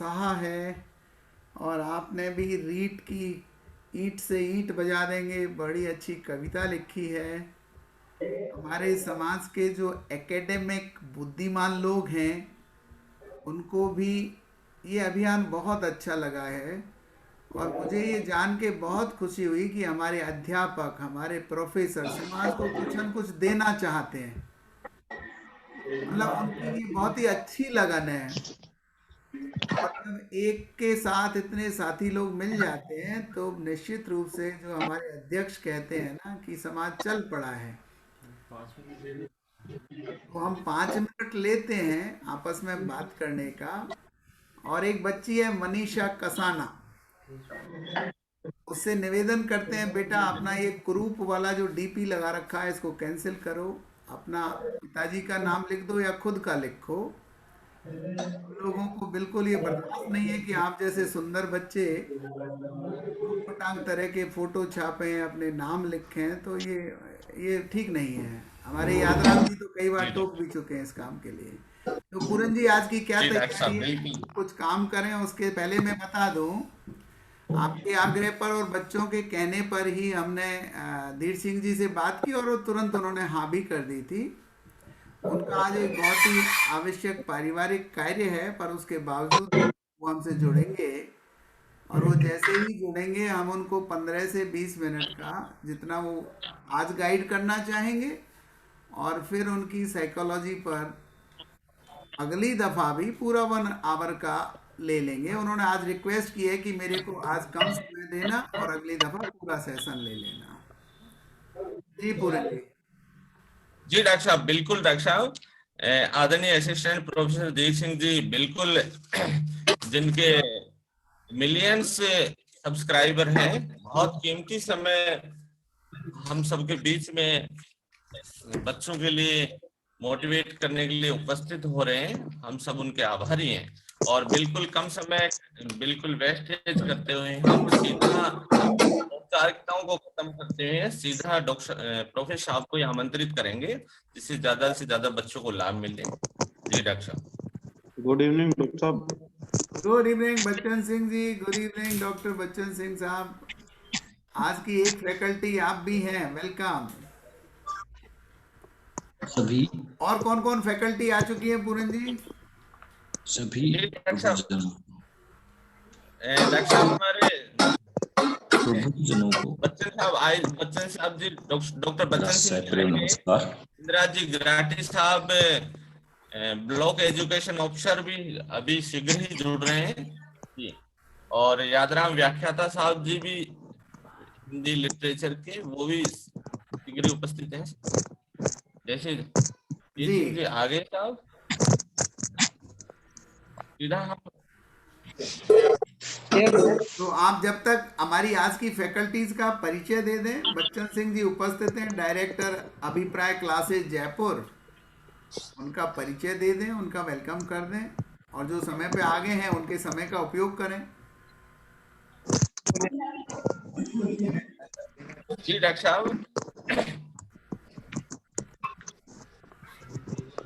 उत्साह है। और आपने भी रीट की ईंट से ईंट बजा देंगे बड़ी अच्छी कविता लिखी है। हमारे समाज के जो एकेडमिक बुद्धिमान लोग हैं उनको भी ये अभियान बहुत अच्छा लगा है। और मुझे ये जान के बहुत खुशी हुई कि हमारे अध्यापक, हमारे प्रोफेसर समाज को कुछ न कुछ देना चाहते हैं। मतलब उनकी ये बहुत ही अच्छी लगन है। और जब एक के साथ इतने साथी लोग मिल जाते हैं तो निश्चित रूप से जो हमारे अध्यक्ष कहते हैं ना कि समाज चल पड़ा है। तो हम 5 मिनट लेते हैं आपस में बात करने का। और एक बच्ची है मनीषा कसाना, उससे निवेदन करते हैं बेटा अपना ये कुरूप वाला जो डीपी लगा रखा है इसको कैंसिल करो। अपना पिताजी का नाम लिख दो या खुद का लिखो। हम लोगों को बिल्कुल ये बर्दाश्त नहीं है कि आप जैसे सुंदर बच्चे पटांग तरह के फोटो छापें, अपने नाम लिखें। तो ये ठीक नहीं है। हमारे यादराम जी तो कई बार जी टोक भी चुके हैं इस काम के लिए। तो पूरन जी आज की क्या जी डॉक्टर तैयारी साहब है? बिल्कुल। कुछ काम करें उसके पहले मैं बता दूं, आपके आग्रह पर और बच्चों के कहने पर ही हमने धीर सिंह जी से बात की और वो तुरंत उन्होंने हाँ भी कर दी थी। उनका आज एक बहुत ही आवश्यक पारिवारिक कार्य है पर उसके बावजूद वो हमसे जुड़ेंगे। और वो जैसे ही जुड़ेंगे हम उनको 15 से 20 मिनट का जितना वो आज गाइड करना चाहेंगे। और फिर उनकी साइकोलॉजी पर अगली दफा भी पूरा 1 आवर का ले लेंगे। उन्होंने आज रिक्वेस्ट की है कि मेरे को आज कम समय देना और अगली दफा पूरा सेशन ले लेना। जी पूरन जी। जी डॉक्टर साहब बिल्कुल डॉक्टर साहब। आदरणीय असिस्टेंट प्रोफेसर देव सिंह जी बिल्कुल जिनके मिलियंस सब्सक्राइबर हैं, बहुत कीमती समय हम सबके बीच में बच्चों के लिए मोटिवेट करने के लिए उपस्थित हो रहे हैं। हम सब उनके आभारी हैं। और बिल्कुल कम समय बिल्कुल वेस्टेज करते हुए हम सीधा औपचारिकताओं को खत्म करते हुए सीधा डॉक्टर प्रोफेसर साहब को आमंत्रित करेंगे जिससे ज्यादा से ज्यादा बच्चों को लाभ मिले। जी डॉक्टर साहब। गुड इवनिंग डॉक्टर साहब। Good evening Bachchan Singh ji. Good evening doctor Bachchan Singh साहब। आज की एक फैकल्टी आप भी हैं, वेलकम। सभी और कौन कौन फैकल्टी आ चुकी है पूरन जी? सभी डॉक्टर साहब प्रभुजनों हमारे प्रभुजनों को बच्चन साहब आए, बच्चन साहब जी डॉक्टर मेरा बच्चन सिंह जी सप्रेम आएंगे। नमस्कार। इंदिरा जी गुलाटी साहब ब्लॉक एजुकेशन ऑफिसर भी अभी शीघ्र ही जुड़ रहे हैं जी। और यादराम व्याख्याता साहब जी भी हिंदी लिटरेचर के वो भी शीघ्र ही उपस्थित हैं। जैसे वीर जी। सिंह जी आगे साहब सीधा हम तो आप जब तक हमारी आज की फैकल्टीज का परिचय दे दें। बच्चन सिंह जी उपस्थित हैं, डायरेक्टर अभिप्राय क्लासेस जयपुर। उनका परिचय दे दें, उनका वेलकम कर दें। और जो समय पे आगे हैं उनके समय का उपयोग करें। जी डॉक्टर साहब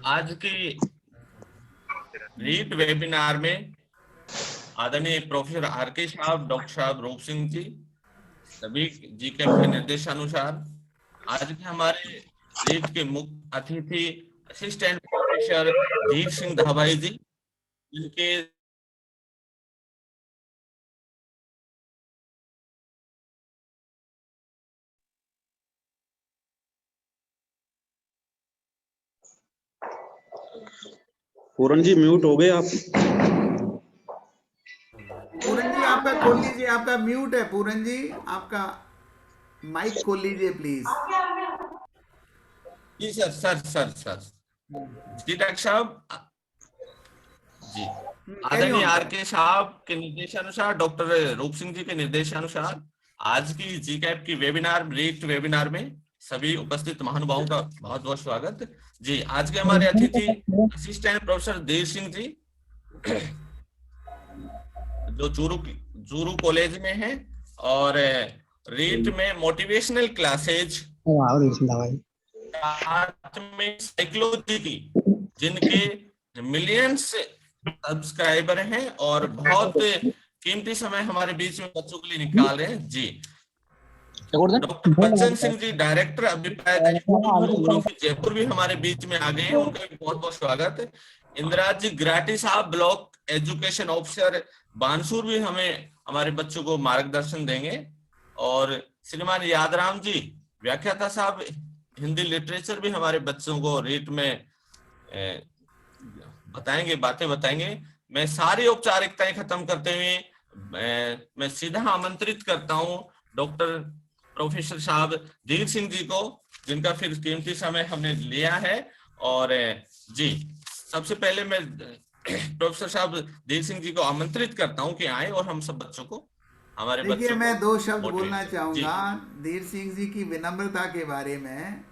आज की रीट वेबिनार में आदरणीय प्रोफेसर आर के साहब, डॉक्टर साहब रूप सिंह जी सभी जी के निर्देशानुसार आज के हमारे रीट के मुख्य अतिथि असिस्टेंट प्रोफेसर धीर सिंह धाबाई जी, जिनके पूरन जी म्यूट हो गए आप। पूरन जी आपका खोल लीजिए, आपका म्यूट है। पूरन जी आपका माइक खोल लीजिए प्लीज। जी सर जी डॉक्टर साहब जी। कैरी आदरणीय ऑन आर करें। के साहब के निर्देशानुसार, डॉक्टर रूप सिंह जी के निर्देशानुसार आज की जी कैप की वेबिनार रीट वेबिनार में सभी उपस्थित महानुभावों का बहुत बहुत स्वागत जी। आज के हमारे अतिथि असिस्टेंट प्रोफेसर देव सिंह जी जो चूरू कॉलेज में है और रीट में मोटिवेशनल क्लासेज साथ में साइकोलॉजी की जिनके मिलियंस सब्सक्राइबर हैं और बहुत कीमती समय हमारे बीच में बच्चों के लिए निकाल रहे हैं। जी, डॉक्टर बच्चन सिंह जी, डायरेक्टर अभिप्राय ग्रुप जयपुर भी हमारे बीच में आ गए हैं, उनका भी बहुत बहुत स्वागत है। इंदिराज जी ग्राटी साहब, ब्लॉक एजुकेशन ऑफिसर बानसूर, भी हमें हमारे बच्चों को मार्गदर्शन देंगे। और श्रीमान यादराम जी, व्याख्याता साहब, हिंदी लिटरेचर भी हमारे बच्चों को रीट में बताएंगे, बातें बताएंगे। मैं सारी औपचारिकताएं खत्म करते हुए मैं सीधा आमंत्रित करता हूं डॉक्टर प्रोफेसर साहब धीर सिंह जी को, जिनका फिर कीमती समय हमने लिया है। और जी, सबसे पहले मैं प्रोफेसर साहब धीर सिंह जी को आमंत्रित करता हूं कि आए और हम सब बच्चों को, हमारे देखिए, बच्चों मैं को दो शब्द मोटिवेट बोलना करें। जी चाहूँगा धीर सिंह जी की विनम्रता के बारे में,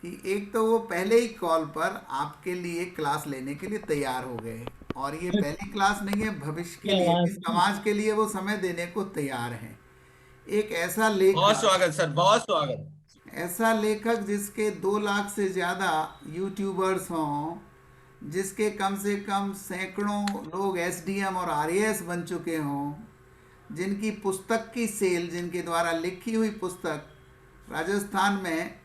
कि एक तो वो पहले ही कॉल पर आपके लिए क्लास लेने के लिए तैयार हो गए, और ये पहली क्लास नहीं है, भविष्य के लिए भी समाज के लिए वो समय देने को तैयार हैं। एक ऐसा बहुत लेखक, स्वागत सर, बहुत स्वागत। ऐसा लेखक जिसके 2 लाख से ज़्यादा यूट्यूबर्स हों, जिसके कम से कम सैकड़ों लोग एसडीएम और आरएएस बन चुके हों, जिनकी पुस्तक की सेल, जिनके द्वारा लिखी हुई पुस्तक राजस्थान में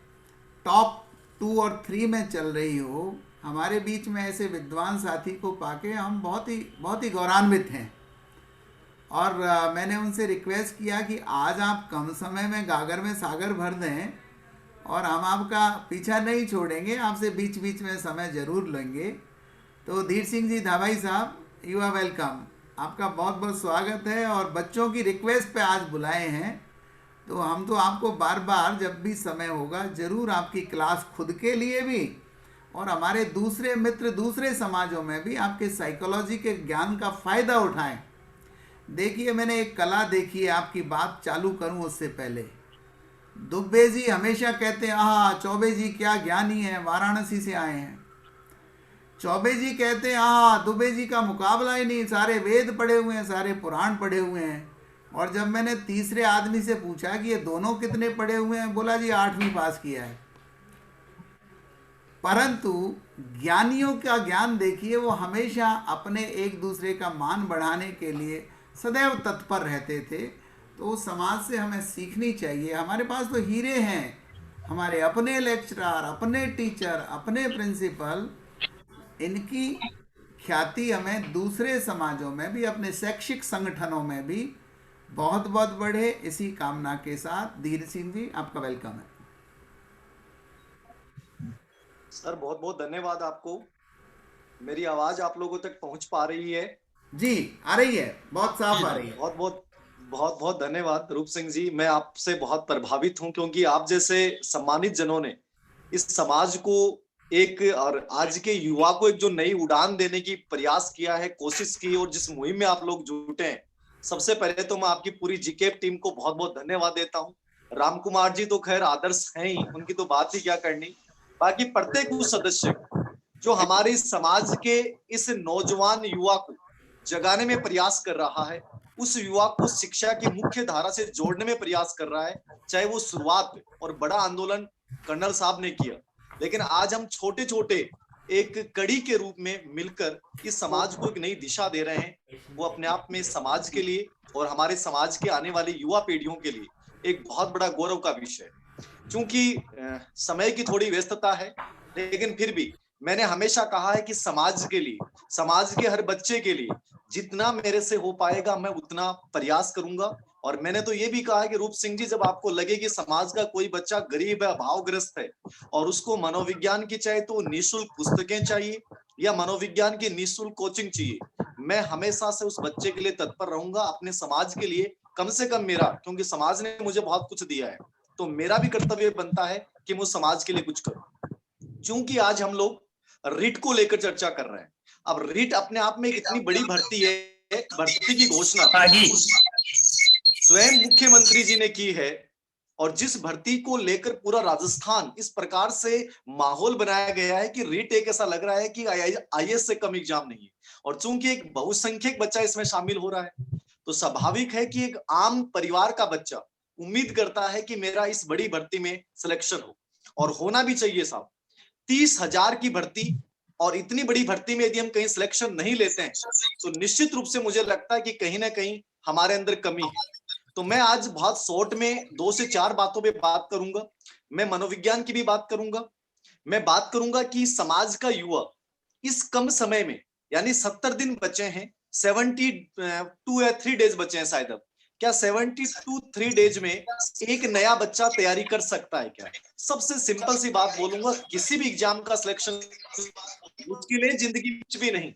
टॉप 2 और 3 में चल रही हो, हमारे बीच में ऐसे विद्वान साथी को पाके हम बहुत ही गौरवान्वित हैं। और मैंने उनसे रिक्वेस्ट किया कि आज आप कम समय में गागर में सागर भर दें, और हम आपका पीछा नहीं छोड़ेंगे, आपसे बीच बीच में समय ज़रूर लेंगे। तो धीर सिंह जी धाबाई साहब, यू आर वेलकम, आपका बहुत बहुत स्वागत है। और बच्चों की रिक्वेस्ट पे आज बुलाए हैं, तो हम तो आपको बार बार जब भी समय होगा ज़रूर आपकी क्लास खुद के लिए भी, और हमारे दूसरे मित्र दूसरे समाजों में भी आपके साइकोलॉजी के ज्ञान का फ़ायदा उठाएं। देखिए, मैंने एक कला देखी है, आपकी बात चालू करूं उससे पहले। दुबे जी हमेशा कहते हैं, आहा चौबे जी क्या ज्ञानी है, वाराणसी से आए हैं। चौबे जी कहते हैं, आहा दुबे जी का मुकाबला ही नहीं, सारे वेद पढ़े हुए हैं, सारे पुराण पढ़े हुए हैं। और जब मैंने तीसरे आदमी से पूछा कि ये दोनों कितने पढ़े हुए हैं, बोला जी 8वीं पास किया है। परंतु ज्ञानियों का ज्ञान देखिए, वो हमेशा अपने एक दूसरे का मान बढ़ाने के लिए सदैव तत्पर रहते थे। तो समाज से हमें सीखनी चाहिए। हमारे पास तो हीरे हैं, हमारे अपने लेक्चरर, अपने टीचर, अपने प्रिंसिपल, इनकी ख्याति हमें दूसरे समाजों में भी, अपने शैक्षिक संगठनों में भी बहुत बहुत बढ़े। इसी कामना के साथ धीर सिंह जी, आपका वेलकम है। सर बहुत बहुत धन्यवाद आपको। मेरी आवाज आप लोगों तक पहुंच पा रही है? जी, आ रही है, बहुत साफ आ रही है। बहुत बहुत धन्यवाद रूप सिंह जी। मैं आपसे बहुत प्रभावित हूं, क्योंकि आप जैसे सम्मानित जनों ने इस समाज को एक, और आज के युवा को एक जो नई उड़ान देने की प्रयास किया है, कोशिश की, और जिस मुहिम में आप लोग जुटे हैं, सबसे पहले तो मैं आपकी पूरी जीकेप टीम को बहुत बहुत धन्यवाद देता हूँ। राम कुमार जी तो खैर आदर्श हैं ही, उनकी तो बात ही क्या करनी। बाकी प्रत्येक उस सदस्य जो हमारे समाज के इस नौजवान युवा को जगाने में प्रयास कर रहा है, उस युवा को शिक्षा की मुख्य धारा से जोड़ने में प्रयास कर रहा है, चाहे वो शुरुआत और बड़ा आंदोलन कर्नल साहब ने किया, लेकिन आज हम छोटे छोटे एक कड़ी के रूप में मिलकर इस समाज को एक नई दिशा दे रहे हैं। वो अपने आप में समाज के लिए और हमारे समाज के आने वाली युवा पीढ़ियों के लिए एक बहुत बड़ा गौरव का विषय है। चूंकि समय की थोड़ी व्यस्तता है, लेकिन फिर भी मैंने हमेशा कहा है कि समाज के लिए, समाज के हर बच्चे के लिए जितना मेरे से हो पाएगा मैं उतना प्रयास करूंगा। और मैंने तो ये भी कहा है कि रूप सिंह जी, जब आपको लगे कि समाज का कोई बच्चा गरीब है, अभावग्रस्त है, और उसको मनोविज्ञान की चाहे तो निःशुल्क पुस्तकें चाहिए या मनोविज्ञान की निःशुल्क कोचिंग चाहिए, मैं हमेशा से उस बच्चे के लिए तत्पर रहूंगा, अपने समाज के लिए। कम से कम मेरा, क्योंकि समाज ने मुझे बहुत कुछ दिया है, तो मेरा भी कर्तव्य बनता है कि मैं समाज के लिए कुछ करूं। क्योंकि आज हम लोग रिट को लेकर चर्चा कर रहे हैं। अब रिट अपने आप में एक इतनी बड़ी भर्ती है, भर्ती की घोषणा स्वयं मुख्यमंत्री जी ने की है, और जिस भर्ती को लेकर पूरा राजस्थान इस प्रकार से माहौल बनाया गया है कि रिट एक ऐसा लग रहा है कि आईएएस से कम एग्जाम नहीं है। और चूंकि एक बहुसंख्यक बच्चा इसमें शामिल हो रहा है, तो स्वाभाविक है कि एक आम परिवार का बच्चा उम्मीद करता है कि मेरा इस बड़ी भर्ती में सिलेक्शन हो, और होना भी चाहिए साहब। 30,000 की भर्ती और इतनी बड़ी भर्ती में यदि हम कहीं सिलेक्शन नहीं लेते हैं तो निश्चित रूप से मुझे लगता है कि कहीं ना कहीं हमारे अंदर कमी है। तो मैं आज बहुत शॉर्ट में 2 से 4 बातों पे बात करूंगा। मैं मनोविज्ञान की भी बात करूंगा। मैं बात करूंगा कि समाज का युवा इस कम समय में, यानी 70 दिन बचे हैं, 72 या 3 डेज बचे हैं शायद, अब क्या 72 3 डेज में एक नया बच्चा तैयारी कर सकता है क्या? सबसे सिंपल सी बात बोलूंगा, किसी भी एग्जाम का सिलेक्शन मुश्किलें जिंदगी में कुछ भी नहीं,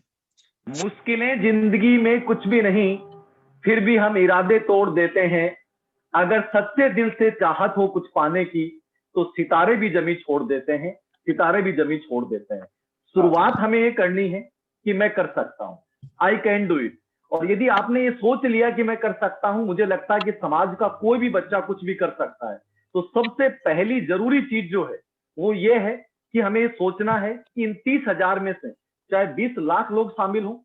मुश्किलें जिंदगी में कुछ भी नहीं, फिर भी हम इरादे तोड़ देते हैं। अगर सच्चे दिल से चाहत हो कुछ पाने की तो सितारे भी जमी छोड़ देते हैं, सितारे भी जमी छोड़ देते हैं। शुरुआत हमें ये करनी है कि मैं कर सकता हूं, आई कैन डू इट। और यदि आपने ये सोच लिया कि मैं कर सकता हूं, मुझे लगता है कि समाज का कोई भी बच्चा कुछ भी कर सकता है। तो सबसे पहली जरूरी चीज जो है वो ये है कि हमें ये सोचना है कि इन 30,000 में से चाहे 20 लाख लोग शामिल हों,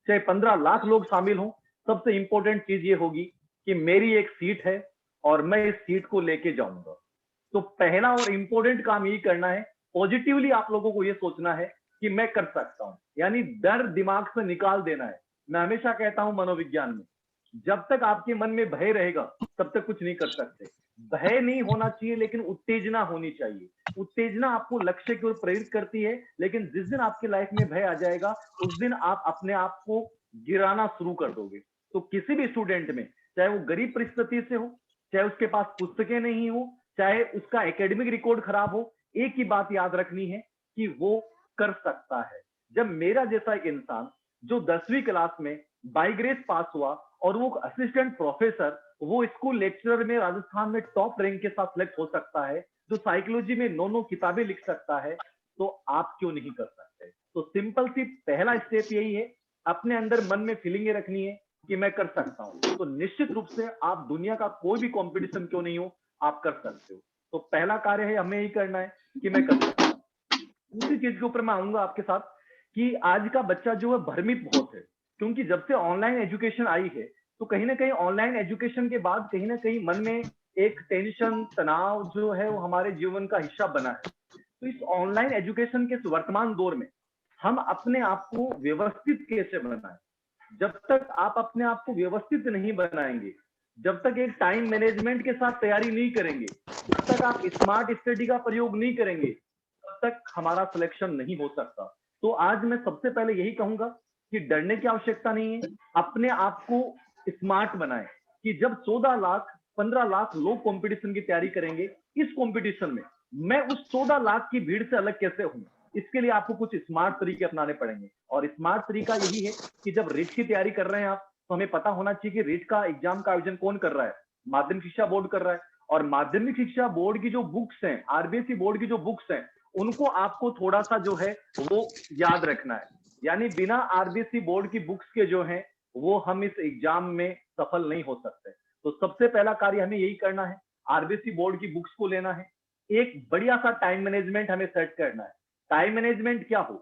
चाहे 15 लाख लोग शामिल हों, सबसे इंपॉर्टेंट चीज ये होगी कि मेरी एक सीट है और मैं इस सीट को लेके जाऊंगा। तो पहला और इंपॉर्टेंट काम ये करना है, पॉजिटिवली आप लोगों को ये सोचना है कि मैं कर सकता हूं, यानी डर दिमाग से निकाल देना है। मैं हमेशा कहता हूं मनोविज्ञान में, जब तक आपके मन में भय रहेगा तब तक कुछ नहीं कर सकते। भय नहीं होना चाहिए लेकिन उत्तेजना होनी चाहिए। उत्तेजना आपको लक्ष्य की ओर प्रेरित करती है, लेकिन जिस दिन आपकी लाइफ में भय आ जाएगा उस दिन आप अपने आप को गिराना शुरू कर दोगे। तो किसी भी स्टूडेंट में, चाहे वो गरीब परिस्थिति से हो, चाहे उसके पास पुस्तकें नहीं हो, चाहे उसका एकेडमिक रिकॉर्ड खराब हो, एक ही बात याद रखनी है कि वो कर सकता है। जब मेरा जैसा एक इंसान जो 10वीं क्लास में बाय ग्रेस पास हुआ और वो असिस्टेंट प्रोफेसर, वो स्कूल लेक्चरर में राजस्थान में टॉप रैंक के साथ सिलेक्ट हो सकता है, जो साइकोलॉजी में 9 किताबें लिख सकता है, तो आप क्यों नहीं कर सकते? तो सिंपल सी पहला स्टेप यही है, अपने अंदर मन में फीलिंग रखनी है कि मैं कर सकता हूं। तो निश्चित रूप से आप दुनिया का कोई भी कंपटीशन क्यों नहीं हो, आप कर सकते हो। तो पहला कार्य है हमें यही करना है कि मैं कर सकता हूं। दूसरी चीज के ऊपर मैं आऊंगा आपके साथ कि आज का बच्चा जो है भ्रमित बहुत है, क्योंकि जब से ऑनलाइन एजुकेशन आई है तो कहीं ना कहीं ऑनलाइन एजुकेशन के बाद कहीं ना कहीं मन में एक टेंशन, तनाव जो है वो हमारे जीवन का हिस्सा बना है। तो इस ऑनलाइन एजुकेशन के वर्तमान दौर में हम अपने आप को व्यवस्थित कैसे बनाएं? जब तक आप अपने आप को व्यवस्थित नहीं बनाएंगे, जब तक एक टाइम मैनेजमेंट के साथ तैयारी नहीं करेंगे, जब तक आप स्मार्ट स्टडी का प्रयोग नहीं करेंगे, तब तक हमारा सिलेक्शन नहीं हो सकता। तो आज मैं सबसे पहले यही कहूंगा कि डरने की आवश्यकता नहीं है, अपने आप को स्मार्ट बनाएं कि जब 14 लाख 15 लाख लोग कंपटीशन की तैयारी करेंगे, इस कंपटीशन में मैं उस 14 लाख की भीड़ से अलग कैसे हूं? इसके लिए आपको कुछ स्मार्ट तरीके अपनाने पड़ेंगे। और स्मार्ट तरीका यही है कि जब रीट की तैयारी कर रहे हैं आप, तो हमें पता होना चाहिए कि रीट का एग्जाम का आयोजन कौन कर रहा है? माध्यमिक शिक्षा बोर्ड कर रहा है। और माध्यमिक शिक्षा बोर्ड की जो बुक्स हैं, आरबीएसई बोर्ड की जो बुक्स हैं, उनको आपको थोड़ा सा जो है वो याद रखना है। यानी बिना आरबीएसई बोर्ड की बुक्स के जो है वो हम इस एग्जाम में सफल नहीं हो सकते। तो सबसे पहला कार्य हमें यही करना है, आरबीएसई बोर्ड की बुक्स को लेना है। एक बढ़िया सा टाइम मैनेजमेंट हमें सेट करना है। टाइम मैनेजमेंट क्या हो?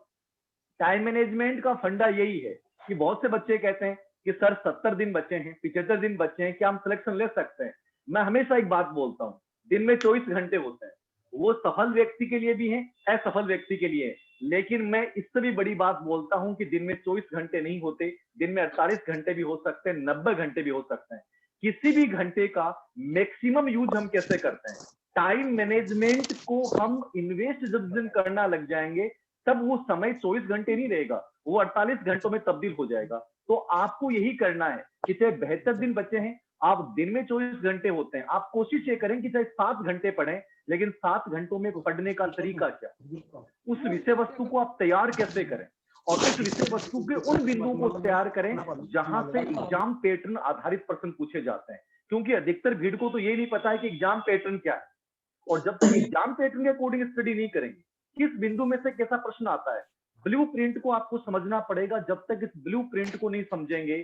टाइम मैनेजमेंट का फंडा यही है कि बहुत से बच्चे कहते हैं कि सर 70 दिन बचे हैं, 75 दिन बचे हैं, क्या हम सिलेक्शन ले सकते हैं? मैं हमेशा एक बात बोलता हूँ, दिन में 24 घंटे होते हैं, वो सफल व्यक्ति के लिए भी है, असफल व्यक्ति के लिए है। लेकिन मैं इससे भी बड़ी बात बोलता हूं कि दिन में 24 घंटे नहीं होते, दिन में 48 घंटे भी हो सकते हैं, 90 घंटे भी हो सकते हैं। किसी भी घंटे का मैक्सिमम यूज हम कैसे करते हैं? टाइम मैनेजमेंट को हम इन्वेस्ट जब दिन करना लग जाएंगे, तब वो समय 24 घंटे नहीं रहेगा, वो 48 घंटों में तब्दील हो जाएगा। तो आपको यही करना है कि चाहे 72 दिन बचे हैं, आप दिन में 24 घंटे होते हैं, आप कोशिश ये करें कि चाहे 7 घंटे पढ़ें, लेकिन 7 घंटों में पढ़ने का तरीका क्या, उस विषय वस्तु को आप तैयार कैसे करें, और उस विषय वस्तु के उन बिंदुओं को तैयार करें जहां से एग्जाम पैटर्न आधारित प्रश्न पूछे जाते हैं। क्योंकि अधिकतर भीड़ को तो ये नहीं पता है कि एग्जाम पैटर्न क्या है, और जब तक एग्जाम पैटर्न के अकॉर्डिंग स्टडी नहीं करेंगे, किस बिंदु में से कैसा प्रश्न आता है, ब्लू प्रिंट को आपको समझना पड़ेगा। जब तक इस ब्लू प्रिंट को नहीं समझेंगे,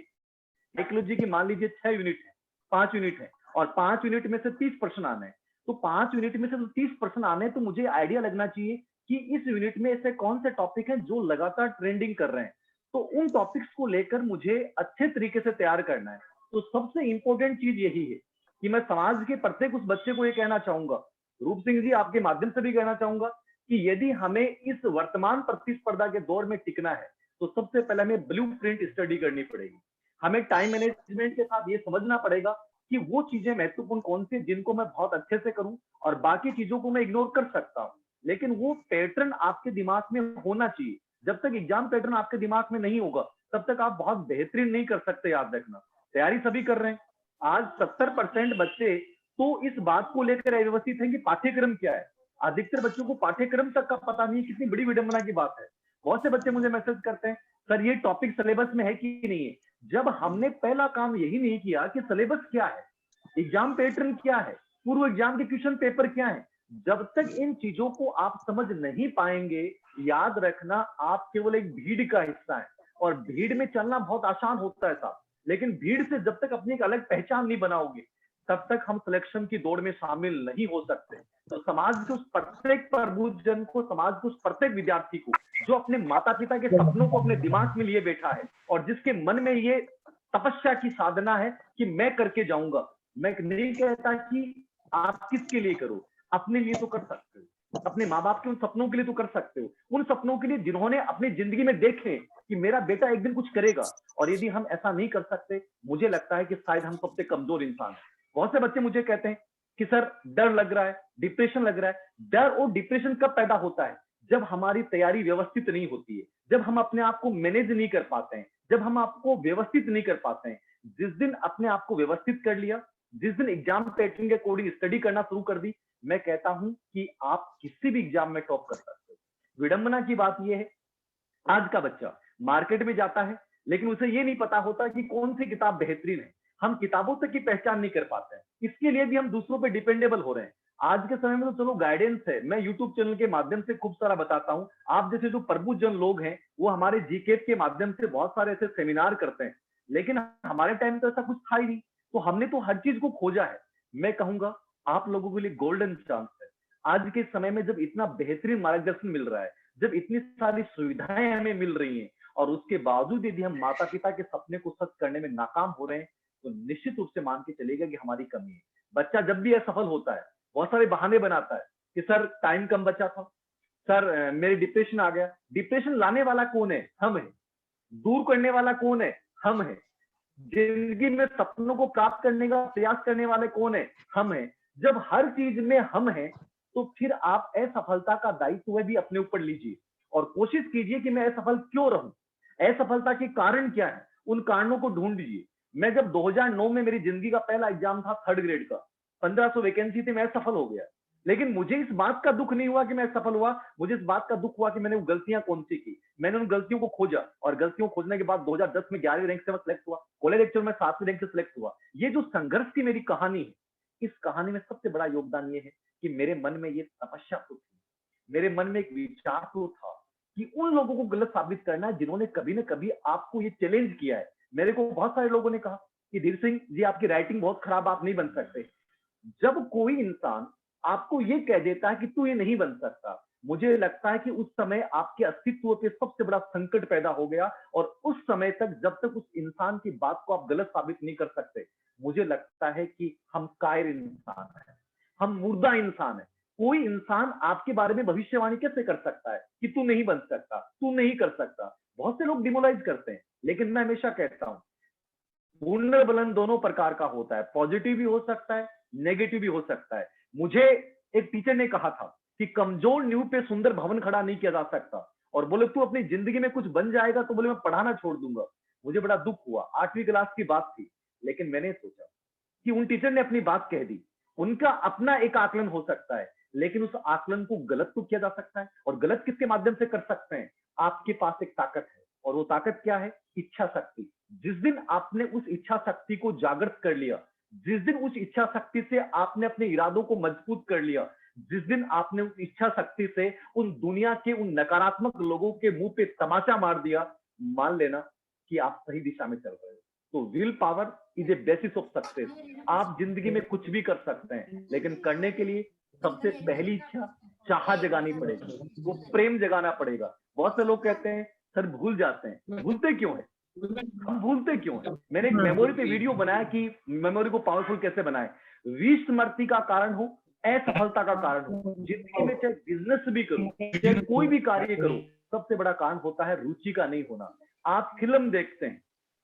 साइकोलॉजी की मान लीजिए 6 यूनिट है, 5 यूनिट है, और 5 यूनिट में से 30 प्रश्न आने हैं, तो 5 यूनिट में से तो 30 प्रश्न आने हैं, तो मुझे आइडिया लगना चाहिए कि इस यूनिट में ऐसे कौन से टॉपिक हैं जो लगातार ट्रेंडिंग कर रहे हैं। तो उन टॉपिक्स को लेकर मुझे अच्छे तरीके से तैयार करना है। तो सबसे इंपॉर्टेंट चीज यही है कि मैं समाज के प्रत्येक उस बच्चे को ये कहना चाहूंगा, रूप सिंह जी आपके माध्यम से भी कहना चाहूंगा कि यदि हमें इस वर्तमान प्रतिस्पर्धा के दौर में टिकना है तो सबसे पहले हमें ब्लूप्रिंट स्टडी करनी पड़ेगी। हमें टाइम मैनेजमेंट के साथ ये समझना पड़ेगा कि वो चीजें महत्वपूर्ण कौन सी जिनको मैं बहुत अच्छे से करूं और बाकी चीजों को मैं इग्नोर कर सकता हूं। लेकिन वो पैटर्न आपके दिमाग में होना चाहिए। जब तक एग्जाम पैटर्न आपके दिमाग में नहीं होगा तब तक आप बहुत बेहतरीन नहीं कर सकते। याद रखना, तैयारी सभी कर रहे हैं। आज 70% बच्चे तो इस बात को लेकर अव्यवस्थित हैं कि पाठ्यक्रम क्या है। अधिकतर बच्चों को पाठ्यक्रम तक का पता नहीं। कितनी बड़ी विडंबना की बात है। बहुत से बच्चे मुझे मैसेज करते हैं, सर ये टॉपिक सिलेबस में है कि नहीं है। जब हमने पहला काम यही नहीं किया कि सिलेबस क्या है, एग्जाम पैटर्न क्या है, पूर्व एग्जाम के क्वेश्चन पेपर क्या है, जब तक इन चीजों को आप समझ नहीं पाएंगे, याद रखना आप केवल एक भीड़ का हिस्सा है। और भीड़ में चलना बहुत आसान होता है साहब, लेकिन भीड़ से जब तक अपनी एक अलग पहचान नहीं बनाओगे तब तक हम सिलेक्शन की दौड़ में शामिल नहीं हो सकते। तो समाज के उस प्रत्येक प्रबुद्धजन को, समाज के उस प्रत्येक विद्यार्थी को जो अपने माता पिता के सपनों को अपने दिमाग में लिए बैठा है और जिसके मन में ये तपस्या की साधना है कि मैं करके जाऊंगा, मैं नहीं कहता कि आप किसके लिए करो, अपने लिए तो कर सकते हो, अपने माँ बाप के उन सपनों के लिए तो कर सकते हो, उन सपनों के लिए जिन्होंने अपनी जिंदगी में देखे कि मेरा बेटा एक दिन कुछ करेगा। और यदि हम ऐसा नहीं कर सकते, मुझे लगता है कि शायद हम सबसे कमजोर इंसान हैं। बहुत से बच्चे मुझे कहते हैं कि सर डर लग रहा है, डिप्रेशन लग रहा है। डर और डिप्रेशन कब पैदा होता है? जब हमारी तैयारी व्यवस्थित नहीं होती है, जब हम अपने आप को मैनेज नहीं कर पाते हैं, जब हम आपको व्यवस्थित नहीं कर पाते हैं। जिस दिन अपने आप को व्यवस्थित कर लिया, जिस दिन एग्जाम पैटर्न के अकॉर्डिंग स्टडी करना शुरू कर दी, मैं कहता हूं कि आप किसी भी एग्जाम में टॉप कर सकते हो। विडंबना की बात यह है, आज का बच्चा मार्केट में जाता है लेकिन उसे ये नहीं पता होता कि कौन सी किताब बेहतरीन है। हम किताबों तक की पहचान नहीं कर पाते हैं, इसके लिए भी हम दूसरों पे डिपेंडेबल हो रहे हैं। आज के समय में तो चलो गाइडेंस है, मैं यूट्यूब चैनल के माध्यम से खूब सारा बताता हूं। आप जैसे जो प्रबुद्धजन लोग हैं वो हमारे जीकेट के माध्यम से बहुत सारे ऐसे सेमिनार करते हैं, लेकिन हमारे टाइम तो ऐसा कुछ था ही नहीं, तो हमने तो हर चीज को खोजा है। मैं कहूंगा आप लोगों के लिए गोल्डन चांस है। आज के समय में जब इतना बेहतरीन मार्गदर्शन मिल रहा है, जब इतनी सारी सुविधाएं हमें मिल रही हैं और उसके बावजूद यदि हम माता पिता के सपने को सच करने में नाकाम हो रहे हैं तो निश्चित रूप से मान के चलेगा कि हमारी कमी है। बच्चा जब भी असफल होता है बहुत सारे बहाने बनाता है कि सर टाइम कम बचा था, सर मेरे डिप्रेशन आ गया। डिप्रेशन लाने वाला कौन है? हम है। दूर करने वाला कौन है? हम है। जिंदगी में सपनों को प्राप्त करने का प्रयास करने वाले कौन है? हम है। जब हर चीज में हम हैं तो फिर आप असफलता का दायित्व भी अपने ऊपर लीजिए और कोशिश कीजिए कि मैं असफल क्यों रहूं, असफलता के कारण क्या है, उन कारणों को ढूंढ लीजिए। मैं जब 2009 में मेरी जिंदगी का पहला एग्जाम था 3rd ग्रेड का, 1500 वैकेंसी थी, मैं सफल हो गया। लेकिन मुझे इस बात का दुख नहीं हुआ कि मैं सफल हुआ, मुझे इस बात का दुख हुआ कि मैंने वो गलतियां कौन सी की। मैंने उन गलतियों को खोजा और गलतियों को खोजने के बाद 2010 में 11वीं रैंक से मैं सिलेक्ट हुआ, कॉलेज लेक्चर में 7वीं रैंक से सिलेक्ट हुआ। ये जो संघर्ष की मेरी कहानी है, इस कहानी में सबसे बड़ा योगदान ये है कि मेरे मन में ये तपस्या तो थी, मेरे मन में एक विचार तो था कि उन लोगों को गलत साबित करना है जिन्होंने कभी ना कभी आपको ये चैलेंज किया है। मेरे को बहुत सारे लोगों ने कहा कि धीर सिंह जी आपकी राइटिंग बहुत खराब, आप नहीं बन सकते। जब कोई इंसान आपको ये कह देता है कि तू ये नहीं बन सकता, मुझे लगता है कि उस समय आपके अस्तित्व पे सबसे बड़ा संकट पैदा हो गया। और उस समय तक जब तक उस इंसान की बात को आप गलत साबित नहीं कर सकते, मुझे लगता है कि हम कायर इंसान हैं, हम मुर्दा इंसान है। कोई इंसान आपके बारे में भविष्यवाणी कैसे कर सकता है कि तू नहीं बन सकता, तू नहीं कर सकता। बहुत से लोग डिमोलाइज करते हैं, लेकिन मैं हमेशा कहता हूं पुनर्बलन दोनों प्रकार का होता है, पॉजिटिव भी हो सकता है, नेगेटिव भी हो सकता है। मुझे एक टीचर ने कहा था कि कमजोर नींव पे सुंदर भवन खड़ा नहीं किया जा सकता, और बोले तू अपनी जिंदगी में कुछ बन जाएगा तो बोले मैं पढ़ाना छोड़ दूंगा। मुझे बड़ा दुख हुआ, 8वीं क्लास की बात थी, लेकिन मैंने सोचा कि उन टीचर ने अपनी बात कह दी। उनका अपना एक आकलन हो सकता है, लेकिन उस आकलन को गलत तो किया जा सकता है, और गलत किसके माध्यम से कर सकते हैं? आपके पास एक ताकत है, और वो ताकत क्या है? इच्छा शक्ति। जिस दिन आपने उस इच्छा शक्ति को जागृत कर लिया, जिस दिन उस इच्छा शक्ति से आपने अपने इरादों को मजबूत कर लिया, जिस दिन आपने उस इच्छा शक्ति से उन दुनिया के उन नकारात्मक लोगों के मुंह पे तमाचा मार दिया, मान लेना कि आप सही दिशा में चल रहे हो। तो will power is a basis of success. आप जिंदगी में कुछ भी कर सकते हैं, लेकिन करने के लिए सबसे पहली इच्छा चाह जगानी पड़ेगी, वो प्रेम जगाना पड़ेगा। बहुत से लोग कहते हैं सर भूल जाते हैं, भूलते क्यों है? हम भूलते क्यों है? मैंने एक मेमोरी पे वीडियो बनाया कि मेमोरी को पावरफुल कैसे बनाए। विस्मृति का कारण हो असफलता का कारण हो। जिंदगी में चाहे बिजनेस भी करो, चाहे कोई भी कार्य करो, सबसे बड़ा कारण होता है रुचि का नहीं होना। आप फिल्म देखते हैं,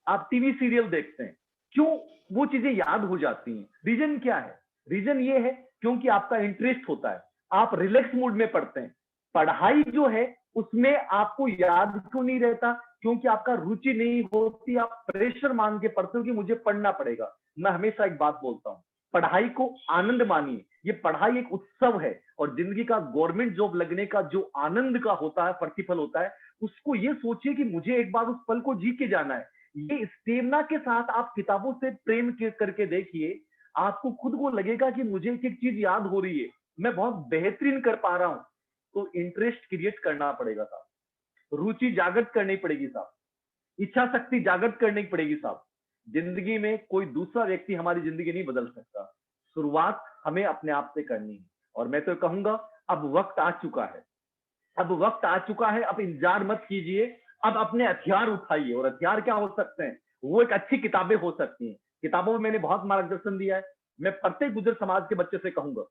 आप टीवी सीरियल देखते हैं, क्यों वो चीजें याद हो जाती हैं? रीजन क्या है? रीजन ये है क्योंकि आपका इंटरेस्ट होता है, आप रिलैक्स मूड में पढ़ते हैं। पढ़ाई जो है उसमें आपको याद क्यों नहीं रहता? क्योंकि आपका रुचि नहीं होती, आप प्रेशर मान के पढ़ते हो कि मुझे पढ़ना पड़ेगा। मैं हमेशा एक बात बोलता हूं, पढ़ाई को आनंद मानिए। ये पढ़ाई एक उत्सव है और जिंदगी का गवर्नमेंट जॉब लगने का जो आनंद का होता है, प्रतिफल होता है, उसको ये सोचिए कि मुझे एक बार उस पल को जी के जाना है। ये स्टेमिना के साथ आप किताबों से प्रेम करके देखिए, आपको खुद को लगेगा कि मुझे एक एक चीज याद हो रही है, मैं बहुत बेहतरीन कर पा रहा हूं। तो इंटरेस्ट क्रिएट करना पड़ेगा साहब, रुचि जागृत करनी पड़ेगी साहब, इच्छा शक्ति जागृत करनी पड़ेगी साहब। जिंदगी में कोई दूसरा व्यक्ति हमारी जिंदगी नहीं बदल सकता, शुरुआत हमें अपने आप से करनी है। और मैं तो कहूंगा अब वक्त आ चुका है, अब वक्त आ चुका है, अब इंतजार मत कीजिए, अब अपने हथियार उठाइए। और हथियार क्या हो सकते हैं? वो एक अच्छी किताबें हो सकती हैं। किताबों में मैंने बहुत मार्गदर्शन दिया है। मैं प्रत्येक गुजर समाज के बच्चे से कहूंगा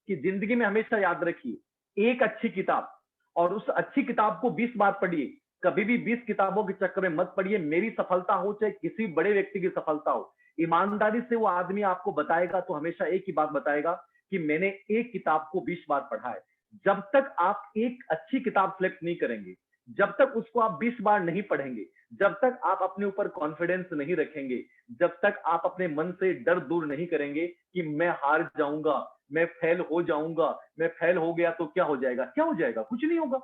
कि जिंदगी में हमेशा याद रखिए, एक अच्छी किताब, और उस अच्छी किताब को 20 बार पढ़िए। कभी भी 20 किताबों के चक्कर में मत पढ़िए। मेरी सफलता हो चाहे किसी बड़े व्यक्ति की सफलता हो, ईमानदारी से वो आदमी आपको बताएगा तो हमेशा एक ही बात बताएगा कि मैंने एक किताब को 20 बार पढ़ा है। जब तक आप एक अच्छी किताब सिलेक्ट नहीं करेंगे, जब तक उसको आप 20 बार नहीं पढ़ेंगे, जब तक आप अपने ऊपर कॉन्फिडेंस नहीं रखेंगे, जब तक आप अपने मन से डर दूर नहीं करेंगे कि मैं हार जाऊंगा, मैं फेल हो जाऊंगा, मैं फेल हो गया तो क्या हो जाएगा? क्या हो जाएगा? कुछ नहीं होगा।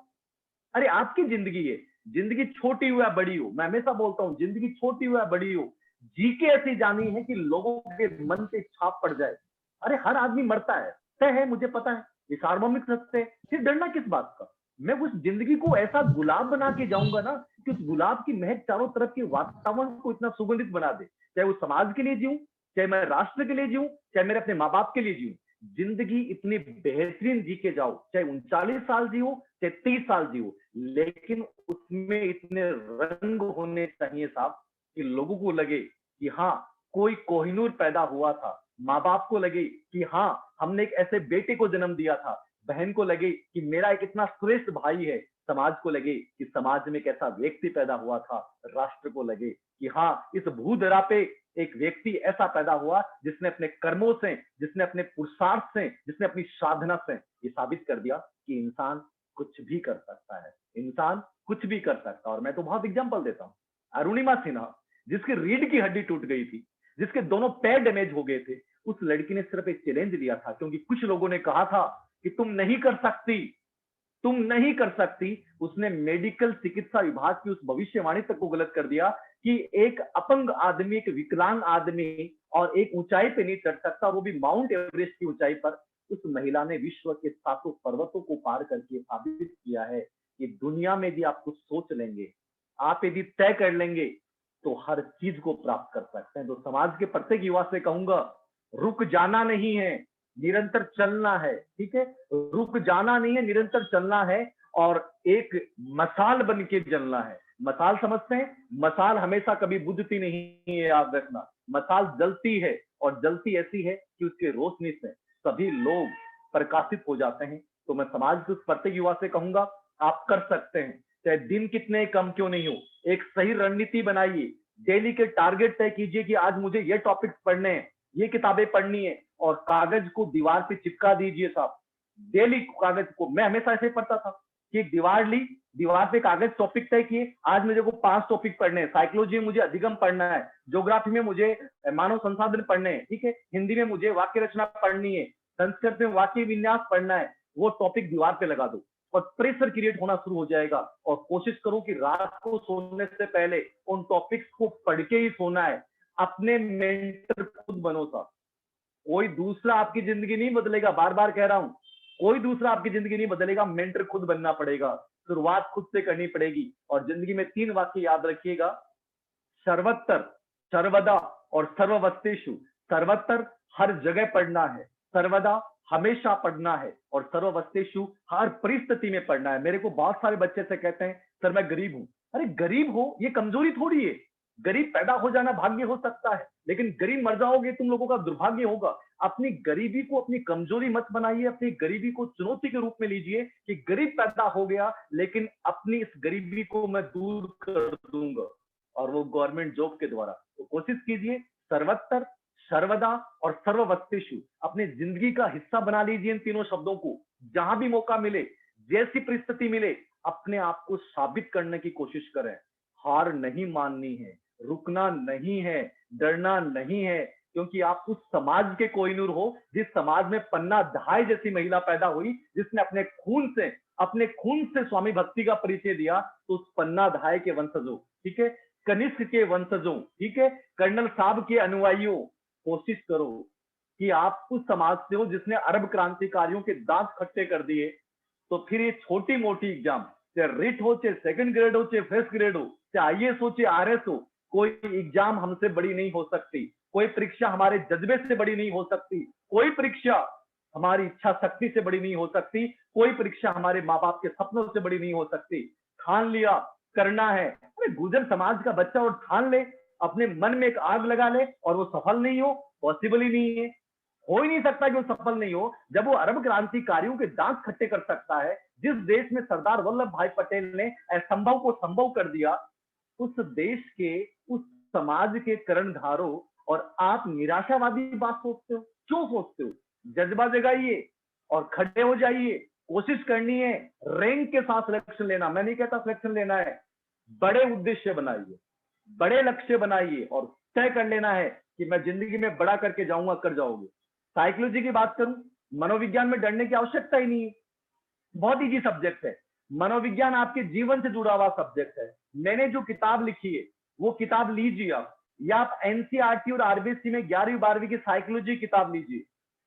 अरे आपकी जिंदगी है, जिंदगी छोटी हो या बड़ी हो, मैं हमेशा बोलता हूं जिंदगी छोटी हो या बड़ी हो, जी के ऐसी जानी है कि लोगों के मन पे छाप पड़ जाए। अरे हर आदमी मरता है, तय है, मुझे पता है, ये सार्वभौमिक सत्य है, फिर डरना किस बात का? मैं उस जिंदगी को ऐसा गुलाब बना के जाऊंगा ना कि उस गुलाब की महक चारों तरफ के वातावरण को इतना सुगंधित बना दे, चाहे वो समाज के लिए जीऊं, चाहे मैं राष्ट्र के लिए जीऊं, चाहे मेरे अपने माँ बाप के लिए जीऊं। जिंदगी इतनी बेहतरीन जी के जाओ, चाहे 39 साल जियो, चाहे 30 साल जियो, लेकिन उसमें इतने रंग होने चाहिए साहब कि लोगों को लगे कि हाँ कोई कोहिनूर पैदा हुआ था, माँ बाप को लगे कि हाँ हमने एक ऐसे बेटे को जन्म दिया था, बहन को लगे कि मेरा एक इतना श्रेष्ठ भाई है, समाज को लगे कि समाज में एक ऐसा व्यक्ति पैदा हुआ था, राष्ट्र को लगे कि हाँ इस भूधरा पे एक व्यक्ति ऐसा पैदा हुआ जिसने अपने कर्मों से, जिसने अपने पुरुषार्थ से, जिसने अपनी साधना से ये साबित कर दिया कि इंसान कुछ भी कर सकता है, इंसान कुछ भी कर सकता है। और मैं तो बहुत एग्जांपल देता हूँ, अरुणिमा सिन्हा जिसकी रीढ़ की हड्डी टूट गई थी, जिसके दोनों पैर डैमेज हो गए थे, उस लड़की ने सिर्फ एक चैलेंज लिया था क्योंकि कुछ लोगों ने कहा था कि तुम नहीं कर सकती, तुम नहीं कर सकती। उसने मेडिकल चिकित्सा विभाग की उस भविष्यवाणी तक को गलत कर दिया कि एक अपंग आदमी, एक विकलांग आदमी और एक ऊंचाई पे नहीं चढ़ सकता, वो भी माउंट एवरेस्ट की ऊंचाई पर। उस महिला ने विश्व के 700 पर्वतों को पार करके साबित किया है कि दुनिया में यदि आप कुछ सोच लेंगे, आप यदि तय कर लेंगे तो हर चीज को प्राप्त कर सकते हैं। तो समाज के प्रत्येक युवा से कहूंगा, रुक जाना नहीं है, निरंतर चलना है। ठीक है, रुक जाना नहीं है, निरंतर चलना है और एक मसाल बन के जलना है। मसाल समझते हैं? मसाल हमेशा कभी बुझती नहीं है, याद रखना। मसाल जलती है और जलती ऐसी है कि उसके रोशनी से सभी लोग प्रकाशित हो जाते हैं। तो मैं समाज के उस प्रत्येक युवा से कहूंगा, आप कर सकते हैं, चाहे दिन कितने कम क्यों नहीं हो। एक सही रणनीति बनाइए, डेली के टारगेट तय कीजिए कि आज मुझे ये टॉपिक्स पढ़ने हैं, ये किताबें पढ़नी है, और कागज को दीवार पे चिपका दीजिए साहब। डेली कागज को, मैं हमेशा ऐसे पढ़ता था कि एक दीवार ली, दीवार पे कागज टॉपिक तय किए, आज मुझे को 5 टॉपिक पढ़ने हैं। साइकोलॉजी में मुझे अधिगम पढ़ना है, ज्योग्राफी में मुझे मानव संसाधन पढ़ने हैं, ठीक है, हिंदी में मुझे वाक्य रचना पढ़नी है, संस्कृत में वाक्य विन्यास पढ़ना है। वो टॉपिक दीवार पे लगा दो और प्रेशर क्रिएट होना शुरू हो जाएगा। और कोशिश करो कि रात को सोने से पहले उन टॉपिक्स को पढ़ के ही सोना है। अपने मेंटर खुद बनो साहब, कोई दूसरा आपकी जिंदगी नहीं बदलेगा। बार बार कह रहा हूं, कोई दूसरा आपकी जिंदगी नहीं बदलेगा, मेंटर खुद बनना पड़ेगा, शुरुआत खुद से करनी पड़ेगी। और जिंदगी में 3 वाक्य याद रखिएगा, सर्वत्र, सर्वदा और सर्ववस्तेषु। सर्वत्र हर जगह पढ़ना है, सर्वदा हमेशा पढ़ना है, और सर्ववस्तेषु हर परिस्थिति में पढ़ना है। मेरे को बहुत सारे बच्चे से कहते हैं सर मैं गरीब हूं। अरे गरीब हो ये कमजोरी थोड़ी है, गरीब पैदा हो जाना भाग्य हो सकता है, लेकिन गरीब मर जाओगे तुम लोगों का दुर्भाग्य होगा। अपनी गरीबी को अपनी कमजोरी मत बनाइए, अपनी गरीबी को चुनौती के रूप में लीजिए कि गरीब पैदा हो गया लेकिन अपनी इस गरीबी को मैं दूर कर दूंगा, और वो गवर्नमेंट जॉब के द्वारा। तो कोशिश कीजिए सर्वत्र, सर्वदा और सर्ववत्तिषु अपनी जिंदगी का हिस्सा बना लीजिए इन तीनों शब्दों को। जहां भी मौका मिले, जैसी परिस्थिति मिले, अपने आप को साबित करने की कोशिश करें। हार नहीं माननी है, रुकना नहीं है, डरना नहीं है, क्योंकि आप उस समाज के कोहिनूर हो जिस समाज में पन्ना धाय जैसी महिला पैदा हुई, जिसने अपने खून से स्वामी भक्ति का परिचय दिया। तो उस पन्ना धाय के वंशज हो, ठीक है, कनिष्क के वंशजों, ठीक है, कर्नल साहब के अनुयायियों, कोशिश करो कि आप उस समाज से हो जिसने अरब क्रांतिकारियों के दांत खट्टे कर दिए। तो फिर ये छोटी मोटी एग्जाम, चाहे रिट हो, चाहे सेकंड ग्रेड हो, चाहे फर्स्ट ग्रेड हो, चाहे आईएएस हो, चाहे आरएस हो, कोई एग्जाम हमसे बड़ी नहीं हो सकती, कोई परीक्षा हमारे जज्बे से बड़ी नहीं हो सकती, कोई परीक्षा हमारी इच्छा शक्ति से बड़ी नहीं हो सकती, कोई परीक्षा हमारे माँ बाप के सपनों से बड़ी नहीं हो सकती। ठान लिया, करना है। अरे गुर्जर समाज का बच्चा और ठान ले, अपने मन में एक आग लगा ले और वो सफल नहीं हो, पॉसिबल ही नहीं है, हो ही नहीं सकता कि वो सफल नहीं हो। जब वो अरब क्रांतिकारियों के दांत खट्टे कर सकता है, जिस देश में सरदार वल्लभ भाई पटेल ने असंभव को संभव कर दिया, उस देश के, उस समाज के कर्णधारों, और आप निराशावादी बात सोचते हो? क्यों सोचते हो? जज्बा जगाइए और खड़े हो जाइए। कोशिश करनी है रैंक के साथ सिलेक्शन लेना, मैं नहीं कहता सिलेक्शन लेना है, बड़े उद्देश्य बनाइए, बड़े लक्ष्य बनाइए और तय कर लेना है कि मैं जिंदगी में बड़ा करके जाऊंगा, कर जाओगे। साइकोलॉजी की बात करूं, मनोविज्ञान में डरने की आवश्यकता ही नहीं है, बहुत इजी सब्जेक्ट है। मनोविज्ञान आपके जीवन से जुड़ा हुआ सब्जेक्ट है। मैंने जो किताब लिखी है वो किताब लीजिए आप, या आप एनसीईआरटी और आरबीएससी में 11वीं 12वीं की साइकोलॉजी किताब लीजिए,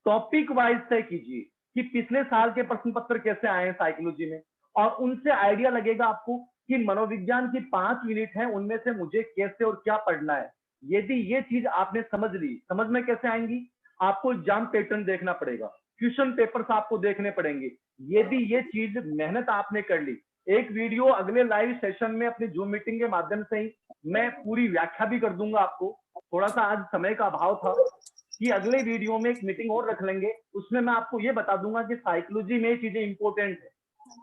टॉपिक वाइज तय कीजिए कि पिछले साल के प्रश्न पत्र कैसे आए हैं साइकोलॉजी में, और उनसे आइडिया लगेगा आपको कि मनोविज्ञान की 5 यूनिट है, उनमें से मुझे कैसे और क्या पढ़ना है। यदि ये चीज आपने समझ ली, समझ में कैसे आएंगी, आपको एग्जाम पैटर्न देखना पड़ेगा, क्वेश्चन पेपर्स आपको देखने पड़ेंगे। यदि ये चीज मेहनत आपने कर ली, एक वीडियो अगले लाइव सेशन में अपनी जूम मीटिंग के माध्यम से ही मैं पूरी व्याख्या भी कर दूंगा आपको। थोड़ा सा आज समय का अभाव था कि अगले वीडियो में एक मीटिंग और रख लेंगे, उसमें मैं आपको ये बता दूंगा कि साइकोलॉजी में ये चीजें इंपॉर्टेंट है।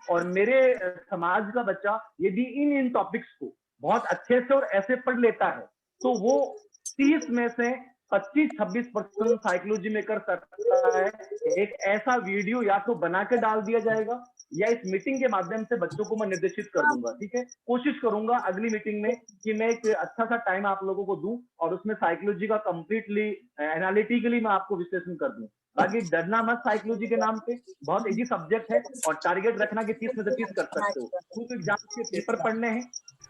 और मेरे समाज का बच्चा यदि इन टॉपिक्स को बहुत अच्छे से और ऐसे पढ़ लेता है तो वो 30 में से 25-26% साइकोलॉजी में कर सकता है। एक ऐसा वीडियो या तो बना के डाल दिया जाएगा या इस मीटिंग के माध्यम से बच्चों को मैं निर्देशित कर दूंगा, ठीक है। कोशिश करूंगा अगली मीटिंग में कि मैं एक अच्छा सा टाइम आप लोगों को दूं और उसमें साइकोलॉजी का कंप्लीटली एनालिटिकली मैं आपको विश्लेषण कर दूं। बाकी डरना मत साइकोलॉजी के नाम पे, बहुत इजी सब्जेक्ट है और टारगेट रखना कि 30 में से 30 कर सकते हो। कुछ एग्जाम के पेपर पढ़ने हैं,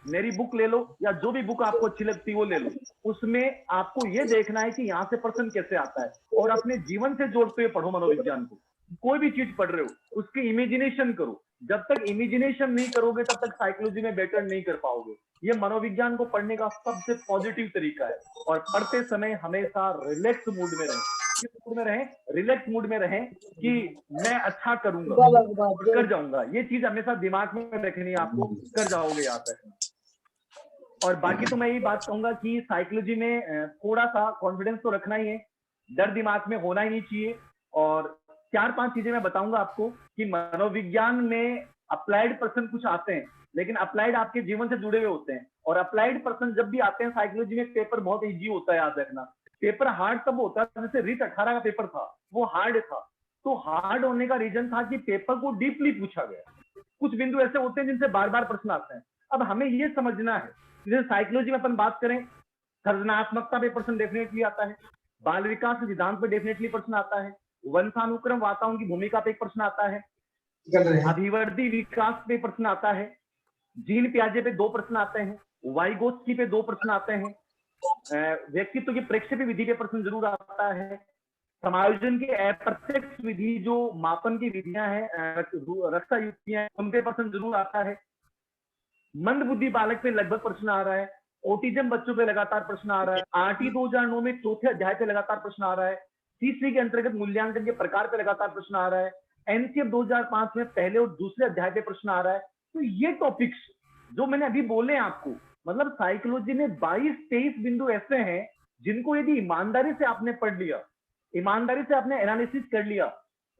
मेरी बुक ले लो या जो भी बुक आपको अच्छी लगती है वो ले लो, उसमें आपको ये देखना है कि यहाँ से प्रश्न कैसे आता है और अपने जीवन से जोड़ते हुए पढ़ो मनोविज्ञान को। कोई भी चीज पढ़ रहे हो उसकी इमेजिनेशन करो, जब तक इमेजिनेशन नहीं करोगे तब तक साइकोलॉजी में बेटर नहीं कर पाओगे। ये मनोविज्ञान को पढ़ने का सबसे पॉजिटिव तरीका है। और पढ़ते समय हमेशा रिलैक्स मूड में रहें। किस मूड में रहें? रिलैक्स मूड में रहें कि मैं अच्छा करूंगा और कर जाऊंगा। ये चीज हमेशा दिमाग में रखनी है आपको, कर जाओगे याद रखना। और बाकी तो मैं यही बात कहूंगा कि साइकोलॉजी में थोड़ा सा कॉन्फिडेंस तो रखना ही है, डर दिमाग में होना ही नहीं चाहिए। और 4-5 चीजें मैं बताऊंगा आपको कि मनोविज्ञान में अप्लाइड पर्सन कुछ आते हैं, लेकिन अप्लाइड आपके जीवन से जुड़े हुए होते हैं। और अप्लाइड पर्सन जब भी आते हैं साइकोलॉजी में, पेपर बहुत इजी होता है, याद रखना। पेपर हार्ड तब होता है, जैसे रीट 18 का पेपर था वो हार्ड था, तो हार्ड होने का रीजन था कि पेपर को डीपली पूछा गया। कुछ बिंदु ऐसे होते हैं जिनसे बार बार प्रश्न आते हैं। अब हमें ये समझना है, जैसे साइकोलॉजी में अपन बात करें, सर्जनात्मकता पे प्रश्न डेफिनेटली आता है, बाल विकास सिद्धांत पे डेफिनेटली प्रश्न आता है, वंशानुक्रम वाताओं की भूमिका पे एक प्रश्न आता है, अभिवर्धी विकास पे प्रश्न आता है, जीन प्याजे पे 2 प्रश्न आते हैं, वाइगोत्स्की पे 2 प्रश्न आते हैं, व्यक्तित्व की प्रेक्षेपी विधि पे प्रश्न जरूर आता है, समायोजन की अप्रत्यक्ष विधि जो मापन की विधियां हैं, रक्षा युक्तियां, उन पे प्रश्न जरूर आता है, मंद बुद्धि बालक पे लगभग प्रश्न आ रहा है, ऑटिज्म बच्चों पे लगातार प्रश्न आ रहा है, आरटी 2009 में 4थे अध्याय पे लगातार प्रश्न आ रहा है, तीसरी के अंतर्गत मूल्यांकन के प्रकार पे लगातार प्रश्न आ रहा है, एनसीएफ 2005 में पहले और दूसरे अध्याय पे प्रश्न आ रहा है। तो ये टॉपिक्स जो मैंने अभी बोले आपको, मतलब साइकोलॉजी में 22-23 बिंदु ऐसे हैं जिनको यदि ईमानदारी से आपने पढ़ लिया, ईमानदारी से आपने एनालिसिस कर लिया,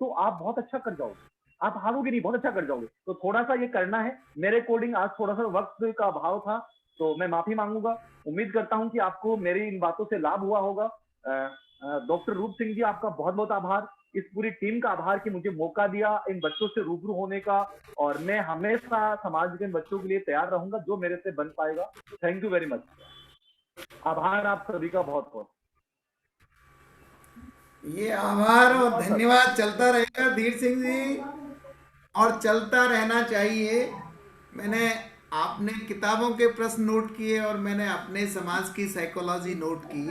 तो आप बहुत अच्छा कर जाओगे, आप हारोगे नहीं, बहुत अच्छा कर जाओगे। तो थोड़ा सा ये करना है। मेरे अकॉर्डिंग आज थोड़ा सा वक्त का अभाव था, तो मैं माफी मांगूंगा। उम्मीद करता हूं कि आपको मेरी इन बातों से लाभ हुआ होगा। डॉक्टर रूप सिंह जी, आपका बहुत बहुत आभार, इस पूरी टीम का आभार कि मुझे मौका दिया इन बच्चों से रूबरू होने का, और मैं हमेशा समाज के बच्चों के लिए तैयार रहूंगा जो मेरे से बन पाएगा। Thank you very much. आभार आप सभी का बहुत बहुत। ये आभार और धन्यवाद चलता रहेगा धीर सिंह जी, और चलता रहना चाहिए। मैंने आपने किताबों के प्रश्न नोट किए और मैंने अपने समाज की साइकोलॉजी नोट की।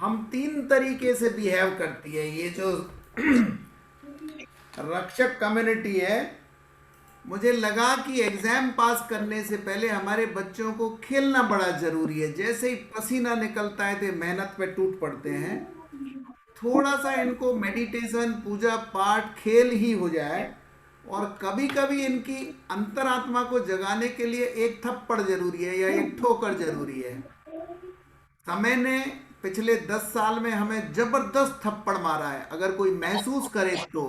हम 3 तरीके से बिहेव करती है ये जो रक्षक कम्युनिटी है। मुझे लगा कि एग्जाम पास करने से पहले हमारे बच्चों को खेलना बड़ा जरूरी है। जैसे ही पसीना निकलता है तो मेहनत पे टूट पड़ते हैं। थोड़ा सा इनको मेडिटेशन, पूजा पाठ, खेल ही हो जाए, और कभी कभी इनकी अंतरात्मा को जगाने के लिए एक थप्पड़ जरूरी है या एक ठोकर जरूरी है। समय ने पिछले 10 साल में हमें जबरदस्त थप्पड़ मारा है। अगर कोई महसूस करे तो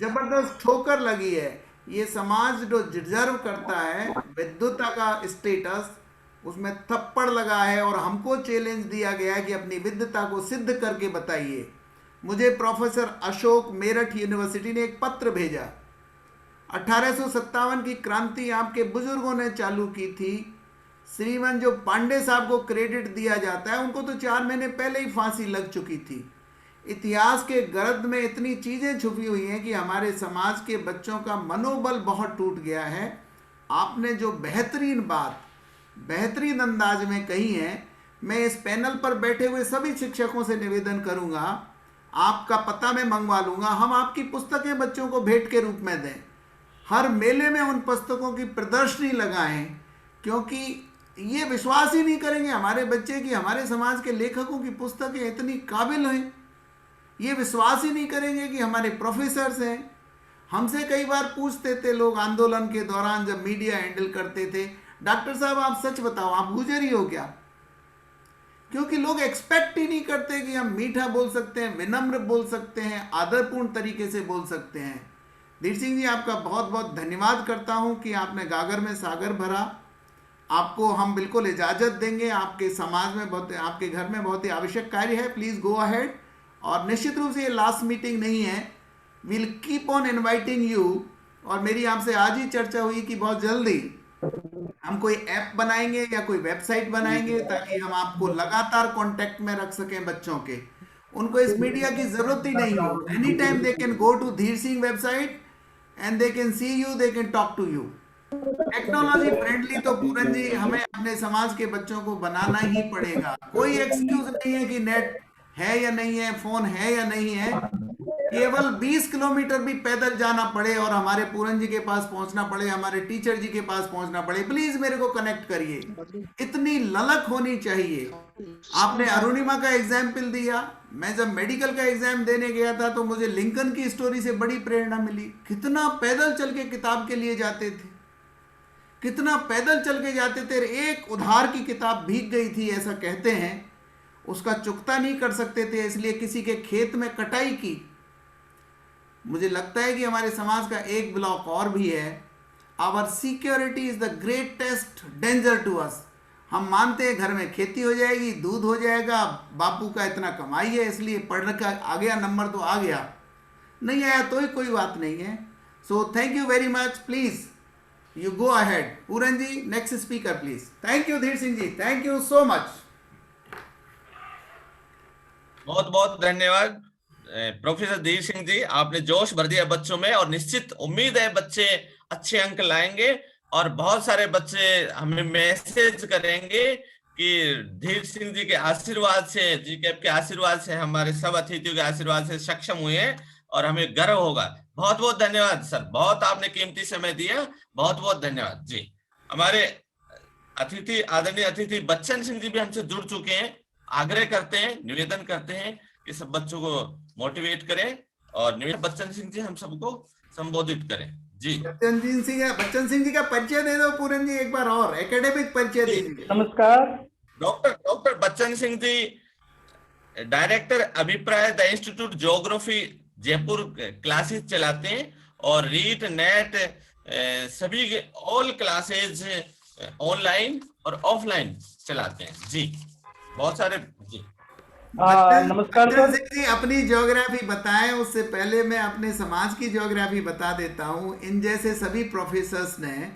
जबरदस्त ठोकर लगी है। ये समाज जो डिजर्व करता है विद्वता का स्टेटस, उसमें थप्पड़ लगा है, और हमको चैलेंज दिया गया है कि अपनी विद्वता को सिद्ध करके बताइए। मुझे प्रोफेसर अशोक मेरठ यूनिवर्सिटी ने एक पत्र भेजा। 1857 की क्रांति आपके बुजुर्गों ने चालू की थी। श्रीमान जो पांडे साहब को क्रेडिट दिया जाता है, उनको तो 4 महीने पहले ही फांसी लग चुकी थी। इतिहास के गर्द में इतनी चीजें छुपी हुई हैं कि हमारे समाज के बच्चों का मनोबल बहुत टूट गया है। आपने जो बेहतरीन बात बेहतरीन अंदाज में कही है, मैं इस पैनल पर बैठे हुए सभी शिक्षकों से निवेदन करूंगा, आपका पता मैं मंगवा लूंगा, हम आपकी पुस्तकें बच्चों को भेंट के रूप में दें। हर मेले में उन पुस्तकों की प्रदर्शनी लगाएं, क्योंकि ये विश्वास ही नहीं करेंगे हमारे बच्चे कि हमारे समाज के लेखकों की पुस्तकें इतनी काबिल हैं। ये विश्वास ही नहीं करेंगे कि हमारे प्रोफेसर्स हैं। हमसे कई बार पूछते थे लोग आंदोलन के दौरान, जब मीडिया हैंडल करते थे, डॉक्टर साहब आप सच बताओ, आप गुजरी हो क्या? क्योंकि लोग एक्सपेक्ट ही नहीं करते कि हम मीठा बोल सकते हैं, विनम्र बोल सकते हैं, आदरपूर्ण तरीके से बोल सकते हैं। धीर सिंह जी, आपका बहुत बहुत धन्यवाद करता हूं कि आपने गागर में सागर भरा। आपको हम बिल्कुल इजाज़त देंगे। आपके समाज में बहुत, आपके घर में बहुत ही आवश्यक कार्य है, प्लीज़ गो अहेड। और निश्चित रूप से ये लास्ट मीटिंग नहीं है, will keep on inviting you. और मेरी आपसे आज ही चर्चा हुई कि बहुत जल्दी हम कोई ऐप बनाएंगे या कोई वेबसाइट बनाएंगे, ताकि हम आपको लगातार कांटेक्ट में रख सकें बच्चों के। उनको इस मीडिया की जरूरत ही नहीं हो। Any time they can go to Dhir Singh website and they can see you, they can talk to you. Technology friendly तो पूरन जी हमें अपने समाज के बच्चों को बनाना ही पड़ेगा। कोई एक्सक्यूज नहीं है कि नेट है या नहीं है, फोन है या नहीं है। केवल 20 किलोमीटर भी पैदल जाना पड़े और हमारे पूरन जी के पास पहुंचना पड़े, हमारे टीचर जी के पास पहुंचना पड़े, प्लीज मेरे को कनेक्ट करिए। इतनी ललक होनी चाहिए। आपने अरुणिमा का एग्जाम्पल दिया। मैं जब मेडिकल का एग्जाम देने गया था तो मुझे लिंकन की स्टोरी से बड़ी प्रेरणा मिली। कितना पैदल चल के किताब के लिए जाते थे, कितना पैदल चल के जाते थे। एक उधार की किताब भीग गई थी ऐसा कहते हैं, उसका चुकता नहीं कर सकते थे, इसलिए किसी के खेत में कटाई की। मुझे लगता है कि हमारे समाज का एक ब्लॉक और भी है। Our security is the greatest danger to us. हम मानते हैं घर में खेती हो जाएगी, दूध हो जाएगा, बापू का इतना कमाई है इसलिए पढ़ने का आ गया, नंबर तो आ गया, नहीं आया तो ही कोई बात नहीं है। So thank you very much. Please you go ahead. Puran ji, next speaker please. Thank you Dhir Singh ji, thank you so much. बहुत बहुत धन्यवाद प्रोफेसर धीर सिंह जी, आपने जोश भर दिया बच्चों में, और निश्चित उम्मीद है बच्चे अच्छे अंक लाएंगे और बहुत सारे बच्चे हमें मैसेज करेंगे कि धीर सिंह जी के आशीर्वाद से, जीकेएफ के आशीर्वाद से, हमारे सब अतिथियों के आशीर्वाद से सक्षम हुए हैं और हमें गर्व होगा। बहुत बहुत धन्यवाद सर, बहुत आपने कीमती समय दिया, बहुत बहुत धन्यवाद जी। हमारे अतिथि, आदरणीय अतिथि बच्चन सिंह जी भी हमसे जुड़ चुके हैं। आग्रह करते हैं, निवेदन करते हैं कि सब बच्चों को मोटिवेट करें और बच्चन सिंह जी हम सबको संबोधित करें जी। बच्चन सिंह जी का परिचय दे दो पूरन जी एक बार और, एकेडमिक परिचय दीजिए। नमस्कार, डॉक्टर डॉक्टर बच्चन सिंह जी, डायरेक्टर अभिप्राय the institute geography Jaipur classes चलाते हैं, और रीट नेट सभी ऑल क्लासेज ऑनलाइन और ऑफलाइन चलाते हैं जी। बहुत सारे जी। नमस्कार बच्चन सर। सिंह जी अपनी ज्योग्राफी बताएं, उससे पहले मैं अपने समाज की ज्योग्राफी बता देता हूं। इन जैसे सभी प्रोफेसर्स ने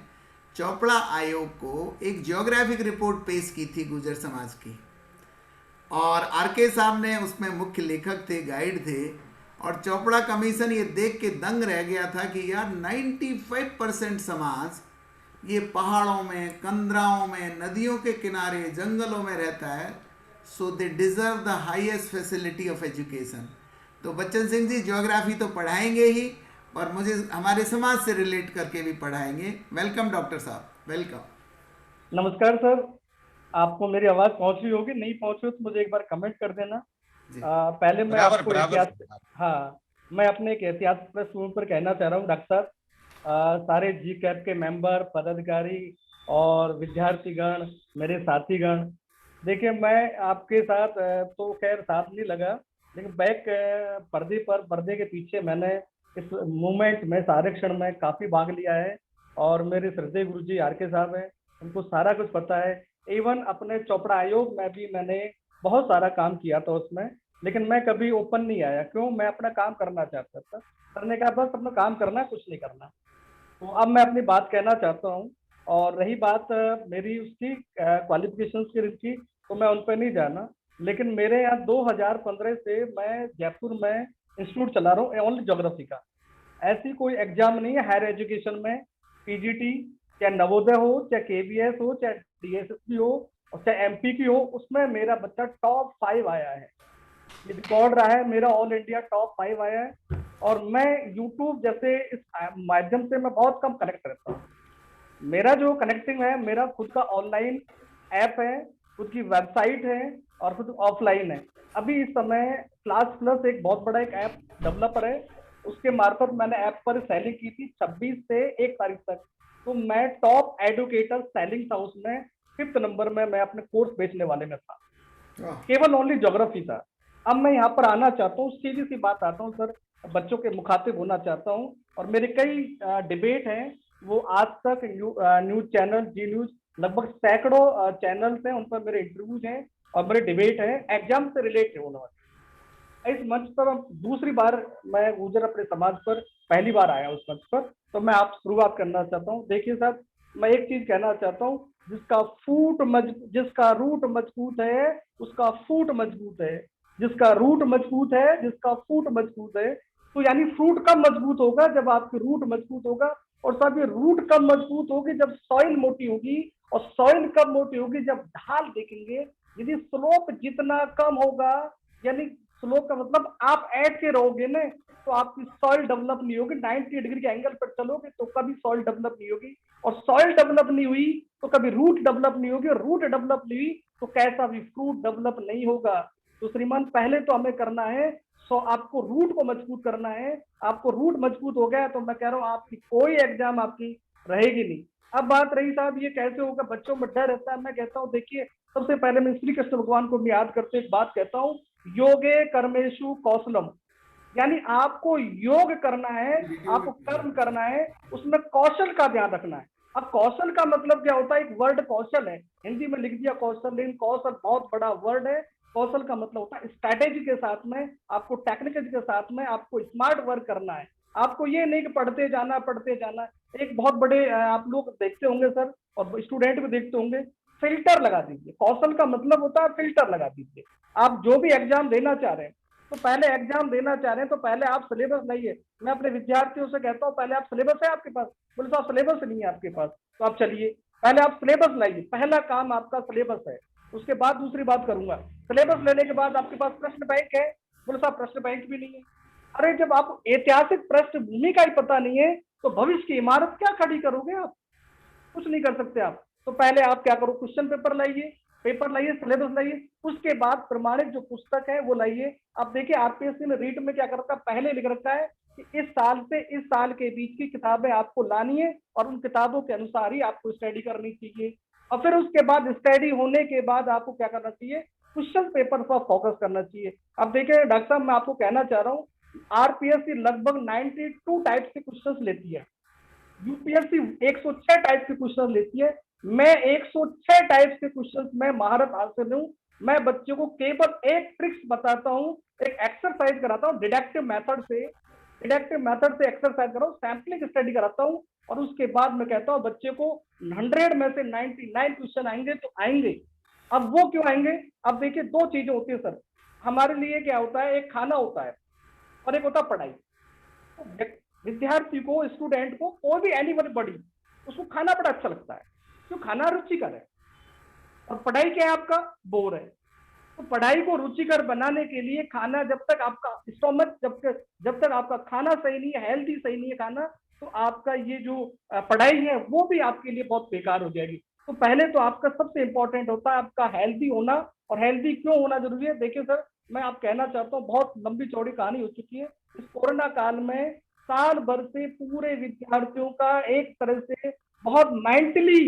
चोपड़ा आयोग को एक ज्योग्राफिक रिपोर्ट पेश की थी गुर्जर समाज की, और आरके साहब ने उसमें मुख्य लेखक थे, गाइड थे। और चोपड़ा कमीशन ये देख के दंग रह गया था कि यार 95% समाज ये पहाड़ों में, कंदराओं में, नदियों के किनारे, जंगलों में रहता है, so they deserve the highest facility of education. तो बच्चन सिंह जी ज्योग्राफी तो पढ़ाएंगे ही, और मुझे हमारे समाज से रिलेट करके भी पढ़ाएंगे। वेलकम डॉक्टर साहब, वेलकम। नमस्कार सर। आपको मेरी आवाज पहुंच रही होगी, नहीं पहुंच रही तो मुझे एक बार कमेंट कर देना। जी पहले मैं बराबर आपको बराबर। हाँ, मैं अपने एक एहतियात प्रेस पर कहना चाह रहा हूँ डॉक्टर साहब, सारे जी कैप के मेंबर, पदाधिकारी और विद्यार्थीगण, मेरे साथीगण, देखिए मैं आपके साथ तो खैर साथ नहीं लगा, लेकिन बैक पर्दे पर, पर्दे के पीछे मैंने इस मूवमेंट में, इस आरक्षण में काफी भाग लिया है। और मेरे श्रद्धेय गुरु जी आरके साहब हैं, उनको सारा कुछ पता है। इवन अपने चोपड़ा आयोग में भी मैंने बहुत सारा काम किया था उसमें, लेकिन मैं कभी ओपन नहीं आया। क्यों? मैं अपना काम करना चाहता था, करने का बस अपना काम करना, कुछ नहीं करना। तो अब मैं अपनी बात कहना चाहता हूँ। और रही बात मेरी उसकी क्वालिफिकेशंस की, तो मैं उन पर नहीं जाना। लेकिन मेरे यहाँ 2015 से मैं जयपुर में इंस्टीट्यूट चला रहा हूँ ओनली ज्योग्राफी का। ऐसी कोई एग्जाम नहीं है हायर एजुकेशन में, पीजीटी, चाहे नवोदय हो, चाहे केवीएस हो, चाहे डीएसएसबी हो, और चाहे एमपी की हो, उसमें मेरा बच्चा टॉप 5 आया है। ये रिकॉर्ड रहा है मेरा, ऑल इंडिया टॉप 5 आया है। और मैं यूट्यूब जैसे इस माध्यम से मैं बहुत कम कनेक्ट रहता हूँ। मेरा जो कनेक्टिंग है, मेरा खुद का ऑनलाइन ऐप है, खुद की वेबसाइट है, और खुद ऑफलाइन है। अभी इस समय क्लास प्लस एक बहुत बड़ा एक ऐप डेवलपर है, उसके मार्फत मैंने ऐप पर सेलिंग की थी 26 से 1 तारीख तक। तो मैं टॉप एडुकेटर सेलिंग था उसमें, 5th नंबर में मैं अपने कोर्स बेचने वाले में था, केवल ओनली ज्योग्राफी था। अब मैं यहाँ पर आना चाहता हूँ, सीधी सी बात आता हूँ सर, बच्चों के मुखातिब होना चाहता हूँ। और मेरे कई डिबेट हैं, वो आज तक न्यूज चैनल, जी न्यूज, लगभग सैकड़ों चैनल्स हैं, उन पर मेरे इंटरव्यूज हैं और मेरे डिबेट हैं, एग्जाम से रिलेटेड उन्होंने। इस मंच पर दूसरी बार मैं गुर्जर अपने समाज पर पहली बार आया उस मंच पर, तो मैं आप शुरुआत करना चाहता हूँ। देखिए साहब, मैं एक चीज कहना चाहता हूँ, जिसका रूट मजबूत है उसका फूट मजबूत है, जिसका रूट मजबूत है, जिसका फूट मजबूत है। तो यानी फ्रूट कब मजबूत होगा? जब आपकी रूट मजबूत होगा। और साहब ये रूट कब मजबूत होगी? जब सॉइल मोटी होगी। और सॉइल कब मोटी होगी? जब ढाल देखेंगे, यदि स्लोप जितना कम होगा, यानी स्लोप का मतलब आप ऐड के रहोगे ना, तो आपकी सॉइल डेवलप नहीं होगी। 90 डिग्री के एंगल पर चलोगे तो कभी सॉइल डेवलप नहीं होगी, और सॉइल डेवलप नहीं हुई तो कभी रूट डेवलप नहीं होगी, और रूट डेवलप नहीं हुई तो कैसा भी फ्रूट डेवलप नहीं होगा। तो श्रीमान, पहले तो हमें करना है, आपको रूट को मजबूत करना है। आपको रूट मजबूत हो गया तो मैं कह रहा हूँ आपकी कोई एग्जाम आपकी रहेगी नहीं। अब बात रही साहब ये कैसे होगा, बच्चों में डर रहता है। मैं कहता हूँ देखिए, सबसे पहले मैं श्री कृष्ण भगवान को याद करते एक बात कहता हूँ, योगे कर्मेशु कौशलम, यानी आपको योग करना है, आपको कर्म करना है, उसमें कौशल का ध्यान रखना है। अब कौशल का मतलब क्या होता है? एक वर्ड कौशल है, हिंदी में लिख दिया कौशल, लेकिन कौशल बहुत बड़ा वर्ड है। कौशल का मतलब होता है स्ट्रैटेजी के साथ में, आपको टेक्निकल के साथ में, आपको स्मार्ट वर्क करना है। आपको ये नहीं कि पढ़ते जाना। एक बहुत बड़े आप लोग देखते होंगे सर, और स्टूडेंट भी देखते होंगे, फिल्टर लगा दीजिए। कौशल का मतलब होता है फिल्टर लगा दीजिए। आप जो भी एग्जाम देना चाह रहे हैं, तो पहले एग्जाम देना चाह रहे हैं तो पहले आप सिलेबस लाइए। मैं अपने विद्यार्थियों से कहता हूँ, पहले आप सिलेबस है आपके पास? बोले साहब सिलेबस नहीं है आपके पास, तो आप चलिए पहले आप सिलेबस लाइए। पहला काम आपका सिलेबस है, उसके बाद दूसरी बात करूंगा। सिलेबस लेने के बाद आपके पास प्रश्न बैंक है? बोले साहब प्रश्न बैंक भी नहीं है। अरे जब आप ऐतिहासिक पृष्ठभूमि का ही पता नहीं है तो भविष्य की इमारत क्या खड़ी करोगे आप? कुछ नहीं कर सकते आप। तो पहले आप क्या करो, क्वेश्चन पेपर लाइए, सिलेबस लाइए, उसके बाद प्रमाणित जो पुस्तक है वो लाइए। अब देखिए आरपीएससी ने रीट में क्या कर रखा है, पहले लिख रखा है कि इस साल से इस साल के बीच की किताबें आपको लानी है और उन किताबों के अनुसार ही आपको स्टडी करनी चाहिए। और फिर उसके बाद स्टडी होने के बाद आपको क्या करना चाहिए, क्वेश्चन पेपर पर फोकस करना चाहिए। अब देखिए डॉक्टर साहब, मैं आपको कहना चाह रहा हूँ, आरपीएससी लगभग 92 टाइप के क्वेश्चंस लेती है, यूपीएससी 106 टाइप के क्वेश्चन लेती है। मैं 106 टाइप के क्वेश्चंस में महारत हासिल हूँ। मैं बच्चों को केवल एक ट्रिक्स बताता हूँ, एक एक्सरसाइज कराता हूँ डिडक्टिव मेथड से एक्सरसाइज कराऊँ, सैम्पलिंग स्टडी कराता हूँ, और उसके बाद मैं कहता हूँ बच्चे को 100 में से 99 क्वेश्चन आएंगे तो आएंगे। अब वो क्यों आएंगे? अब देखिए दो चीजें होती है सर हमारे लिए, क्या होता है, एक खाना होता है और एक होता है पढ़ाई। विद्यार्थी को, स्टूडेंट को, कोई भी एनीबॉडी, उसको खाना बड़ा अच्छा लगता है, क्यों? खाना रुचिकर है। और पढ़ाई क्या है आपका? बोर है। तो पढ़ाई को रुचिकर बनाने के लिए खाना, जब तक आपका स्टोमक, जब तक आपका खाना सही नहीं है, हेल्दी सही नहीं है खाना, तो आपका ये जो पढ़ाई है वो भी आपके लिए बहुत बेकार हो जाएगी। तो पहले तो आपका सबसे इंपॉर्टेंट होता है आपका हेल्दी होना। और हेल्दी क्यों होना जरूरी है? देखिए सर, मैं आप कहना चाहता हूँ, बहुत लंबी चौड़ी कहानी हो चुकी है। इस कोरोना काल में साल भर से पूरे विद्यार्थियों का एक तरह से बहुत मेंटली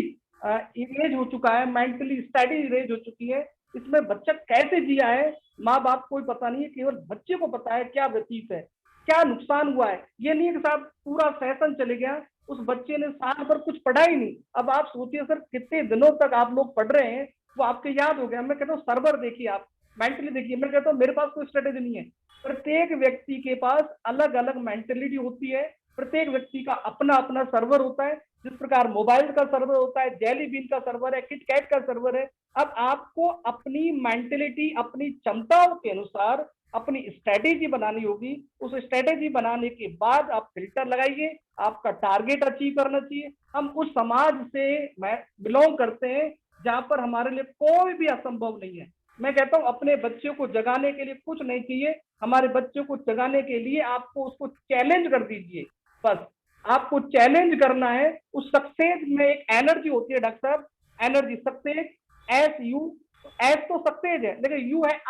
इरेज हो चुका है, मेंटली स्टडी इरेज हो चुकी है। इसमें बच्चा कैसे जिया है, माँ बाप को पता नहीं है, केवल बच्चे को पता है क्या व्यतीत है, क्या नुकसान हुआ है। ये नहीं कि साहब पूरा सेशन चले गया, उस बच्चे ने साल भर कुछ पढ़ा ही नहीं। अब आप सोचिए सर, कितने दिनों तक आप लोग पढ़ रहे हैं, वो आपके याद हो गया। मैं कहता हूँ सर्वर देखिए, आप मेंटली देखिए। मैं कहता हूँ मेरे पास कोई स्ट्रेटेजी नहीं है। प्रत्येक व्यक्ति के पास अलग अलग मेंटेलिटी होती है, प्रत्येक व्यक्ति का अपना अपना सर्वर होता है। जिस प्रकार मोबाइल का सर्वर होता है, जेली बीन का सर्वर है, किटकैट का सर्वर है। अब आपको अपनी मेंटेलिटी, अपनी क्षमताओं के अनुसार अपनी स्ट्रेटेजी बनानी होगी। उस स्ट्रेटेजी बनाने के बाद आप फिल्टर लगाइए, आपका टारगेट अचीव करना चाहिए। हम उस समाज से बिलोंग करते हैं जहां पर हमारे लिए कोई भी असंभव नहीं है। मैं कहता हूं अपने बच्चों को जगाने के लिए कुछ नहीं चाहिए, हमारे बच्चों को जगाने के लिए आपको उसको चैलेंज कर दीजिए। बस आपको चैलेंज करना है। उस सक्सेस में एक एनर्जी होती है डॉक्टर साहब, energy, success, S U, S तो सक्सेस है, लेकिन यू है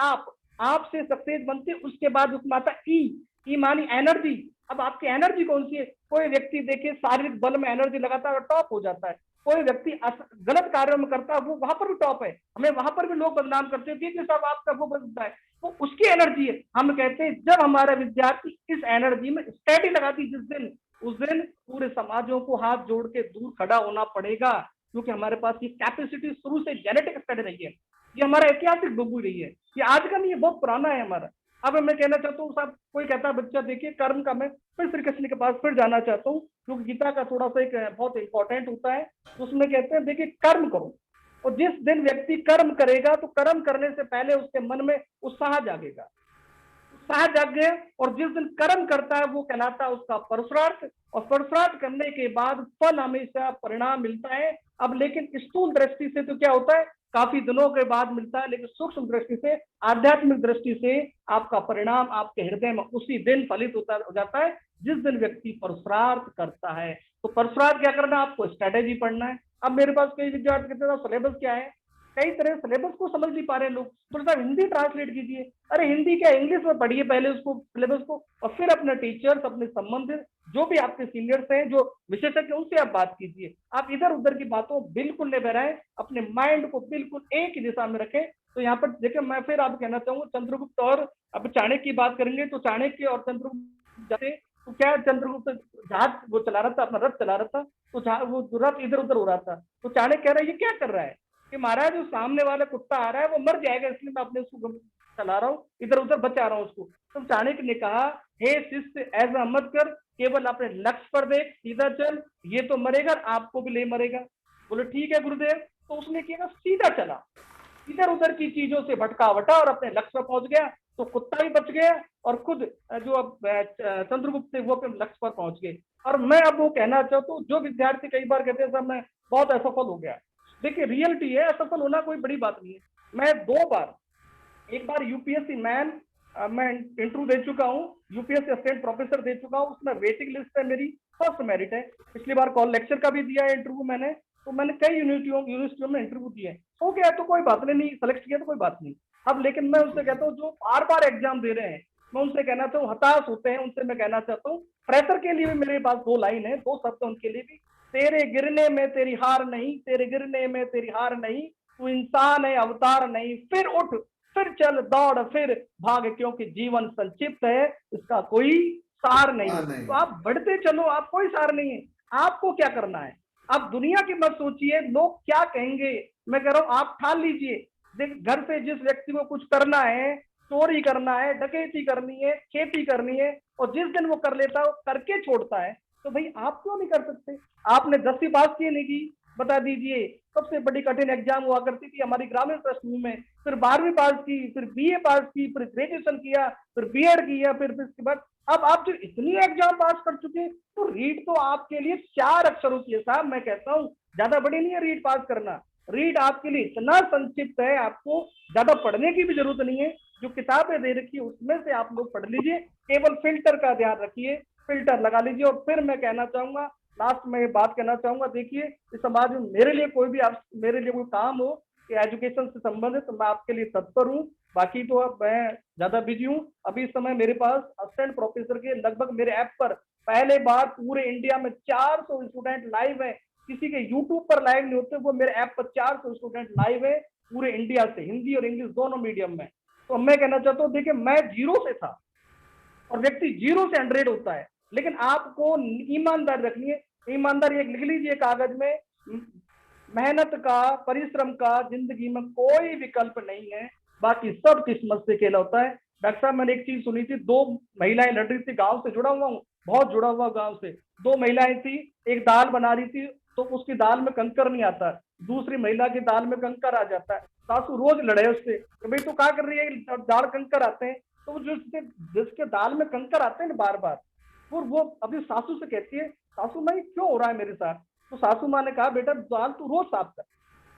आप से सक्सेस बनती है। उसके बाद उसमें आता ई मानी एनर्जी। अब आपकी एनर्जी कौन सी है? कोई व्यक्ति देखिए शारीरिक बल में एनर्जी लगाता है, टॉप हो जाता है। कोई व्यक्ति गलत कार्यों में करता है, वो वहां पर भी टॉप है, हमें वहां पर भी लोग बदनाम करते हैं कि साहब आपका वो बनता है, वो उसकी एनर्जी है। हम कहते हैं जब हमारा विद्यार्थी इस एनर्जी में स्टडी लगाती जिस दिन, उस दिन पूरे समाजों को हाथ जोड़ के दूर खड़ा होना पड़ेगा। क्योंकि हमारे पास ये कैपेसिटी शुरू से जेनेटिक स्टडी रही है, ये हमारा ऐतिहासिक बुद्धि रही है, ये आज का नहीं है, बहुत पुराना है हमारा। अब मैं कहना चाहता हूँ साहब, कोई कहता है बच्चा देखिए कर्म का, मैं फिर श्री कृष्ण के पास फिर जाना चाहता हूँ, क्योंकि गीता का थोड़ा सा एक बहुत इंपॉर्टेंट होता है। उसमें कहते हैं देखिए कर्म करो, और जिस दिन व्यक्ति कर्म करेगा तो कर्म करने से पहले उसके मन में उत्साह जागेगा, उत्साह जाग गया, और जिस दिन कर्म करता है वो कहलाता है उसका परसरार्थ। और परसरार्थ करने के बाद फल हमेशा परिणाम मिलता है। अब लेकिन स्थूल दृष्टि से तो क्या होता है, काफी दिनों के बाद मिलता है, लेकिन सूक्ष्म दृष्टि से, आध्यात्मिक दृष्टि से आपका परिणाम आपके हृदय में उसी दिन फलित हो जाता है जिस दिन व्यक्ति परसरार्थ करता है। तो परसरार्थ क्या करना, आपको स्ट्रेटेजी पढ़ना है। अब मेरे पास कई विद्यार्थी कहते हैं सिलेबस क्या है, कई तरह सिलेबस को समझ नहीं पा रहे लोग, तो साहब हिंदी ट्रांसलेट कीजिए। अरे हिंदी क्या, इंग्लिश में पढ़िए पहले उसको, सिलेबस को, और फिर अपने टीचर्स, अपने संबंधित जो भी आपके सीनियर्स हैं, जो विशेषज्ञ, उनसे आप बात कीजिए। आप इधर उधर की बातों बिल्कुल नहीं बहराएं, अपने माइंड को बिल्कुल एक ही दिशा में रखें। तो यहाँ पर देखिए मैं फिर आप कहना चाहूंगा चंद्रगुप्त और अब चाणक्य की बात करेंगे, तो चाणक्य और चंद्रगुप्त जाते, तो क्या चंद्रगुप्त जहाज वो चला रहा था, अपना रथ चला रहा था, तो वो रथ इधर उधर हो रहा था, तो चाणक्य कह रहा है ये क्या कर रहा है कि महाराज जो सामने वाला कुत्ता आ रहा है वो मर जाएगा, इसलिए मैं अपने उसको चला रहा हूँ, इधर उधर बचा रहा हूँ उसको। तो चाणक्य ने कहा हे शिष्य ऐसा मत कर, केवल अपने लक्ष्य पर देख, सीधा चल, ये तो मरेगा आपको भी ले मरेगा। बोले ठीक है गुरुदेव। तो उसने किया सीधा चला, इधर उधर की चीजों से भटका वटा और अपने लक्ष्य पर पहुंच गया। तो कुत्ता भी बच गया और खुद जो अब चंद्रगुप्त थे वो अपने लक्ष्य पर पहुंच गए। और मैं अब वो कहना चाहता हूँ, जो विद्यार्थी कई बार कहते हैं सर मैं बहुत असफल हो गया, देखिए रियलिटी है, असफल होना कोई बड़ी बात नहीं है। मैं 2 बार, एक बार यूपीएससी मैन मैं इंटरव्यू दे चुका हूँ, यूपीएससी असिस्टेंट प्रोफेसर दे चुका हूँ, उसमें वेटिंग लिस्ट है मेरी, फर्स्ट मेरिट है। पिछली बार कॉल लेक्चर का भी दिया है इंटरव्यू मैंने, तो मैंने कई यूनिवर्सिटियों में इंटरव्यू दिए, हो गया तो कोई बात नहीं, सेलेक्ट किया तो कोई बात नहीं। अब लेकिन मैं उनसे कहता हूँ जो बार बार एग्जाम दे रहे हैं, मैं उनसे कहना चाहूँ हताश होते हैं, उनसे मैं कहना चाहता हूँ, प्रेशर के लिए भी मेरे पास 2 लाइन है, 2 शब्द उनके लिए भी। तेरे गिरने में तेरी हार नहीं, तेरे गिरने में तेरी हार नहीं, तू इंसान है अवतार नहीं, फिर उठ, फिर चल दौड़, फिर भाग, क्योंकि जीवन संक्षिप्त है, इसका कोई सार नहीं। हाँ, नहीं। तो आप बढ़ते चलो, आप कोई सार नहीं है। आपको क्या करना है, आप दुनिया की मत सोचिए लोग क्या कहेंगे। मैं कह रहा हूं आप ठान लीजिए, देख घर से जिस व्यक्ति को कुछ करना है, चोरी करना है, डकैती करनी है, खेती करनी है, और जिस दिन वो कर लेता है वो करके छोड़ता है, तो भाई आप क्यों नहीं कर सकते। आपने 10वीं पास की नहीं की, बता दीजिए, सबसे बड़ी कठिन एग्जाम हुआ करती थी हमारी ग्रामीण प्रश्न में, फिर 12वीं पास की, फिर बीए पास की, फिर ग्रेजुएशन किया, फिर बीएड किया, फिर इसके बाद अब आप जो इतनी एग्जाम पास कर चुके, तो रीड तो आपके लिए 4 अक्षरों की है साहब। मैं कहता हूँ ज्यादा बड़ी नहीं है रीड पास करना, रीड आपके लिए इतना संक्षिप्त है, आपको ज्यादा पढ़ने की भी जरूरत नहीं है। जो किताबें दे रखी है उसमें से आप लोग पढ़ लीजिए, केवल फिल्टर का ध्यान रखिए, फिल्टर लगा लीजिए। और फिर मैं कहना चाहूंगा, लास्ट में बात कहना चाहूंगा, देखिए इस समाज में मेरे लिए कोई भी आप मेरे लिए कोई काम हो कि एजुकेशन से संबंधित, तो मैं आपके लिए तत्पर हूँ। बाकी तो अब मैं ज्यादा बिजी हूँ। अभी इस समय मेरे पास असिस्टेंट प्रोफेसर के लगभग मेरे ऐप पर पहले बार पूरे इंडिया में 400 स्टूडेंट लाइव है। किसी के यूट्यूब पर लाइव नहीं होते, वो मेरे ऐप पर 400 स्टूडेंट लाइव है पूरे इंडिया से, हिंदी और इंग्लिश दोनों मीडियम में। तो मैं कहना चाहता हूँ, देखिए मैं जीरो से था, और व्यक्ति जीरो से 100 होता है, लेकिन आपको ईमानदारी रखनी है। ईमानदारी एक लिख लीजिए कागज में, मेहनत का, परिश्रम का जिंदगी में कोई विकल्प नहीं है, बाकी सब किस्मत से खेला होता है। डॉक्टर साहब मैंने एक चीज सुनी थी, 2 महिलाएं लड़ रही थी, गांव से जुड़ा हुआ हूँ, बहुत जुड़ा हुआ गांव से। 2 महिलाएं थी, एक दाल बना रही थी, तो उसकी दाल में कंकर नहीं आता, दूसरी महिला की दाल में कंकर आ जाता है। सासू रोज लड़े उससे, तो भाई तू क्या कर रही है, दाल कंकर आते हैं। तो जिसके दाल में कंकर आते हैं ना बार बार, वो अभी सासू से कहती है, सासू माँ क्यों हो रहा है मेरे साथ। तो सासू माँ ने कहा, बेटा दाल तू रोज साफ कर।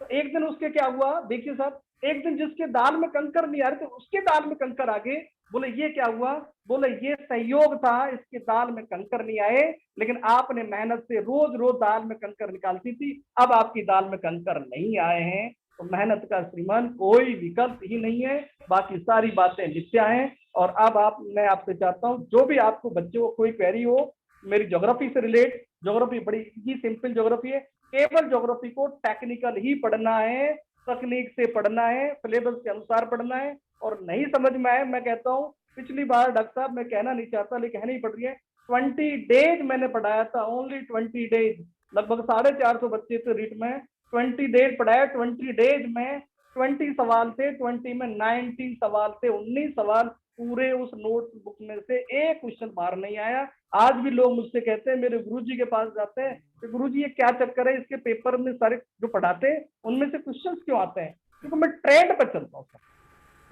तो एक दिन उसके क्या हुआ, देखिए साहब, एक दिन जिसके दाल में कंकर नहीं आ रहे थे उसके दाल में कंकर आ गए। बोले ये क्या हुआ, बोले ये संयोग था, इसके दाल में कंकर नहीं आए, लेकिन आपने मेहनत से रोज रोज दाल में कंकर निकालती थी, अब आपकी दाल में कंकर नहीं आए हैं। तो मेहनत का श्रीमान कोई विकल्प ही नहीं है, बाकी सारी बातें मिथ्या हैं। और अब मैं आपसे चाहता हूँ, जो भी आपको बच्चों को कोई क्वेरी हो मेरी ज्योग्राफी से रिलेट, ज्योग्राफी बड़ी ही सिंपल ज्योग्राफी है, केवल ज्योग्राफी को टेक्निकल ही पढ़ना है, तकनीक से पढ़ना है, सिलेबस के अनुसार पढ़ना है। और नहीं समझ में आए, मैं कहता हूँ, पिछली बार डॉक्टर साहब मैं कहना नहीं चाहता लेकिन कहनी पड़ रही है, 20 डेज मैंने पढ़ाया था, ओनली 20 डेज, लगभग 450 बच्चे थे रीट में, 20 डेज पढ़ाया। 20 डेज में 20 सवाल थे, 20 में 19 सवाल थे, 19 सवाल पूरे उस नोट बुक में से एक क्वेश्चन बाहर नहीं आया। आज भी लोग मुझसे कहते हैं, मेरे गुरुजी के पास जाते हैं कि गुरुजी ये क्या चक्कर है, इसके पेपर में सारे जो पढ़ाते हैं उनमें से क्वेश्चंस क्यों आते हैं। क्योंकि मैं ट्रेंड पर चलता हूँ,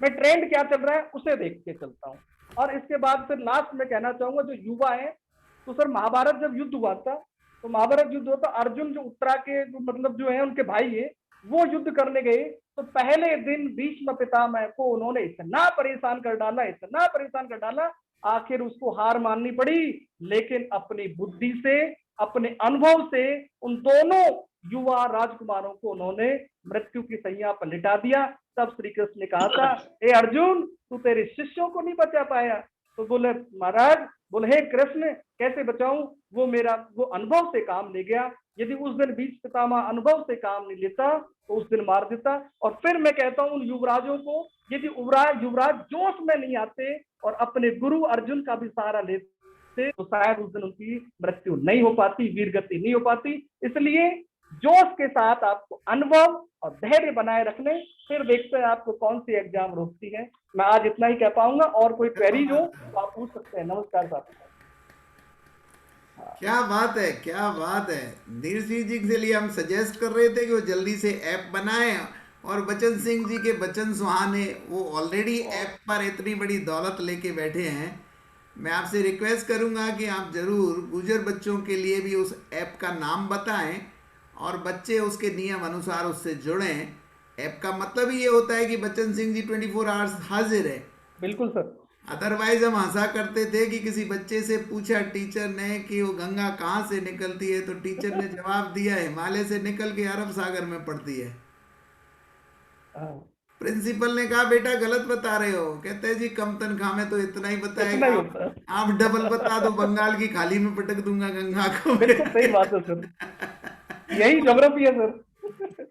मैं ट्रेंड क्या चल रहा है उसे देख के चलता हूँ। और इसके बाद फिर लास्ट में कहना चाहूंगा, जो युवा है, तो सर महाभारत जब युद्ध हुआ था, तो महाभारत युद्ध होता, अर्जुन जो उत्तरा के जो है उनके भाई है, वो युद्ध करने गए, तो पहले दिन भीष्म पितामह को उन्होंने इतना परेशान कर डाला, इतना परेशान कर डाला, आखिर उसको हार माननी पड़ी। लेकिन अपनी बुद्धि से, अपने अनुभव से उन दोनों युवा राजकुमारों को उन्होंने मृत्यु की सैया पर लिटा दिया। तब श्री कृष्ण ने कहा था, हे अर्जुन तू तेरे शिष्यों को नहीं बचा पाया। तो बोले महाराज, बोले हे कृष्ण कैसे बचाऊं, वो अनुभव से काम ले गया। यदि उस दिन भीष्म पितामह अनुभव से काम नहीं लेता तो उस दिन मार देता। और फिर मैं कहता हूं उन युवराजों को, यदि युवराज जोश में नहीं आते और अपने गुरु अर्जुन का भी सहारा लेते तो शायद उस दिन उनकी मृत्यु नहीं हो पाती, वीरगति नहीं हो पाती। इसलिए जोश के साथ आपको अनुभव और धैर्य बनाए रखने, फिर देखते हैं आपको कौन सी एग्जाम रोकती है। मैं आज इतना ही कह पाऊंगा, और कोई क्वेरी हो तो आप पूछ सकते हैं। नमस्कार साहब। क्या बात है, क्या बात है। धीर सिंह जी के लिए हम सजेस्ट कर रहे थे कि वो जल्दी से ऐप बनाएं, और बचन सिंह जी के बचन सुहाने, वो ऑलरेडी ऐप पर इतनी बड़ी दौलत लेके बैठे हैं। मैं आपसे रिक्वेस्ट करूंगा कि आप जरूर गुजर बच्चों के लिए भी उस ऐप का नाम बताएं और बच्चे उसके नियम अनुसार उससे जुड़ें। ऐप का मतलब ही ये होता है कि बच्चन सिंह जी 24 आवर्स हाजिर है। बिल्कुल सर। अदरवाइज हम हंसा करते थे कि किसी बच्चे से पूछा टीचर ने कि वो गंगा कहाँ से निकलती है, तो टीचर ने जवाब दिया हिमालय से निकल के अरब सागर में पड़ती है। प्रिंसिपल ने कहा बेटा गलत बता रहे हो। कहते हैं जी कम तनख्वाह में तो इतना ही इतना बताएगा, ही होता है। आप डबल बता दो बंगाल की खाली में पटक दूंगा गंगा को। बिल्कुल सही बात है सर, यही ज्योग्राफी है सर।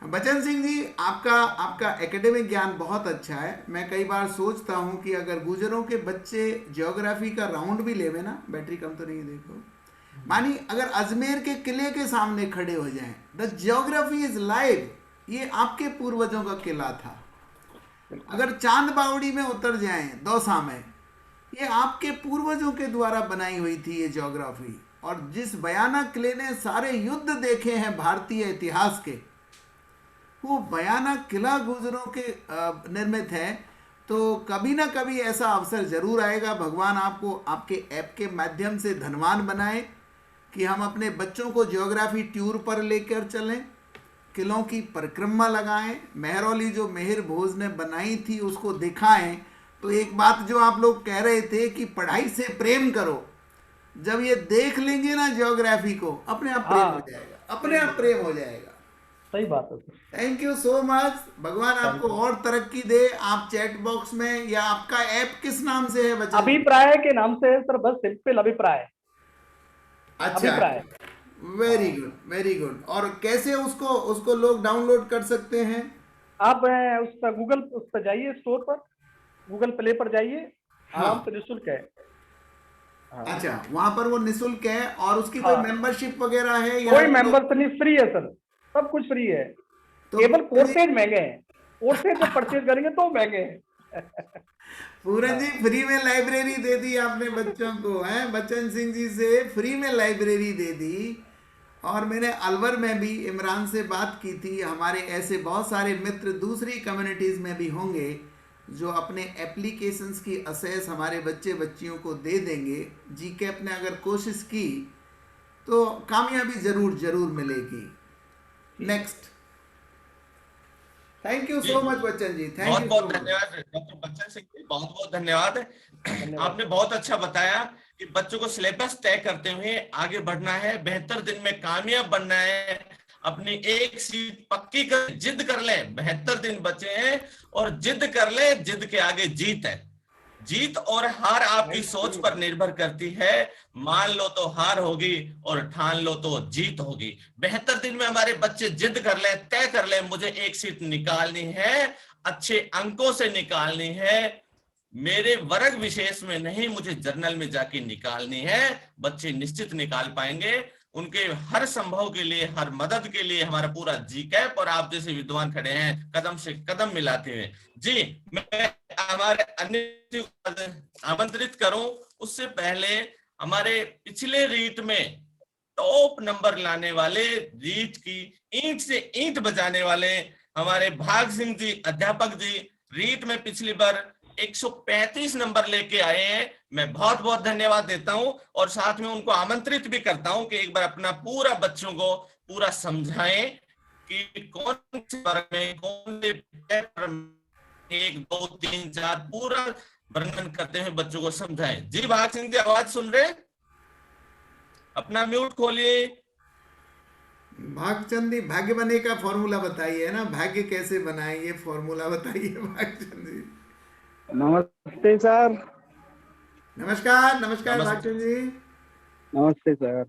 बचन सिंह जी, आपका आपका एकेडमिक ज्ञान बहुत अच्छा है। मैं कई बार सोचता हूं कि अगर गुजरों के बच्चे ज्योग्राफी का राउंड भी लेवे ना, बैटरी कम तो नहीं है देखो, मानी अगर अजमेर के किले के सामने खड़े हो जाएं, द ज्योग्राफी इज लाइव, ये आपके पूर्वजों का किला था। अगर चांद बावड़ी में उतर जाएं दौसा में, ये आपके पूर्वजों के द्वारा बनाई हुई थी ये ज्योग्राफी। और जिस बयाना किले ने सारे युद्ध देखे हैं भारतीय इतिहास के, वो बयाना किला गुजरों के निर्मित है। तो कभी ना कभी ऐसा अवसर जरूर आएगा, भगवान आपको आपके ऐप के माध्यम से धनवान बनाए कि हम अपने बच्चों को ज्योग्राफी टूर पर लेकर चलें, किलों की परिक्रमा लगाएं, मेहरौली जो मेहर भोज ने बनाई थी उसको दिखाएं। तो एक बात जो आप लोग कह रहे थे कि पढ़ाई से प्रेम करो, जब ये देख लेंगे ना ज्योग्राफी को, अपने आप प्रेम हो जाएगा, अपने आप प्रेम हो जाएगा। सही बात है sir. Thank you so much, भगवान आपको और तरक्की दे। आप चैट बॉक्स में, या आपका ऐप किस नाम से है बच्चा? अभिप्राय के नाम से है सर, बस सिंपल अभिप्राय। अच्छा, अभिप्राय। Very good very good. और कैसे उसको उसको लोग डाउनलोड कर सकते हैं? आप उस पर गूगल उस पर जाइए, स्टोर पर, गूगल प्ले पर जाइए, आराम से निःशुल्क है। अच्छा, वहां पर वो निःशुल्क है। और उसकी हाँ। कोई मेंबरशिप वगैरह है या कोई मेंबर नहीं, फ्री है सर, सब कुछ फ्री है। तो केवल कोर्सेज महंगे हैं, कोर्सेज जब परचेज करेंगे तो महंगे हैं। पूरन जी फ्री में लाइब्रेरी दे दी आपने बच्चों को, हैं? बच्चन सिंह जी से फ्री में लाइब्रेरी दे दी। और मैंने अलवर में भी इमरान से बात की थी, हमारे ऐसे बहुत सारे मित्र दूसरी कम्युनिटीज़ में भी होंगे जो अपने एप्लीकेशंस की असेस हमारे बच्चे बच्चियों को दे देंगे। जीकेप ने अगर कोशिश की तो कामयाबी ज़रूर ज़रूर मिलेगी। Next. Thank you so much Bachchan ji, thank बहुत यू बहुत धन्यवाद डॉक्टर बच्चन सिंह जी, बहुत बहुत धन्यवाद। आपने बहुत अच्छा बताया कि बच्चों को सिलेबस तय करते हुए आगे बढ़ना है, बेहतर दिन में कामयाब बनना है, अपनी एक सीट पक्की कर जिद कर ले। 72 दिन बचे हैं और जिद कर ले, जिद के आगे जीत है। जीत और हार आपकी सोच पर निर्भर करती है। मान लो तो हार होगी और ठान लो तो जीत होगी। 72 दिन में हमारे बच्चे जिद कर ले, तय कर ले, मुझे एक सीट निकालनी है, अच्छे अंकों से निकालनी है, मेरे वर्ग विशेष में नहीं, मुझे जर्नल में जाके निकालनी है। बच्चे निश्चित निकाल पाएंगे। उनके हर संभव के लिए, हर मदद के लिए हमारा पूरा जीकैप और आप जैसे विद्वान खड़े हैं कदम से कदम मिलाते हुए। जी, मैं हमारे अन्य आमंत्रित करूं, उससे पहले हमारे पिछले रीट में टॉप नंबर लाने वाले, रीट की ईंट से ईंट बजाने वाले हमारे भाग सिंह जी अध्यापक जी, रीट में पिछली बार 135 नंबर लेके आए हैं। मैं बहुत बहुत धन्यवाद देता हूं और साथ में उनको आमंत्रित भी करता हूं कि एक बार अपना पूरा बच्चों को पूरा समझाएं कि कौन से वर्ग में, कौन से पेपर में 1 2 3 4 पूरा वर्णन करते हुए बच्चों को समझाएं। जी भाग सिंह जी, आवाज सुन रहे? अपना म्यूट खोलिए। भागचंद जी, भाग्य बने का फॉर्मूला बताइए ना, भाग्य कैसे बनाए ये फॉर्मूला बताइए भागचंद जी। नमस्ते सर। नमस्कार नमस्कार भागचंद जी। नमस्ते सर।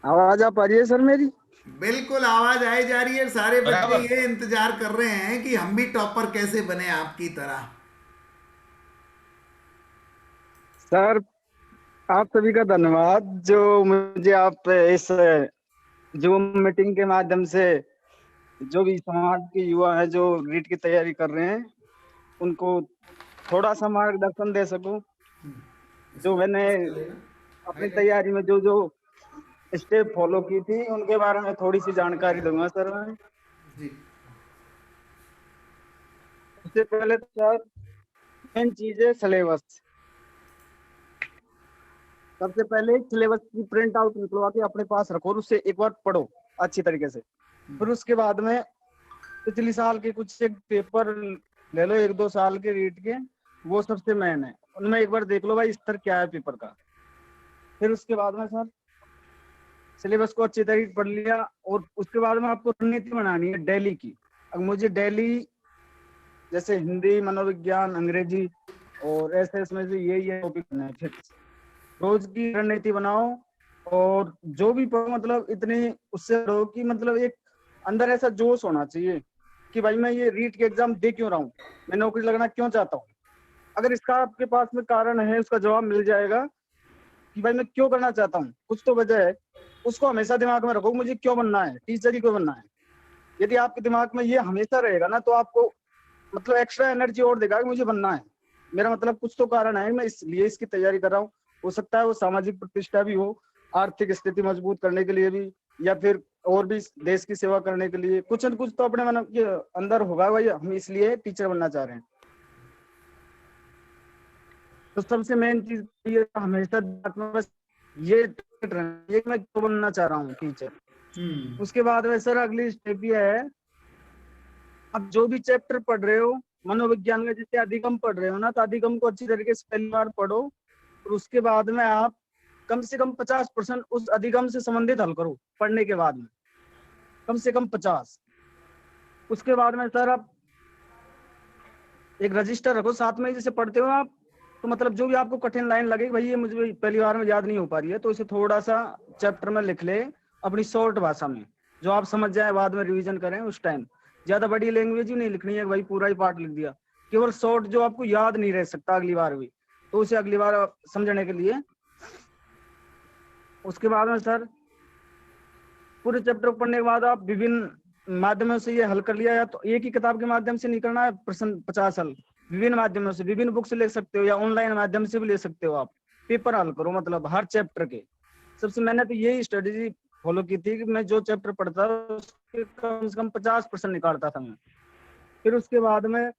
आवाज आ पा रही है सर मेरी? बिल्कुल आवाज आई जा रही है। सारे बच्चे ये इंतजार कर रहे हैं कि हम भी टॉपर कैसे बने आपकी तरह। सर आप सभी का धन्यवाद जो मुझे आप इस जूम मीटिंग के माध्यम से जो भी समाज के युवा है जो रीट की तैयारी कर रहे हैं उनको थोड़ा सा मार्गदर्शन दे सकूं। जो मैंने अपनी तैयारी में जो जो स्टेप फॉलो की थी उनके बारे में थोड़ी सी जानकारी दूंगा सर मैं। सबसे पहले तो सर मेन चीज है सिलेबस। सबसे पहले सिलेबस की प्रिंट आउट निकलवा के अपने पास रखो और उससे एक बार पढ़ो अच्छी तरीके से। फिर उसके बाद में पिछले साल के कुछ एक पेपर ले लो, 1 2 साल के रीट के, वो सबसे मेन है, उनमें एक बार देख लो भाई स्तर क्या है पेपर का। फिर उसके बाद में सर सिलेबस को अच्छी तरीके से पढ़ लिया और उसके बाद में आपको रणनीति बनानी है डेली की। अब मुझे डेली जैसे हिंदी, मनोविज्ञान, अंग्रेजी और ऐसे इसमें से ये टॉपिक है फिक्स। रोज की रणनीति बनाओ और जो भी पढ़ो मतलब इतनी उससे पढ़ो कि मतलब एक अंदर ऐसा जोश होना चाहिए कि भाई मैं ये रीट के एग्जाम दे क्यों रहा हूँ, मैं नौकरी लगना क्यों चाहता हूँ। अगर इसका आपके पास में कारण है, उसका जवाब मिल जाएगा कि भाई मैं क्यों करना चाहता हूँ, कुछ तो वजह है, उसको हमेशा दिमाग में रखो। मुझे क्यों बनना है, टीचर ही क्यों बनना है। यदि आपके दिमाग में ये हमेशा रहेगा ना तो आपको मतलब एक्स्ट्रा एनर्जी और देगा कि मुझे बनना है, मेरा मतलब कुछ तो कारण है, मैं इसलिए इसकी तैयारी कर रहा हूँ। हो सकता है वो सामाजिक प्रतिष्ठा भी हो, आर्थिक स्थिति मजबूत करने के लिए भी, या फिर और भी देश की सेवा करने के लिए। कुछ न कुछ तो अपने मन के अंदर होगा भाई हम इसलिए टीचर बनना चाह रहे हैं। तो सबसे मेन चीज ये हमेशा दिमाग में बस ये मैं क्यों बनना चाह रहा हूँ टीचर। उसके बाद में सर अगली स्टेप ये है, अब जो भी चैप्टर पढ़ रहे हो मनोविज्ञान में, जैसे अधिगम पढ़ रहे हो ना, तो अधिगम को अच्छी तरीके से पहली बार पढ़ो और उसके बाद में आप कम से कम 50% उस अधिगम से संबंधित हल करो पढ़ने के बाद में, कम से कम 50। उसके बाद में सर आप एक रजिस्टर रखो साथ में, जैसे पढ़ते हो आप तो मतलब जो भी आपको कठिन लाइन लगे भाई ये मुझे पहली बार में याद नहीं हो पा रही है, तो इसे थोड़ा सा चैप्टर में लिख ले अपनी शॉर्ट भाषा में, जो आप समझ जाए, बाद में रिवीजन करें उस टाइम। ज्यादा बड़ी लैंग्वेज ही नहीं लिखनी है भाई पूरा ही पार्ट लिख दिया, केवल शॉर्ट जो आपको याद नहीं रह सकता अगली बार भी, तो उसे अगली बार समझने के लिए। उसके बाद में सर पूरे चैप्टर को पढ़ने के बाद आप विभिन्न माध्यमों से ये हल कर लिया, या तो एक ही किताब के माध्यम से नहीं करना है प्रश्न 50 हल, विभिन्न माध्यमों से, विभिन्न बुक से ले सकते हो या ऑनलाइन माध्यम से भी ले सकते हो। आप पेपर हल करो मतलब हर चैप्टर के। सबसे मैंने तो यही स्ट्रेटेजी फॉलो की थी कि मैं जो चैप्टर पढ़ता उसके कम से कम 50% निकालता था मैं। फिर उसके बाद में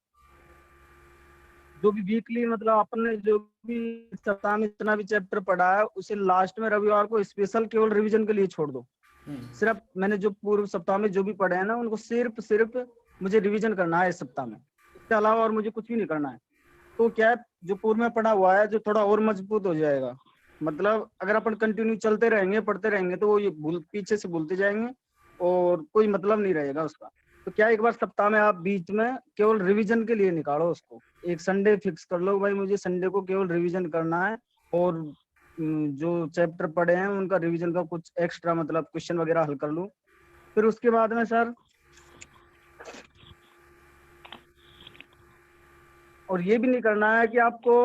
जो भी वीकली मतलब आपने जो भी सप्ताह में जितना भी चैप्टर पढ़ा है उसे लास्ट में रविवार को स्पेशल केवल रिवीजन के लिए छोड़ दो। सिर्फ मैंने जो पूर्व सप्ताह में जो भी पढ़े हैं ना उनको सिर्फ मुझे रिवीजन करना है इस सप्ताह में, इसके अलावा और मुझे कुछ भी नहीं करना है। तो क्या है, जो पूर्व में पढ़ा हुआ है जो थोड़ा और मजबूत हो जाएगा। मतलब अगर अपन कंटिन्यू चलते रहेंगे पढ़ते रहेंगे तो वो ये पीछे से भूलते जाएंगे और कोई मतलब नहीं रहेगा उसका। तो क्या एक बार सप्ताह में आप बीच में केवल रिवीजन के लिए निकालो उसको, एक संडे फिक्स कर लो भाई मुझे संडे को केवल रिवीजन करना है और जो चैप्टर पढ़े हैं उनका रिवीजन का कुछ एक्स्ट्रा मतलब क्वेश्चन वगैरह हल कर लूं। फिर उसके बाद में सर और ये भी नहीं करना है कि आपको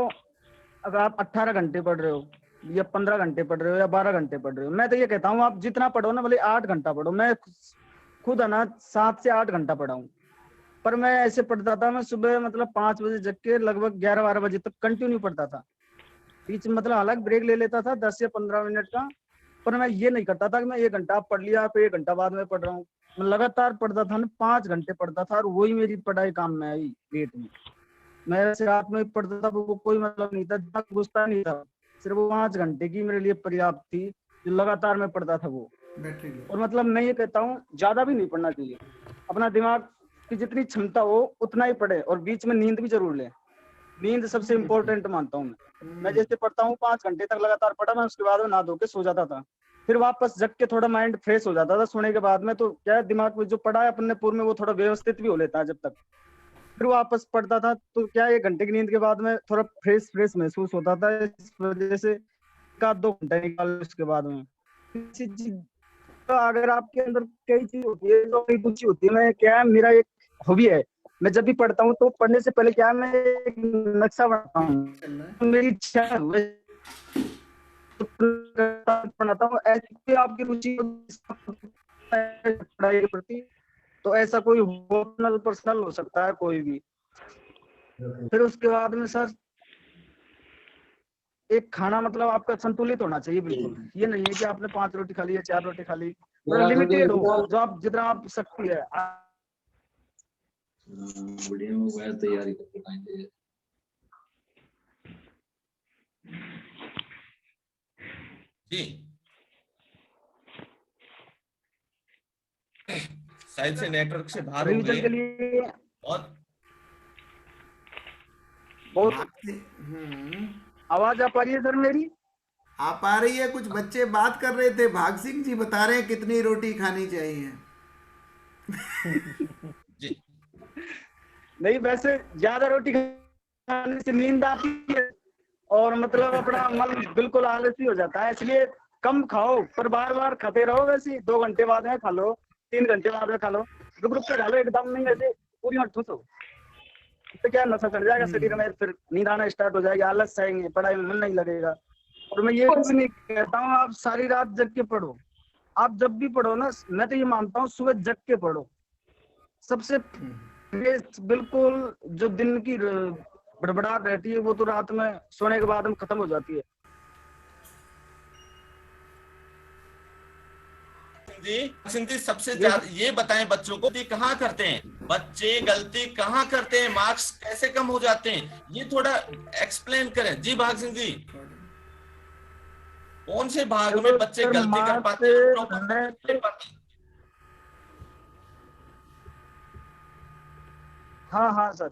अगर आप 18 घंटे पढ़ रहे हो या 15 घंटे पढ़ रहे हो या 12 घंटे पढ़ रहे हो, मैं तो ये कहता हूँ आप जितना पढ़ो ना भले 8 घंटा पढ़ो। मैं खुद है ना 7 से 8 घंटा पढ़ा हूँ, पर मैं ऐसे पढ़ता था, मैं सुबह मतलब 5 बजे जग के लगभग 11-12 बजे तक कंटिन्यू पढ़ता था। बीच में मतलब अलग ब्रेक ले लेता था 10 या 15 मिनट का, पर मैं ये नहीं करता था कि मैं 1 घंटा पढ़ लिया फिर 1 घंटा बाद में पढ़ रहा हूँ। मैं लगातार पढ़ता था ना, 5 घंटे पढ़ता था और वही मेरी पढ़ाई काम में आई डेट में। मैं ऐसे रात में पढ़ता था, वो कोई मतलब नहीं था, दिमाग घुसता नहीं था, सिर्फ वो 5 घंटे की मेरे लिए पर्याप्त थी जो लगातार मैं पढ़ता था वो। और मतलब मैं ये कहता हूँ ज्यादा भी नहीं पढ़ना चाहिए, अपना दिमाग की जितनी क्षमता हो उतना ही पढ़े और बीच में नींद भी जरूर ले। नींद सबसे इम्पोर्टेंट मानता हूँ मैं जैसे पढ़ता हूँ 5 घंटे तक लगातार पढ़ा, मैं उसके बाद में नहा धो के सो जाता था, फिर वापस जग के थोड़ा माइंड फ्रेश हो जाता था सोने के बाद में। तो क्या दिमाग में जो पढ़ा है अपने पूर्व में वो थोड़ा व्यवस्थित भी हो लेता है जब तक, फिर वापस पढ़ता था तो क्या 1 घंटे की नींद के बाद में थोड़ा फ्रेश महसूस होता था। इस वजह से 1-2 घंटे निकाल उसके बाद में किसी चीज, तो अगर आपके अंदर कई चीज होती है तो कई रुचि होती है। मैं क्या है, मेरा एक हॉबी है, मैं जब भी पढ़ता हूँ तो पढ़ने से पहले क्या है मैं एक नक्शा बनाता हूँ, मेरी इच्छा है बनाता हूँ। ऐसी आपकी रुचि पढ़ाई के प्रति, तो ऐसा कोई पर्सनल हो सकता है कोई भी। फिर उसके बाद में सर एक खाना मतलब आपका संतुलित होना चाहिए बिल्कुल। ये नहीं है कि आपने 5 रोटी खा ली या 4 रोटी खा ली, लिमिटेड हो जो आप जितना आप सकती है। बढ़िया मोबाइल तैयारी करके आएंगे। जी शायद से नेटवर्क से बाहर हो रिवीजन गए के लिए और बहुत आवाज आ पा रही है सर मेरी? आप आ रही है, कुछ बच्चे बात कर रहे थे, भाग सिंह जी बता रहे हैं कितनी रोटी खानी चाहिए। जी नहीं, वैसे ज्यादा रोटी खाने से नींद आती है और मतलब अपना मन बिल्कुल आलसी हो जाता है, इसलिए कम खाओ पर बार बार खाते रहो। वैसे 2 घंटे बाद में खा लो, 3 घंटे बाद में खा लो, रुक रुक के खा लो, एकदम नहीं ऐसे पूरी मत ठूसो। इससे क्या नशा चढ़ जाएगा शरीर में, फिर नींद आना स्टार्ट हो जाएगी, आलस आएंगे, पढ़ाई में मन नहीं लगेगा। और मैं ये भी नहीं कहता हूँ आप सारी रात जग के पढ़ो, आप जब भी पढ़ो ना, मैं तो ये मानता हूँ सुबह जग के पढ़ो, सबसे फ्रेश बिल्कुल। जो दिन की बड़बड़ाहट रहती है वो तो रात में सोने के बाद में खत्म हो जाती है। सिंह जी सबसे ज्यादा ये बताएं बच्चों को कहाँ करते हैं, बच्चे गलती कहाँ करते हैं, मार्क्स कैसे कम हो जाते हैं, ये थोड़ा एक्सप्लेन करें। जी भाग सिंह जी, कौन से भाग में बच्चे गलती कर पाते हैं, प्रॉपर नहीं पाते? हाँ हाँ सर,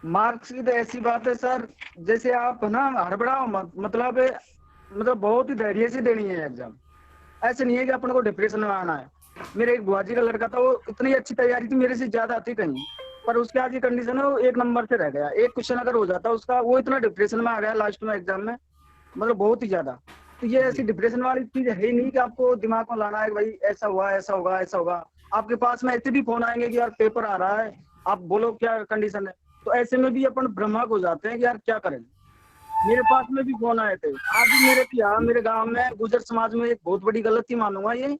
मार्क्स की तो ऐसी बात है सर, जैसे आप ना हड़बड़ाओ मत, मतलब बहुत ही धैर्य से देनी है एग्जाम। ऐसे नहीं है कि अपन को डिप्रेशन में आना है। मेरे एक बुआ जी का लड़का था, वो इतनी अच्छी तैयारी थी, मेरे से ज्यादा थी कहीं, पर उसके आज की कंडीशन है वो 1 नंबर से रह गया। एक क्वेश्चन अगर हो जाता उसका, वो इतना डिप्रेशन में आ गया लास्ट में एग्जाम में, मतलब बहुत ही ज्यादा। तो ये ऐसी डिप्रेशन वाली चीज है ही नहीं कि आपको दिमाग में लाना है कि भाई ऐसा हुआ, ऐसा होगा, ऐसा होगा। आपके पास में ऐसे भी फोन आएंगे कि यार पेपर आ रहा है, आप बोलो क्या कंडीशन है। तो ऐसे में भी अपन भ्रमक हो जाते हैं कि यार क्या करें। मेरे पास में भी फोन आए थे आज भी मेरे गांव में गुजर समाज में एक बहुत बड़ी गलती मानूंगा ये।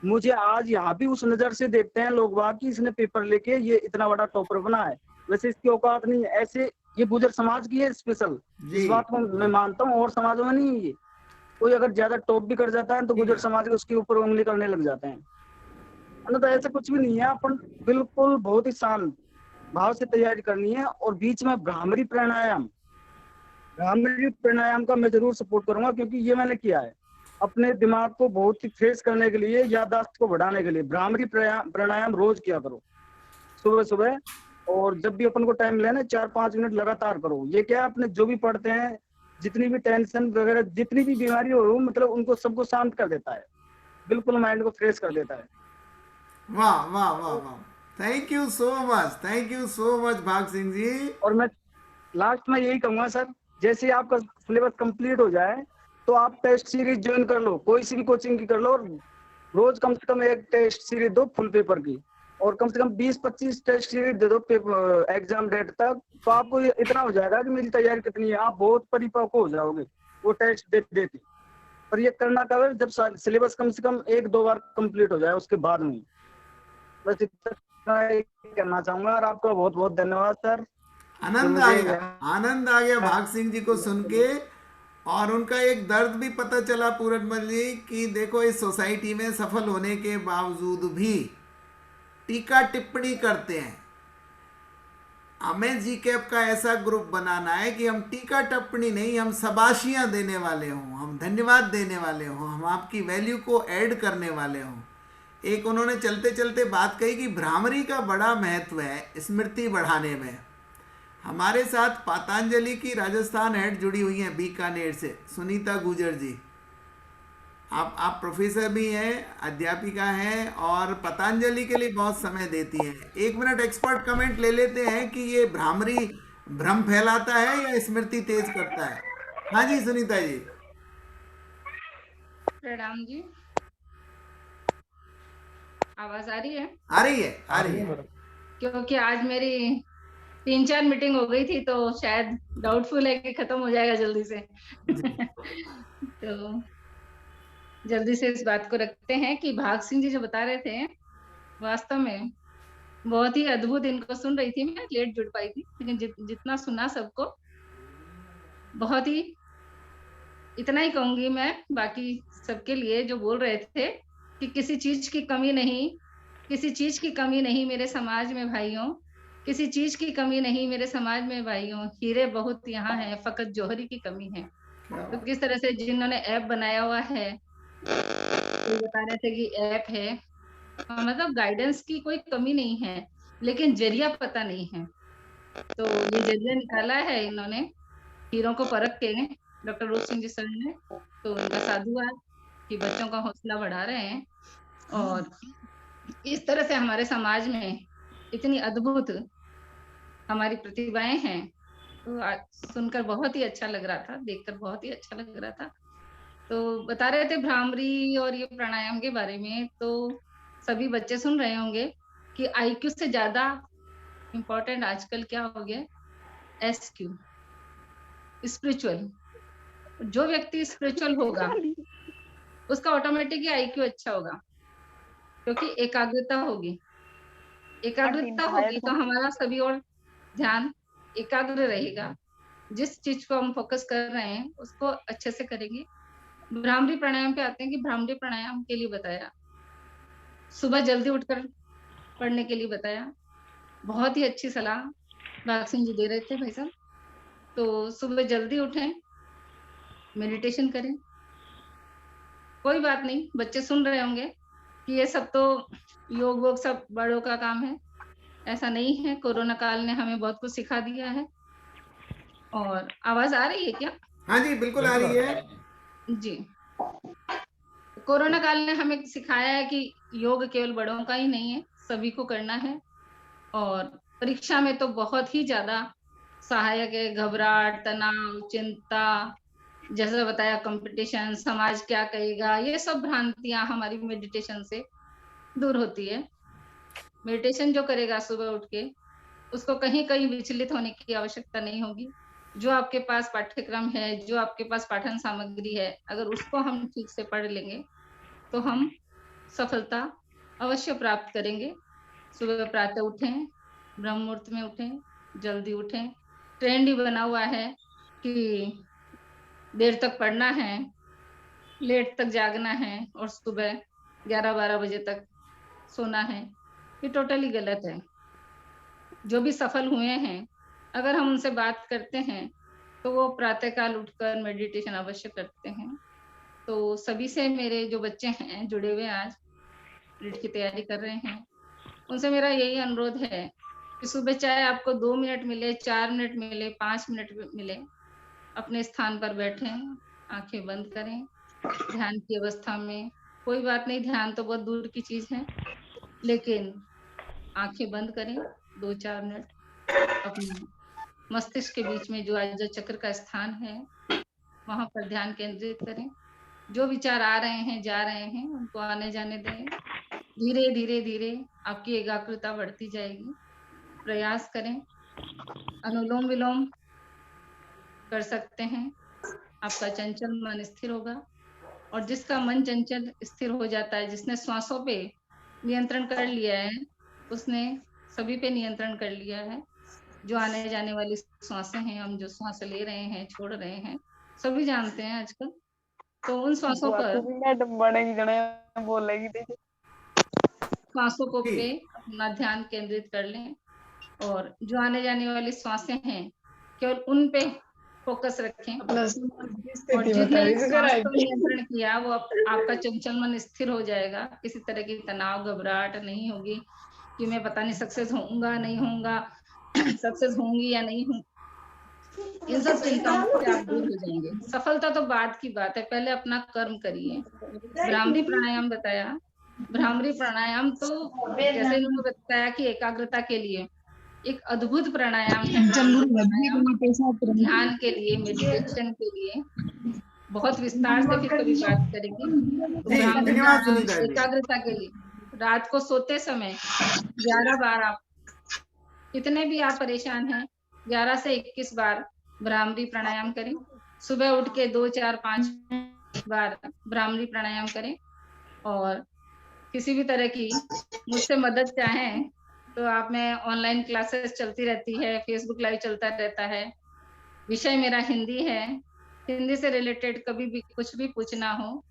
मुझे आज यहाँ भी उस नजर से देखते हैं लोग बाग कि इसने पेपर लेके ये इतना बड़ा टॉपर बना है, वैसे इसकी औकात नहीं है। ऐसे ये गुजर समाज की है स्पेशल, इस बात को मैं मानता हूँ, और समाजों में नहीं है ये। कोई अगर ज्यादा टॉप भी कर जाता है तो गुजर समाज के उसके ऊपर उंगली करने लग जाते हैं। तो ऐसा कुछ भी नहीं है, अपन बिल्कुल बहुत ही शांत भाव से तैयारी करनी है। और बीच में भ्रामरी प्राणायाम का मैं जरूर सपोर्ट करूंगा, क्योंकि ये मैंने किया है अपने दिमाग को बहुत ही फ्रेश करने के लिए, याददाश्त को बढ़ाने के लिए। भ्रामरी प्राणायाम रोज किया करो सुबह सुबह, और जब भी अपन को टाइम लेना 4-5 मिनट लगातार करो। ये क्या अपने जो भी पढ़ते हैं, जितनी भी टेंशन वगैरह, जितनी भी बीमारी हो, मतलब उनको सबको शांत कर देता है, बिल्कुल माइंड को फ्रेश कर देता है। वाह वाह वाह वाह, थैंक यू सो मच भाग सिंह जी। और मैं लास्ट में यही कहूंगा सर, जैसे आपका सिलेबस कंप्लीट हो जाए तो आप टेस्ट सीरीज ज्वाइन कर लो, कोई सी भी कोचिंग की कर लो, और रोज कम से कम एक टेस्ट सीरीज दो फुल पेपर की, और कम से कम 20-25 टेस्ट सीरीज दे दो एग्जाम डेट तक। तो आपको इतना हो जाएगा कि मेरी तैयारी कितनी है, आप बहुत परिपक्व हो जाओगे वो टेस्ट देते। पर ये करना कब है, जब सिलेबस कम से कम 1-2 बार कंप्लीट हो जाए उसके बाद में। बस इतना कहना चाहूंगा, और आपका बहुत बहुत धन्यवाद सर। आनंद आ गया भाग सिंह जी को सुन के, और उनका एक दर्द भी पता चला पूरनमल जी कि देखो इस सोसाइटी में सफल होने के बावजूद भी टीका टिप्पणी करते हैं। हमें जी कैप का ऐसा ग्रुप बनाना है कि हम टीका टिप्पणी नहीं, हम शाबाशियां देने वाले हों, हम धन्यवाद देने वाले हों, हम आपकी वैल्यू को ऐड करने वाले हों। एक उन्होंने चलते चलते बात कही कि भ्रामरी का बड़ा महत्व है स्मृति बढ़ाने में। हमारे साथ पतंजलि की राजस्थान हेड जुड़ी हुई हैं बीकानेर से, सुनीता गुजर जी। आप प्रोफेसर भी हैं, अध्यापिका हैं, और पतंजलि के लिए बहुत समय देती हैं। 1 मिनट एक्सपर्ट कमेंट ले लेते हैं कि ये भ्रामरी भ्रम फैलाता है या स्मृति तेज करता है। हाँ जी सुनीता जी। प्रणाम जी, आवाज आ रही है? आ रही है। क्योंकि आज मेरी 3-4 मीटिंग हो गई थी, तो शायद डाउटफुल है कि खत्म हो जाएगा जल्दी से। तो जल्दी से इस बात को रखते हैं कि भाग सिंह जी जो बता रहे थे, वास्तव में बहुत ही अद्भुत, इनको सुन रही थी मैं, लेट जुड़ पाई थी, लेकिन जितना सुना सबको, बहुत ही, इतना ही कहूंगी मैं बाकी सबके लिए जो बोल रहे थे कि किसी चीज की कमी नहीं मेरे समाज में भाइयों, किसी चीज की कमी नहीं मेरे समाज में भाइयों, हीरे बहुत यहाँ है, फकत जौहरी की कमी है। तो किस तरह से जिन्होंने ऐप बनाया हुआ है, तो बता रहे थे कि ऐप है, मतलब गाइडेंस की कोई कमी नहीं है, लेकिन जरिया पता नहीं है। तो ये जरिया निकाला है इन्होंने हीरों को परख के, डॉक्टर रूप सिंह जी सर ने, तो उनका साधुवाद कि बच्चों का हौसला बढ़ा रहे हैं। और इस तरह से हमारे समाज में इतनी अद्भुत हमारी प्रतिभाएं हैं, तो आज सुनकर बहुत ही अच्छा लग रहा था, देखकर बहुत ही अच्छा लग रहा था। तो बता रहे थे भ्रामरी और ये प्राणायाम के बारे में, तो सभी बच्चे सुन रहे होंगे कि आईक्यू से ज्यादा इम्पोर्टेंट आजकल क्या हो गया, एसक्यू, स्पिरिचुअल। जो व्यक्ति स्पिरिचुअल होगा उसका ऑटोमेटिक ही आईक्यू अच्छा होगा, क्योंकि एकाग्रता होगी। एकाग्रता होगी तो हमारा सभी और ध्यान एकाग्र रहेगा। जिस चीज को हम फोकस कर रहे हैं उसको अच्छे से करेंगे। भ्रामरी प्राणायाम पे आते हैं कि भ्रामरी प्राणायाम के लिए बताया, सुबह जल्दी उठकर पढ़ने के लिए बताया। बहुत ही अच्छी सलाह भाग सिंह जी दे रहे थे भाई साहब। तो सुबह जल्दी उठें, मेडिटेशन करें। कोई बात नहीं, बच्चे सुन रहे होंगे कि ये सब तो योग वोग सब बड़ों का काम है। ऐसा नहीं है, कोरोना काल ने हमें बहुत कुछ सिखा दिया है। और आवाज आ रही है क्या? हाँ जी, बिल्कुल आ रही है जी। कोरोना काल ने हमें सिखाया है कि योग केवल बड़ों का ही नहीं है, सभी को करना है। और परीक्षा में तो बहुत ही ज्यादा सहायक है। घबराहट, तनाव, चिंता, जैसे बताया कंपटीशन, समाज क्या कहेगा, ये सब भ्रांतियां हमारी मेडिटेशन से दूर होती है। मेडिटेशन जो करेगा सुबह उठ के, उसको कहीं कहीं विचलित होने की आवश्यकता नहीं होगी। जो आपके पास पाठ्यक्रम है, जो आपके पास पाठन सामग्री है, अगर उसको हम ठीक से पढ़ लेंगे तो हम सफलता अवश्य प्राप्त करेंगे। सुबह प्रातः उठें, ब्रह्म मुहूर्त में उठें, जल्दी उठें। ट्रेंड ही बना हुआ है कि देर तक पढ़ना है, लेट तक जागना है और सुबह 11-12 बजे तक सोना है। ये टोटली गलत है। जो भी सफल हुए हैं, अगर हम उनसे बात करते हैं तो वो प्रातःकाल उठकर मेडिटेशन अवश्य करते हैं। तो सभी से मेरे जो बच्चे हैं जुड़े हुए आज नीट की तैयारी कर रहे हैं, उनसे मेरा यही अनुरोध है कि सुबह चाहे आपको 2 मिनट मिले, 4 मिनट मिले, 5 मिनट मिले, अपने स्थान पर बैठें, आंखें बंद करें, ध्यान की अवस्था में। कोई बात नहीं, ध्यान तो बहुत दूर की चीज है, लेकिन आंखें बंद करें 2-4 मिनट, अपने मस्तिष्क के बीच में जो आज्ञा चक्र का स्थान है वहां पर ध्यान केंद्रित करें। जो विचार आ रहे हैं, जा रहे हैं, उनको आने जाने दें। धीरे धीरे धीरे आपकी एकाग्रता बढ़ती जाएगी। प्रयास करें, अनुलोम विलोम कर सकते हैं, आपका चंचल मन स्थिर होगा। और जिसका मन चंचल स्थिर हो जाता है, जिसने श्वासों पे नियंत्रण कर लिया है, उसने सभी पे नियंत्रण कर लिया है। जो आने जाने वाली श्वासें हैं, हम जो श्वास ले रहे हैं, छोड़ रहे हैं, सभी जानते हैं आजकल। तो उन श्वासों पर श्वासों को पे अपना ध्यान केंद्रित कर लें। और जो आने जाने वाली श्वासें हैं, केवल उन पे फोकस रखें। और जिसने श्वास पर नियंत्रण किया वो आपका चंचल मन स्थिर हो जाएगा। किसी तरह की तनाव, घबराहट नहीं होगी कि मैं पता नहीं सक्सेस होऊंगा नहीं होऊंगा, सक्सेस होंगी या नहीं हूँ। इन सब चिंताओं से आप दूर हो जाएंगे। सफलता तो बाद की बात है, पहले अपना कर्म करिए। भ्रामरी प्राणायाम बताया, भ्रामरी प्राणायाम तो जैसे इन्होंने बताया कि एकाग्रता के लिए एक अद्भुत प्राणायाम है। ध्यान के लिए, मेडिटेशन के लिए बहुत विस्तार से फिर कभी बात करेंगे। भ्रामरी प्राणायाम एकाग्रता के लिए रात को सोते समय 11 बार, आप कितने भी आप परेशान हैं, 11 से 21 बार भ्रामरी प्राणायाम करें। सुबह उठ के 2, 4, 5 बार भ्रामरी प्राणायाम करें। और किसी भी तरह की मुझसे मदद चाहें तो आप में ऑनलाइन क्लासेस चलती रहती है, फेसबुक लाइव चलता रहता है। विषय मेरा हिंदी है, हिंदी से रिलेटेड कभी भी कुछ भी पूछना हो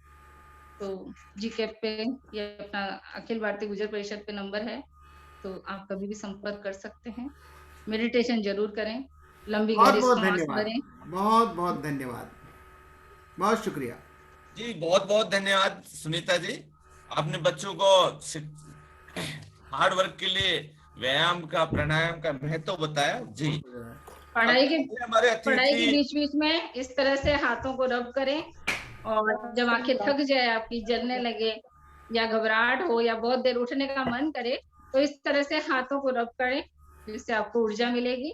तो जीकेप पे या अपना अखिल भारतीय गुर्जर परिषद पे नंबर है, तो आप कभी भी संपर्क कर सकते हैं। मेडिटेशन जरूर करें, लंबी गहरी सांस भरें। बहुत बहुत धन्यवाद, बहुत शुक्रिया जी। बहुत बहुत धन्यवाद सुनीता जी, आपने बच्चों को हार्ड वर्क के लिए व्यायाम का, प्राणायाम का महत्व बताया जी। पढ़ाई के हमारे बीच बीच में इस तरह से हाथों को रब करें, और जब आंखें थक जाए, आपकी जलने लगे या घबराहट हो या बहुत देर उठने का मन करे, तो इस तरह से हाथों को रब करें, जिससे आपको ऊर्जा मिलेगी।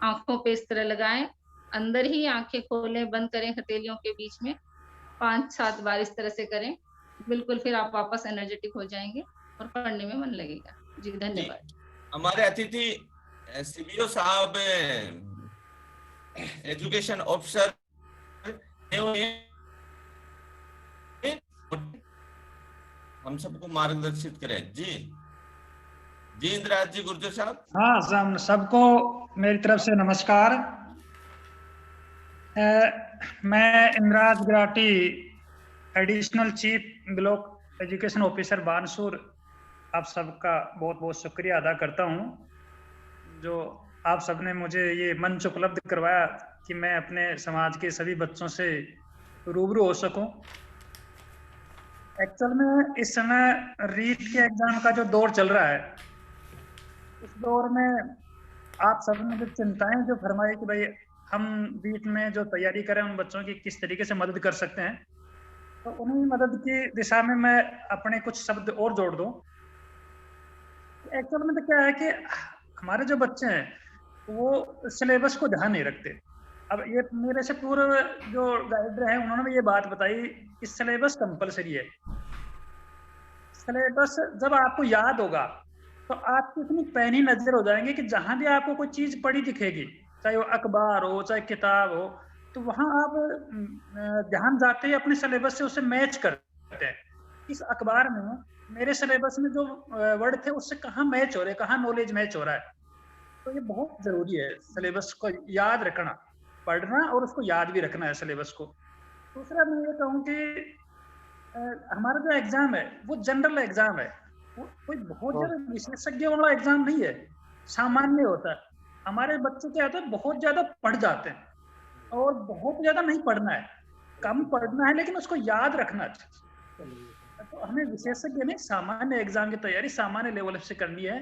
आंखों पे इस तरह लगाएं, अंदर ही आंखें खोलें, बंद करें हथेलियों के बीच में, 5-7 बार इस तरह से करें। बिल्कुल, फिर आप वापस एनर्जेटिक हो जाएंगे और पढ़ने में मन लगेगा। जी धन्यवाद। हमारे अतिथि सीबीओ साहब एजुकेशन ऑफिसर हम सबको मार्गदर्शित करें। जी इंद्रराज जी गुर्जर साहब। हाँ, सबको मेरी तरफ से नमस्कार। मैं Indraraj Gurati, additional chief block education officer Bansur, आप सबका बहुत बहुत शुक्रिया अदा करता हूँ, जो आप सबने मुझे ये मंच उपलब्ध करवाया कि मैं अपने समाज के सभी बच्चों से रूबरू हो सकूं। एक्चुअल में इस समय रीट के एग्जाम का जो दौर चल रहा है, इस दौर में आप सबने जो चिंताएं जो फरमाई कि भाई हम रीट में जो तैयारी करें उन बच्चों की किस तरीके से मदद कर सकते हैं, तो उन्हीं मदद की दिशा में मैं अपने कुछ शब्द और जोड़ दूं। एक्चुअल में तो क्या है कि हमारे जो बच्चे हैं वो सिलेबस को ध्यान नहीं रखते। अब ये मेरे से पूर्व जो गाइड रहे उन्होंने भी ये बात बताई कि सिलेबस कंपलसरी है। सिलेबस जब आपको याद होगा तो आपकी इतनी पैनी नजर हो जाएंगे कि जहां भी आपको कोई चीज पड़ी दिखेगी, चाहे वो अखबार हो चाहे किताब हो, तो वहां आप ध्यान जाते ही अपने सिलेबस से उसे मैच करते हैं। इस अखबार में मेरे सिलेबस में जो वर्ड थे उससे कहाँ मैच हो रहे, कहाँ नॉलेज मैच हो रहा है। तो ये बहुत जरूरी है सिलेबस को याद रखना, पढ़ना और उसको याद भी रखना है सिलेबस को। दूसरा मैं ये कहूँ कि हमारा जो एग्जाम है वो जनरल एग्जाम है, वो कोई बहुत ज्यादा विशेषज्ञ वाला एग्जाम नहीं है, सामान्य होता है। हमारे बच्चे क्या होता है, बहुत ज्यादा पढ़ जाते हैं और बहुत ज्यादा नहीं पढ़ना है, कम पढ़ना है लेकिन उसको याद रखना अच्छा। तो हमें विशेषज्ञ नहीं, सामान्य एग्जाम की तैयारी सामान्य लेवल से करनी है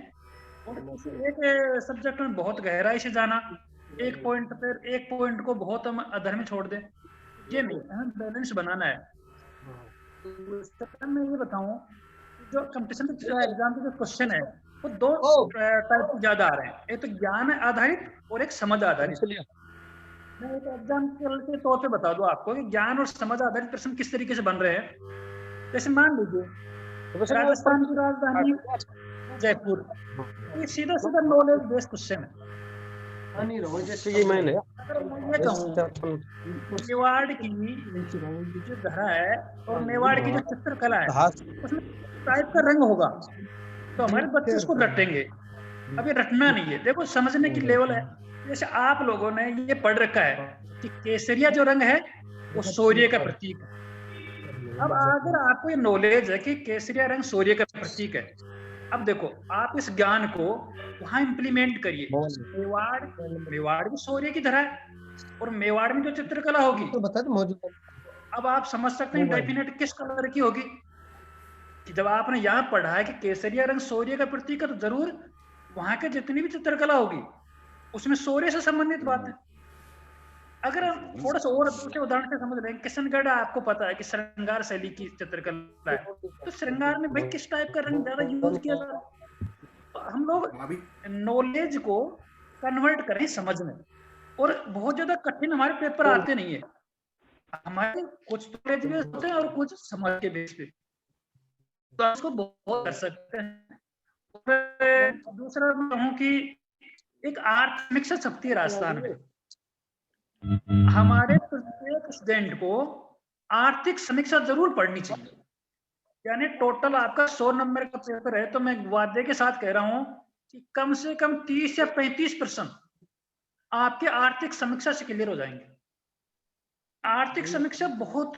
और किसी एक सब्जेक्ट में बहुत गहराई से जाना, एक पॉइंट को बहुत हम अधर में छोड़ दें, ये नहीं, हमें बैलेंस बनाना है। तो मैं ये बताऊं, जो कंपटीशन एग्जाम के जो क्वेश्चन है वो दो टाइप ज्यादा आ रहे हैं, एक तो ज्ञान आधारित और एक समझ आधारित। मैं एक एग्जाम्पल के तौर पे बता दूं आपको कि ज्ञान और समझ आधारित प्रश्न किस तरीके से बन रहे हैं। जैसे मान लीजिए राजस्थान की राजधानी जयपुर, ये सीधा सीधा नॉलेज बेस्ड क्वेश्चन है। मेवाड़ की जो धरा है और मेवाड़ की जो चित्रकला है उसमें टाइप का रंग होगा, तो हमारे बच्चे उसको रटेंगे। अब ये रटना नहीं है, देखो समझने की लेवल है। जैसे आप लोगों ने ये पढ़ रखा है कि केसरिया जो रंग है वो सूर्य का प्रतीक है। अब अगर आपको ये नॉलेज है कि केसरिया रंग सूर्य का प्रतीक है, अब देखो आप इस ज्ञान को वहां इंप्लीमेंट करिए। मेवाड़ भी सूर्य की तरह है और मेवाड़ में जो चित्रकला होगी तो बता दो मौजूद, अब आप समझ सकते हैं डेफिनेट किस कलर की होगी। कि जब आपने यहाँ पढ़ा है कि केसरिया रंग सूर्य का प्रतीक है, तो जरूर वहां के जितनी भी चित्रकला होगी उसमें सूर्य से संबंधित बात है। अगर हम थोड़ा सा और दूसरे उदाहरण से समझ लें, किशनगढ़ आपको पता है कि श्रृंगार शैली की चित्रकला है, तो श्रृंगार में भाई किस टाइप का रंग ज्यादा यूज किया जा रहा है। तो हम लोग नॉलेज को कन्वर्ट करें समझ में, और बहुत ज्यादा कठिन हमारे पेपर आते नहीं है। हमारे कुछ नॉलेज बेस होते हैं और कुछ समझ के बेस पे, तो इसको बहुत कर सकते हैं। और दूसरा कहूँ कि एक आर्ट समीक्षा छपती है राजस्थान में, हमारे प्रत्येक स्टूडेंट को आर्थिक समीक्षा जरूर पढ़नी चाहिए। यानी टोटल आपका 100 नंबर का पेपर है, तो मैं वादे के साथ कह रहा हूं कि कम से कम 30 या 35% आपके आर्थिक समीक्षा से क्लियर हो जाएंगे। आर्थिक समीक्षा बहुत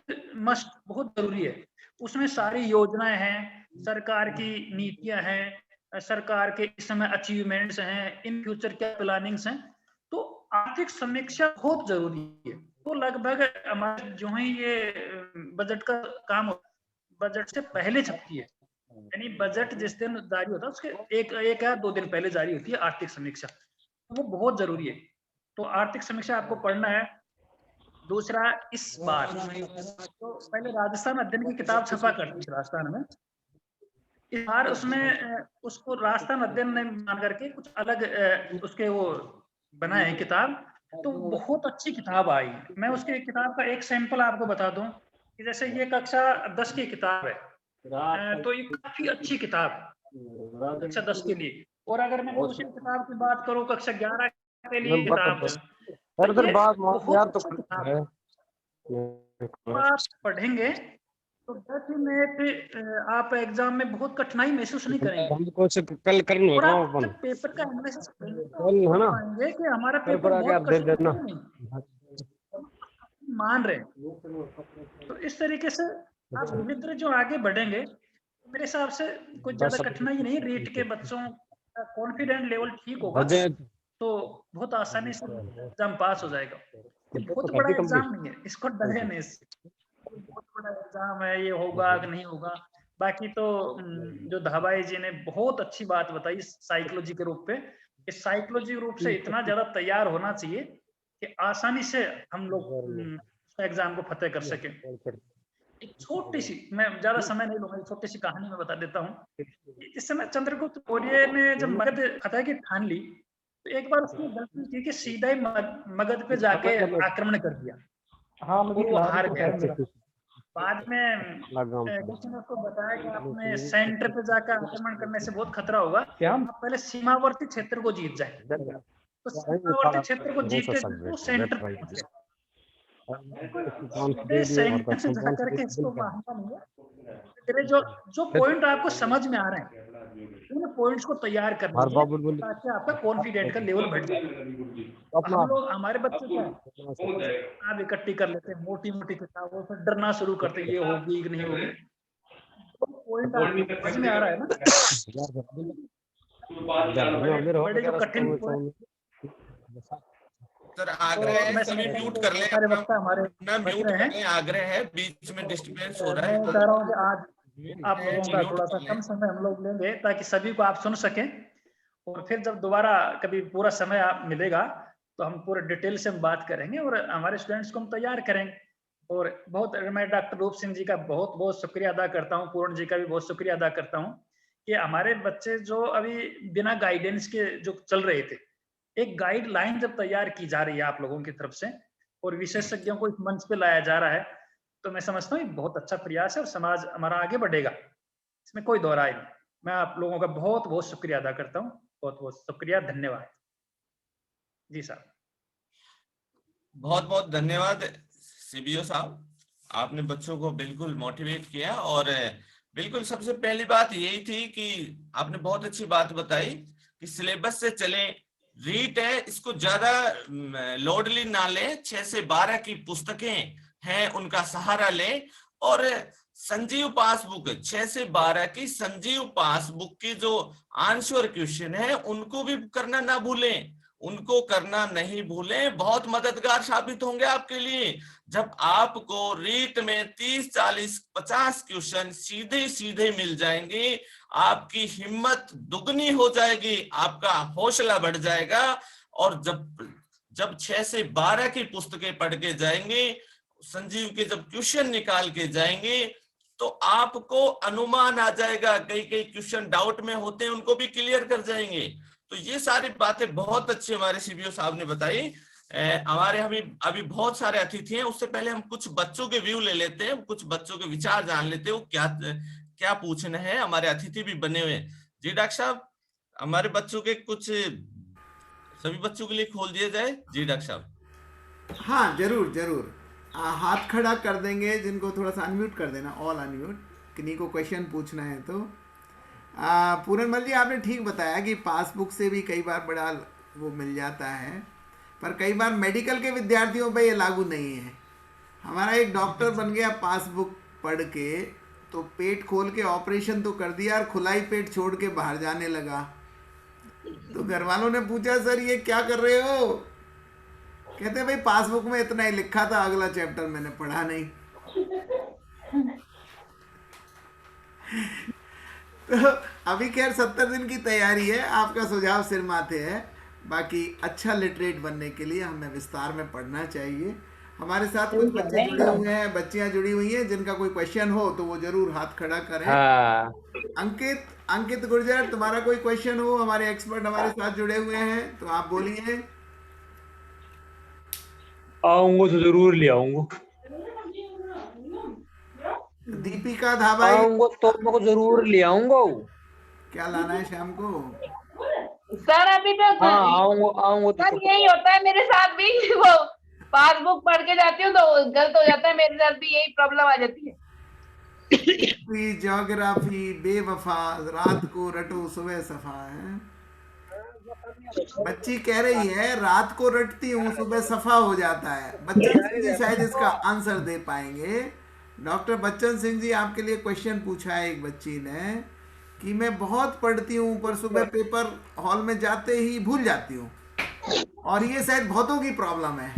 बहुत जरूरी है। उसमें सारी योजनाएं हैं, सरकार की नीतियां हैं, सरकार के इस समय अचीवमेंट्स हैं, इन फ्यूचर क्या प्लानिंग्स हैं, तो आर्थिक समीक्षा बहुत जरूरी है। तो लगभग हमारे जो है ये बजट का काम बजट से पहले छपती है, यानी बजट जिस दिन जारी होता है उसके एक या 2 दिन पहले जारी होती है आर्थिक समीक्षा, वो बहुत जरूरी है। तो आर्थिक समीक्षा आपको पढ़ना है। दूसरा, इस बार तो पहले राजस्थान अध्ययन की किताब छपा करती थी राजस्थान में, इस बार उसमें उसको राजस्थान अध्ययन ने मान करके कुछ अलग उसके वो बनाए हैं किताब, तो बहुत अच्छी किताब आई। मैं उसकी किताब का एक सैंपल आपको बता दूं कि जैसे ये कक्षा 10 की किताब है, तो ये काफी अच्छी किताब है कक्षा 10 के लिए। और अगर मैं उसी किताब की बात करूं कक्षा 11 के लिए किताब, तो ये बहुत अच्छी किताब है। आप पढ़ेंगे तो डेफिनेट आप एग्जाम में बहुत कठिनाई महसूस नहीं करेंगे। कल करना और है आप अपन जब पेपर का एनालिसिस करेंगे कल, है ना? पाएंगे कि हमारा कल पेपर पर आके बहुत आप दे कठिन देना। नहीं मान रहे हैं। तो इस तरीके से आप धीरे धीरे जो आगे बढ़ेंगे, मेरे हिसाब से कोई ज्यादा कठिनाई नहीं। रीट के बच्चों का कॉन्फिडेंट लेवल ठीक होगा तो बहुत आसानी से एग्जाम पास हो जाएगा। ये बहुत बड़ा एग्जाम नहीं है, इसको डरे नहीं इससे। बहुत बड़ा एग्जाम है, ये होगा कि नहीं होगा। बाकी तो जो धाबाई जी ने बहुत अच्छी बात बताई साइकोलॉजी के रूप पे, इस साइकोलॉजी रूप से इतना ज्यादा तैयार होना चाहिए कि आसानी से हम लोग एग्जाम को फतेह कर सके। एक छोटी सी, मैं ज्यादा समय नहीं लूंगा, छोटी सी कहानी में बता देता हूँ। इस समय चंद्रगुप्त मौर्य ने जब मगध फतेह की ठान ली, तो एक बार उसने गलती की कि सीधा ही मगध पे जाके आक्रमण कर दिया। हाँ, वो हार गया। बाद में किसी ने उसको बताया कि आपने सेंटर पे जाकर आक्रमण करने से बहुत खतरा होगा, आप पहले सीमावर्ती क्षेत्र को जीत जाए। तो सीमावर्ती क्षेत्र को जीत के वो सेंटर पे पहुंचे। सेंटर से जाकर के इसको मानना नहीं है। तेरे जो पॉइंट आपको समझ में आ रहे हैं, उन पॉइंट्स को तैयार करना है ताकि आपका कॉन्फिडेंट का लेवल बढ़ जाए। हम लोग, हमारे बच्चे क्या किताब इकट्ठी कर लेते हैं, मोटी मोटी किताबों से डरना शुरू करते हैं, ये होगी कि नहीं होगी। तो पॉइंट आपको समझ में आ रहा है ना? बड़े जो कठिन सर आग्रह है, सभी म्यूट कर लें, सारे वक्त हमारे अपना म्यूट कर लें, आग्रह है, बीच में डिस्टर्बेंस हो रहा है। मैं कह रहा हूँ कि आज आप लोगों का थोड़ा सा कम समय हम लोग लेंगे ताकि सभी को आप सुन सकें, और फिर जब दोबारा कभी पूरा समय आप मिलेगा तो हम पूरे डिटेल से हम बात करेंगे और हमारे स्टूडेंट्स को हम तैयार करेंगे। और बहुत मैं डॉक्टर रूप सिंह जी का बहुत बहुत शुक्रिया अदा करता हूँ, पूर्ण जी का भी बहुत शुक्रिया अदा करता हूँ कि हमारे बच्चे जो अभी बिना गाइडेंस के जो चल रहे थे, एक गाइडलाइन जब तैयार की जा रही है आप लोगों की तरफ से और विशेषज्ञों को इस मंच पे लाया जा रहा है, तो मैं समझता हूँ बहुत अच्छा प्रयास है और समाज हमारा आगे बढ़ेगा, इसमें कोई दो राय नहीं। मैं आप लोगों का बहुत बहुत शुक्रिया अदा करता हूँ, बहुत बहुत शुक्रिया, धन्यवाद जी साहब। बहुत बहुत धन्यवाद सीबीओ साहब, आपने बच्चों को बिल्कुल मोटिवेट किया। और बिल्कुल सबसे पहली बात यही थी कि आपने बहुत अच्छी बात बताई कि सिलेबस से चले, रीट है इसको ज्यादा लोडली ना ले, 6 से 12 की पुस्तकें हैं उनका सहारा ले, और संजीव पासबुक 6 से 12 की संजीव पासबुक की जो आंसर क्वेश्चन है उनको भी करना ना भूलें, उनको करना नहीं भूलें, बहुत मददगार साबित होंगे आपके लिए। जब आपको रीट में 30, 40, 50 क्वेश्चन सीधे सीधे मिल जाएंगे, आपकी हिम्मत दुगनी हो जाएगी, आपका हौसला बढ़ जाएगा। और जब 6 से 12 की पुस्तकें पढ़ के जाएंगे, संजीव के जब क्वेश्चन निकाल के जाएंगे, तो आपको अनुमान आ जाएगा, कई कई क्वेश्चन डाउट में होते हैं उनको भी क्लियर कर जाएंगे। तो ये सारी बातें बहुत अच्छी हमारे सीबीओ साहब ने बताई। हमारे अभी बहुत सारे अतिथि हैं, उससे पहले हम कुछ बच्चों के व्यू ले लेते हैं, कुछ बच्चों के विचार जान लेते हैं, वो क्या पूछना है। हमारे अतिथि भी बने हुए हैं। जी डॉक्टर साहब, हमारे बच्चों के कुछ, सभी बच्चों के लिए खोल दिया जाए। जी डॉक्टर साहब। हाँ जरूर जरूर, हाथ खड़ा कर देंगे, जिनको थोड़ा सा अनम्यूट कर देना, ऑल अनम्यूट, किन्हीं को क्वेश्चन पूछना है तो। पूरनमल जी, आपने ठीक बताया कि पासबुक से भी कई बार बड़ा वो मिल जाता है, पर कई बार मेडिकल के विद्यार्थियों पे ये लागू नहीं है। हमारा एक डॉक्टर बन गया पासबुक पढ़ के, तो पेट खोल के ऑपरेशन तो कर दिया और खुला ही पेट छोड़ के बाहर जाने लगा। तो घर वालों ने पूछा, सर ये क्या कर रहे हो? कहते भाई पासबुक में इतना ही लिखा था, अगला चैप्टर मैंने पढ़ा नहीं। तो अभी खैर 70 दिन की तैयारी है, आपका सुझाव सिर माथे है, बाकी अच्छा लिटरेट बनने के लिए हमें विस्तार में पढ़ना चाहिए। हमारे साथ कुछ बच्चे जुड़े हुए हैं, बच्चियां जुड़ी हुई हैं, जिनका कोई क्वेश्चन हो तो वो जरूर हाथ खड़ा करें। हाँ अंकित गुर्जर, तुम्हारा कोई क्वेश्चन हो, हमारे एक्सपर्ट हमारे साथ जुड़े हुए हैं तो आप बोलिए। आऊंगा तो जरूर ले आऊंगा। दीपिका धाबाई, आऊंगा तो मैं जरूर ले आऊंगा। क्या लाना है शाम को? सर अभी तो आऊंगा सर यही होता है मेरे साथ भी, वो पासबुक पढ़ के जाती हूँ तो गलत हो जाता है, मेरे साथ भी यही प्रॉब्लम आ जाती है। ज्योग्राफी बेवफा, रात को रटो सुबह सफा है। बच्ची कह रही है रात को रटती हूँ सुबह सफा हो जाता है। बच्चन सिंह जी शायद इसका आंसर दे पाएंगे। डॉक्टर बच्चन सिंह जी, आपके लिए क्वेश्चन पूछा है एक बच्ची ने कि मैं बहुत पढ़ती हूँ पर सुबह पेपर हॉल में जाते ही भूल जाती हूँ, और ये शायद बहुतों की प्रॉब्लम है।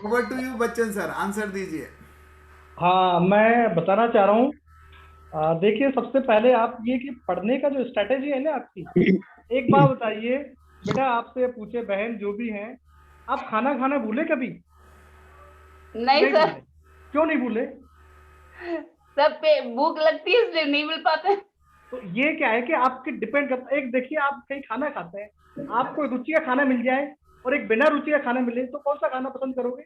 Over to you Bachchan sir, answer दीजिए। हाँ, मैं बताना चाह रहा हूँ। देखिए, सबसे पहले आप ये कि पढ़ने का जो स्ट्रेटेजी है ना आपकी, एक बात बताइए बेटा, आपसे पूछे बहन जो भी हैं, आप खाना खाना भूले कभी? नहीं सर। भूले। क्यों नहीं भूले? सब पे भूख लगती है इसलिए नहीं मिल पाते। तो ये क्या है कि आपके डिपेंड करता है। एक देखिए, आप कहीं खाना खाते हैं, आपको रुचि का खाना मिल जाए और एक बिना रुचि का खाना मिले, तो कौन सा खाना पसंद करोगे?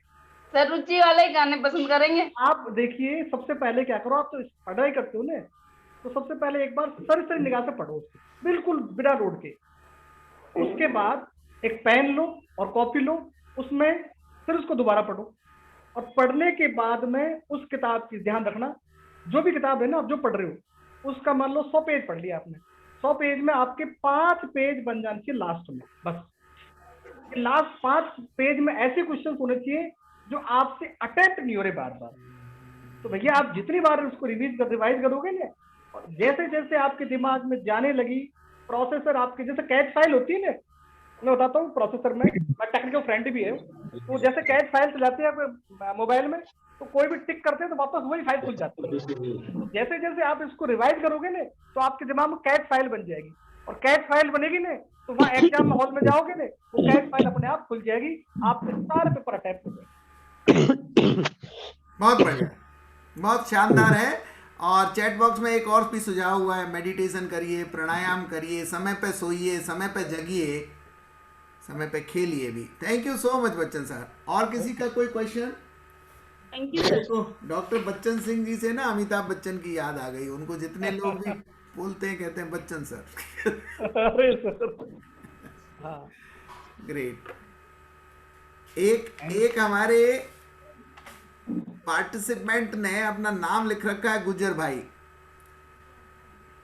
सर रुचि वाले ही खाने पसंद करेंगे। आप देखिए, सबसे पहले क्या करो, आप तो पढ़ाई करते हो ना, तो सबसे पहले एक बार सर निगाह से पढ़ो उसको, बिल्कुल बिना रोड के। उसके बाद एक पेन लो और कॉपी लो, उसमें फिर उसको दोबारा पढ़ो, और पढ़ने के बाद में उस किताब की ध्यान रखना, जो भी किताब है ना आप जो पढ़ रहे हो, उसका मान लो 100 पेज पढ़ लिया आपने, 100 पेज में आपके 5 पेज बन जाने चाहिए लास्ट में, बस। लास्ट 5 पेज में ऐसे क्वेश्चन होने चाहिए जो आपसे अटेम्प्ट नहीं हो रहे बार बार। तो भैया आप जितनी बार उसको रिवाइज करोगे ना, और जैसे जैसे आपके दिमाग में जाने लगी, प्रोसेसर आपके, जैसे कैच फाइल होती है ना, मैं बताता हूँ प्रोसेसर में, मैं टेक्निकल फ्रेंड भी है, तो जैसे कैच फाइल चलाते हैं मोबाइल में, तो कोई भी टिक करते हैं तो वापस वही फाइल खुल जाती है। तो जैसे जैसे आप इसको रिवाइज करोगे ना, तो आपके दिमाग में कैच फाइल बन जाएगी, और कैच फाइल बनेगी ना, तो वहाँ एग्जाम हॉल में जाओगे ना, वो कैच फाइल अपने आप खुल जाएगी, आपके सारे पेपर अटेम्प्ट हो जाएंगे। बहुत बढ़िया, बहुत शानदार है। और चैट बॉक्स में एक और भी सुझाव हुआ है, मेडिटेशन करिए, प्राणायाम करिए, समय पे सोइए, समय पे जगिए, समय पे खेलिए भी। Thank you so much Bachchan sir. और किसी का कोई क्वेश्चन? Thank you sir. तो डॉक्टर बच्चन सिंह जी से ना अमिताभ बच्चन की याद आ गई, उनको जितने लोग भी बोलते हैं कहते हैं बच्चन सर। अरे सर, हाँ ग्रेट। एक हमारे पार्टिसिपेंट ने अपना नाम लिख रखा है गुज्जर भाई,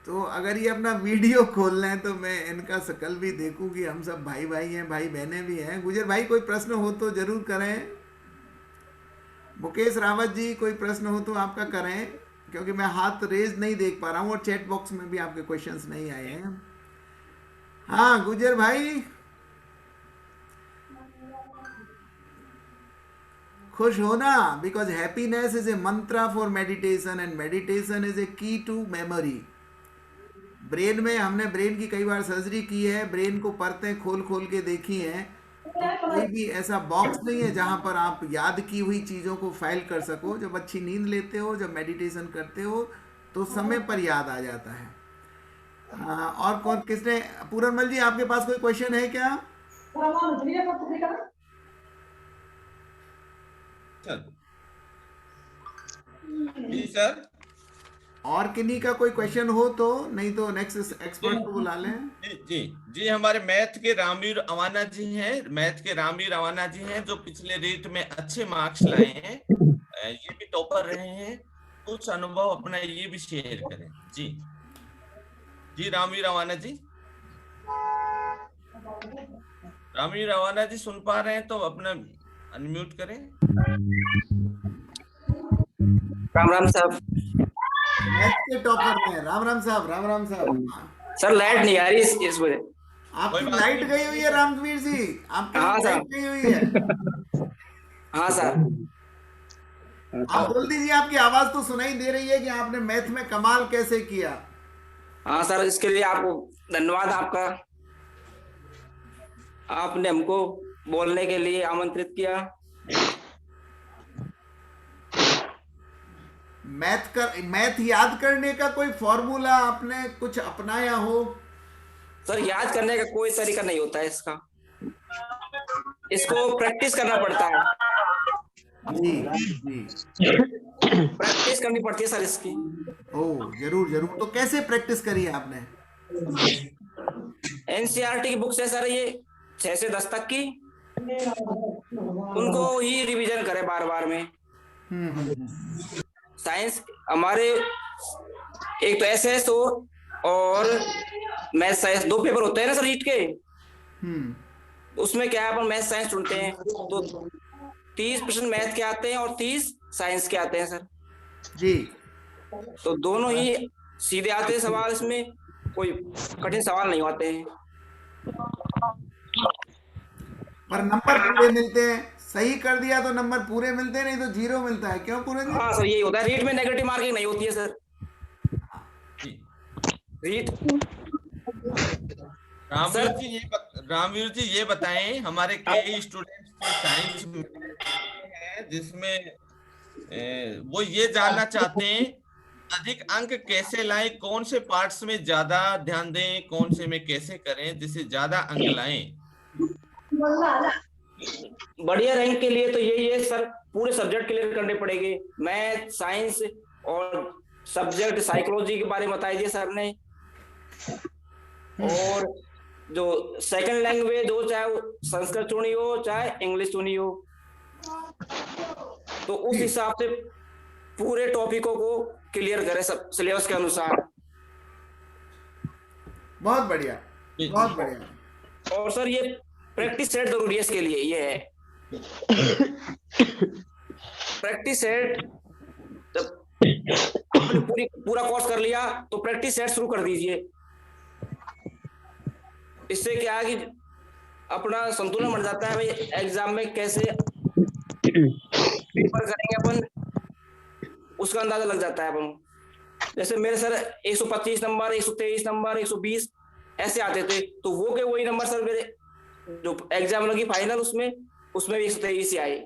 तो अगर ये अपना वीडियो खोल लें तो मैं इनका शकल भी देखूं कि हम सब भाई भाई हैं, भाई बहनें भी हैं। गुज्जर भाई कोई प्रश्न हो तो जरूर करें। मुकेश रावत जी कोई प्रश्न हो तो आपका करें, क्योंकि मैं हाथ रेज नहीं देख पा रहा हूँ और चैट बॉक्स में भी आपके क्वेश्चंस नहीं आए हैं। हाँ गुज्जर भाई, खुश हो ना, because happiness is a Mantra for meditation and meditation is a की टू मेमोरी। ब्रेन में हमने ब्रेन की कई बार सर्जरी की है, ब्रेन को परतें खोल खोल के देखी हैं, तो कोई भी ऐसा बॉक्स नहीं है जहां पर आप याद की हुई चीज़ों को फाइल कर सको। जब अच्छी नींद लेते हो, जब मेडिटेशन करते हो, तो समय पर याद आ जाता है। और कौन, किसने, पूरनमल जी आपके पास कोई क्वेश्चन है क्या? जी सर। और किन्हीं का कोई क्वेश्चन हो तो, नहीं तो नेक्स्ट एक्सपर्ट को बुला लें। जी जी, हमारे मैथ के रामवीर अवाना जी हैं, मैथ के रामवीर अवाना जी हैं, जो पिछले रीट में अच्छे मार्क्स लाए हैं, ये भी टॉपर रहे हैं। कुछ अनुभव अपना ये भी शेयर करें। जी जी, रामवीर अवाना जी, रामवीर अवाना जी सुन पा रहे हैं तो अपना अनम्यूट करें। राम राम साहब। मैथ के टॉपर हैं राम राम साहब। राम राम साहब। सर लाइट नहीं आ रही इस वजह। आपकी लाइट गई हुई है रामवीर जी, आपकी लाइट गई हुई है। हाँ सर। आप बोल दीजिए, आपकी आवाज तो सुनाई दे रही है कि आपने मैथ में कमाल कैसे किया। हाँ सर, इसके लिए आपको धन्यवाद आपका। आपने हमको बोलने के लिए आमंत्रित किया। मैथ याद करने का कोई फॉर्मूला आपने कुछ अपनाया हो? सर याद करने का कोई तरीका नहीं होता है इसका, इसको प्रैक्टिस करना पड़ता है। जी जी, प्रैक्टिस करनी पड़ती है सर इसकी। ओह जरूर जरूर। तो कैसे प्रैक्टिस करी है आपने? एनसीईआरटी की बुक्स है सर, ये 6 से 10 तक की, उनको ही रिवीजन करें बार बार में। साइंस हमारे एक तो एसएस हो और मैथ साइंस, 2 पेपर होते हैं ना सर रीट के। उसमें क्या है, अपन मैथ साइंस चुनते हैं तो 30% मैथ के आते हैं और 30 साइंस के आते हैं सर जी। तो दोनों ही सीधे आते हैं सवाल, इसमें कोई कठिन सवाल नहीं आते हैं। पर नंबर पूरे मिलते हैं, सही कर दिया तो नंबर पूरे मिलते हैं, नहीं तो 0 मिलता है। क्यों पूरे? हाँ सर यही होता है, रीट में नेगेटिव मार्किंग नहीं होती है सर। रीट रामवीर जी ये बताएं, हमारे कई स्टूडेंट्स साइंस में हैं जिसमें वो ये जानना चाहते हैं अधिक अंक कैसे लाएं, कौन से पार्ट्स में ज्यादा ध्यान दें, कौन से में कैसे करें जिससे ज्यादा अंक लाएं। बढ़िया रैंक के लिए तो यही है सर, पूरे सब्जेक्ट क्लियर करने पड़ेंगे, मैथ साइंस और सब्जेक्ट साइकोलॉजी के बारे में बता दिए सर ने। और जो सेकंड लैंग्वेज हो, चाहे वो संस्कृत चुनी हो चाहे इंग्लिश चुनी हो, तो उस हिसाब से पूरे टॉपिकों को क्लियर करें सब सिलेबस के अनुसार। बहुत बढ़िया, बहुत बढ़िया। और सर ये प्रैक्टिस सेट जरूरी है इसके लिए, ये है प्रैक्टिस सेट। जब आपने पूरा कोर्स कर लिया तो प्रैक्टिस सेट शुरू कर दीजिए। इससे क्या है कि अपना संतुलन बढ़ जाता है, भाई एग्जाम में कैसे पेपर करेंगे अपन, उसका अंदाजा लग जाता है अपन। जैसे मेरे सर 125 नंबर, 123 नंबर, 120 ऐसे आते थे, तो वो के वही नंबर सर मेरे जो एग्जाम लगी फाइनल उसमें भी 123 ही आए।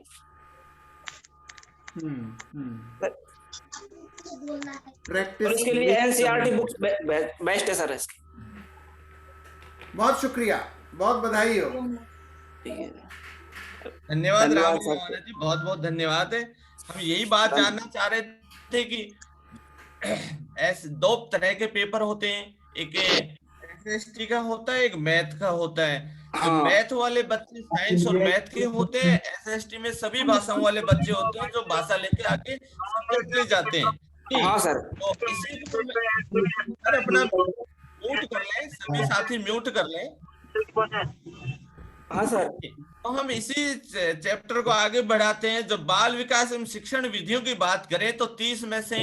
प्रैक्टिस इसके लिए एनसीईआरटी बुक्स बेस्ट है सर इसकी। बहुत शुक्रिया, बहुत बधाई हो। धन्यवाद राम जी, बहुत बहुत धन्यवाद है। हम यही बात जानना चाह रहे थे कि ऐसे 2 तरह के पेपर होते हैं, एक एसएसटी का होता है, एक मैथ का होता है। तो मैथ वाले बच्चे साइंस और मैथ के होते हैं, एसएसटी में सभी भाषाओं वाले बच्चे होते हैं जो भाषा लेके आके सब्जेक्ट ले जाते हैं। हाँ सर। तो इसी सर अपना म्यूट कर लें, सभी साथी म्यूट कर लें। हाँ सर। तो हम इसी चैप्टर को आगे बढ़ाते हैं। जब बाल विकास एवं शिक्षण विधियों की बात करें तो 30 में से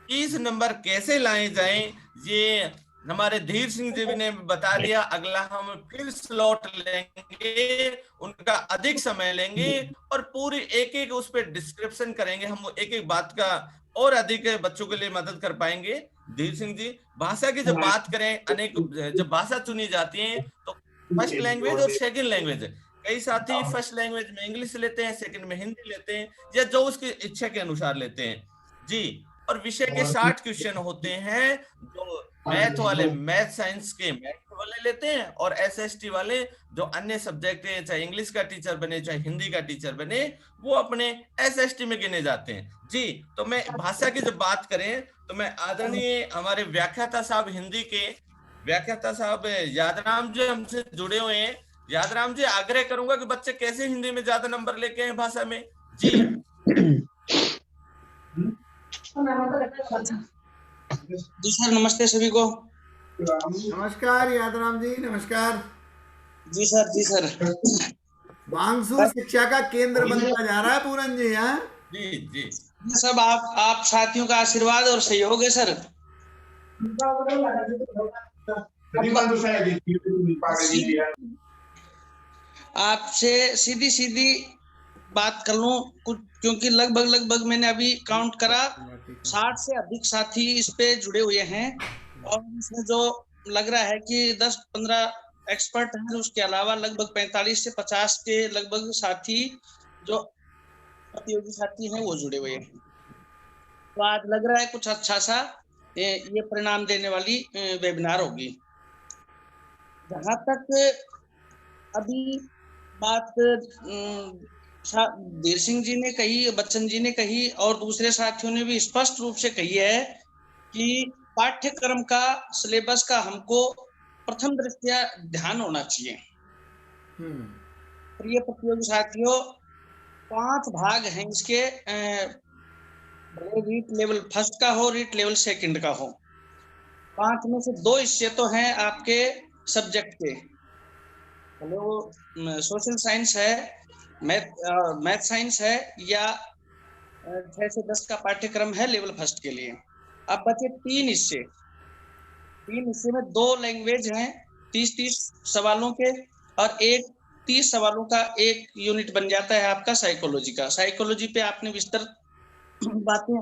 30 नंबर कैसे लाए जाएं, ये हमारे धीर सिंह जी ने बता दिया। अगला हम फिर स्लॉट लेंगे, उनका अधिक समय लेंगे और पूरी एक उस पर डिस्क्रिप्शन करेंगे। हम एक बात का और अधिक बच्चों के लिए मदद कर पाएंगे। धीर सिंह जी, भाषा की जब बात करें, अनेक जब भाषा चुनी जाती है तो फर्स्ट लैंग्वेज और सेकंड लैंग्वेज, कई साथी फर्स्ट लैंग्वेज में इंग्लिश लेते हैं, सेकंड में हिंदी लेते हैं, या जो उसकी इच्छा के अनुसार लेते हैं जी। और विषय के 60 क्वेश्चन होते हैं, जो मैथ वाले मैथ साइंस के मैथ वाले लेते हैं, और एसएसटी वाले जो अन्य सब्जेक्ट है, चाहे इंग्लिश का टीचर बने चाहे हिंदी का टीचर बने, वो अपने एसएसटी में गिने जाते हैं जी। तो मैं भाषा की जब बात करें तो मैं आदरणीय हमारे व्याख्याता साहब, हिंदी के व्याख्याता साहब यादराम जी हमसे जुड़े हुए हैं। यादराम जी, आग्रह करूंगा कि बच्चे कैसे हिंदी में ज्यादा नंबर लेके आए भाषा में जी। जी सर, नमस्ते सभी को। नमस्कार यादराम जी, नमस्कार। जी सर, जी सर। बांगसूर शिक्षा का केंद्र बनता जा रहा है पूरन जी। हाँ जी जी सब आप साथियों का आशीर्वाद और सहयोग है सर। आपसे सीधी बात कर लूं कुछ, क्योंकि लगभग मैंने अभी काउंट करा 60 से अधिक साथी इस पे जुड़े हुए हैं, और इसमें जो लग रहा है कि 10-15 एक्सपर्ट हैं, उसके अलावा लगभग 45 से 50 के लगभग साथी जो प्रतियोगी साथी हैं वो जुड़े हुए हैं। तो आज लग रहा है कुछ अच्छा सा ये परिणाम देने वाली वेबिनार होगी। जहां तक अभी बात धीर सिंह जी ने कही, बच्चन जी ने कही और दूसरे साथियों ने भी स्पष्ट रूप से कही है कि पाठ्यक्रम का सिलेबस का हमको प्रथम दृष्टया ध्यान होना चाहिए। प्रिय प्रतियोगी साथियों, 5 भाग हैं इसके, रीट लेवल फर्स्ट का हो, रीट लेवल सेकंड का हो। 5 में से 2 हिस्से तो हैं आपके सब्जेक्ट के, भले वो सोशल साइंस है, मैथ साइंस है या 6 से 10 का पाठ्यक्रम है लेवल फर्स्ट के लिए। अब बचे 3 हिस्से। 3 हिस्से में 2 लैंग्वेज हैं 30-30 सवालों के, और 30 सवालों का एक यूनिट बन जाता है आपका साइकोलॉजी का। साइकोलॉजी पे आपने विस्तृत बातें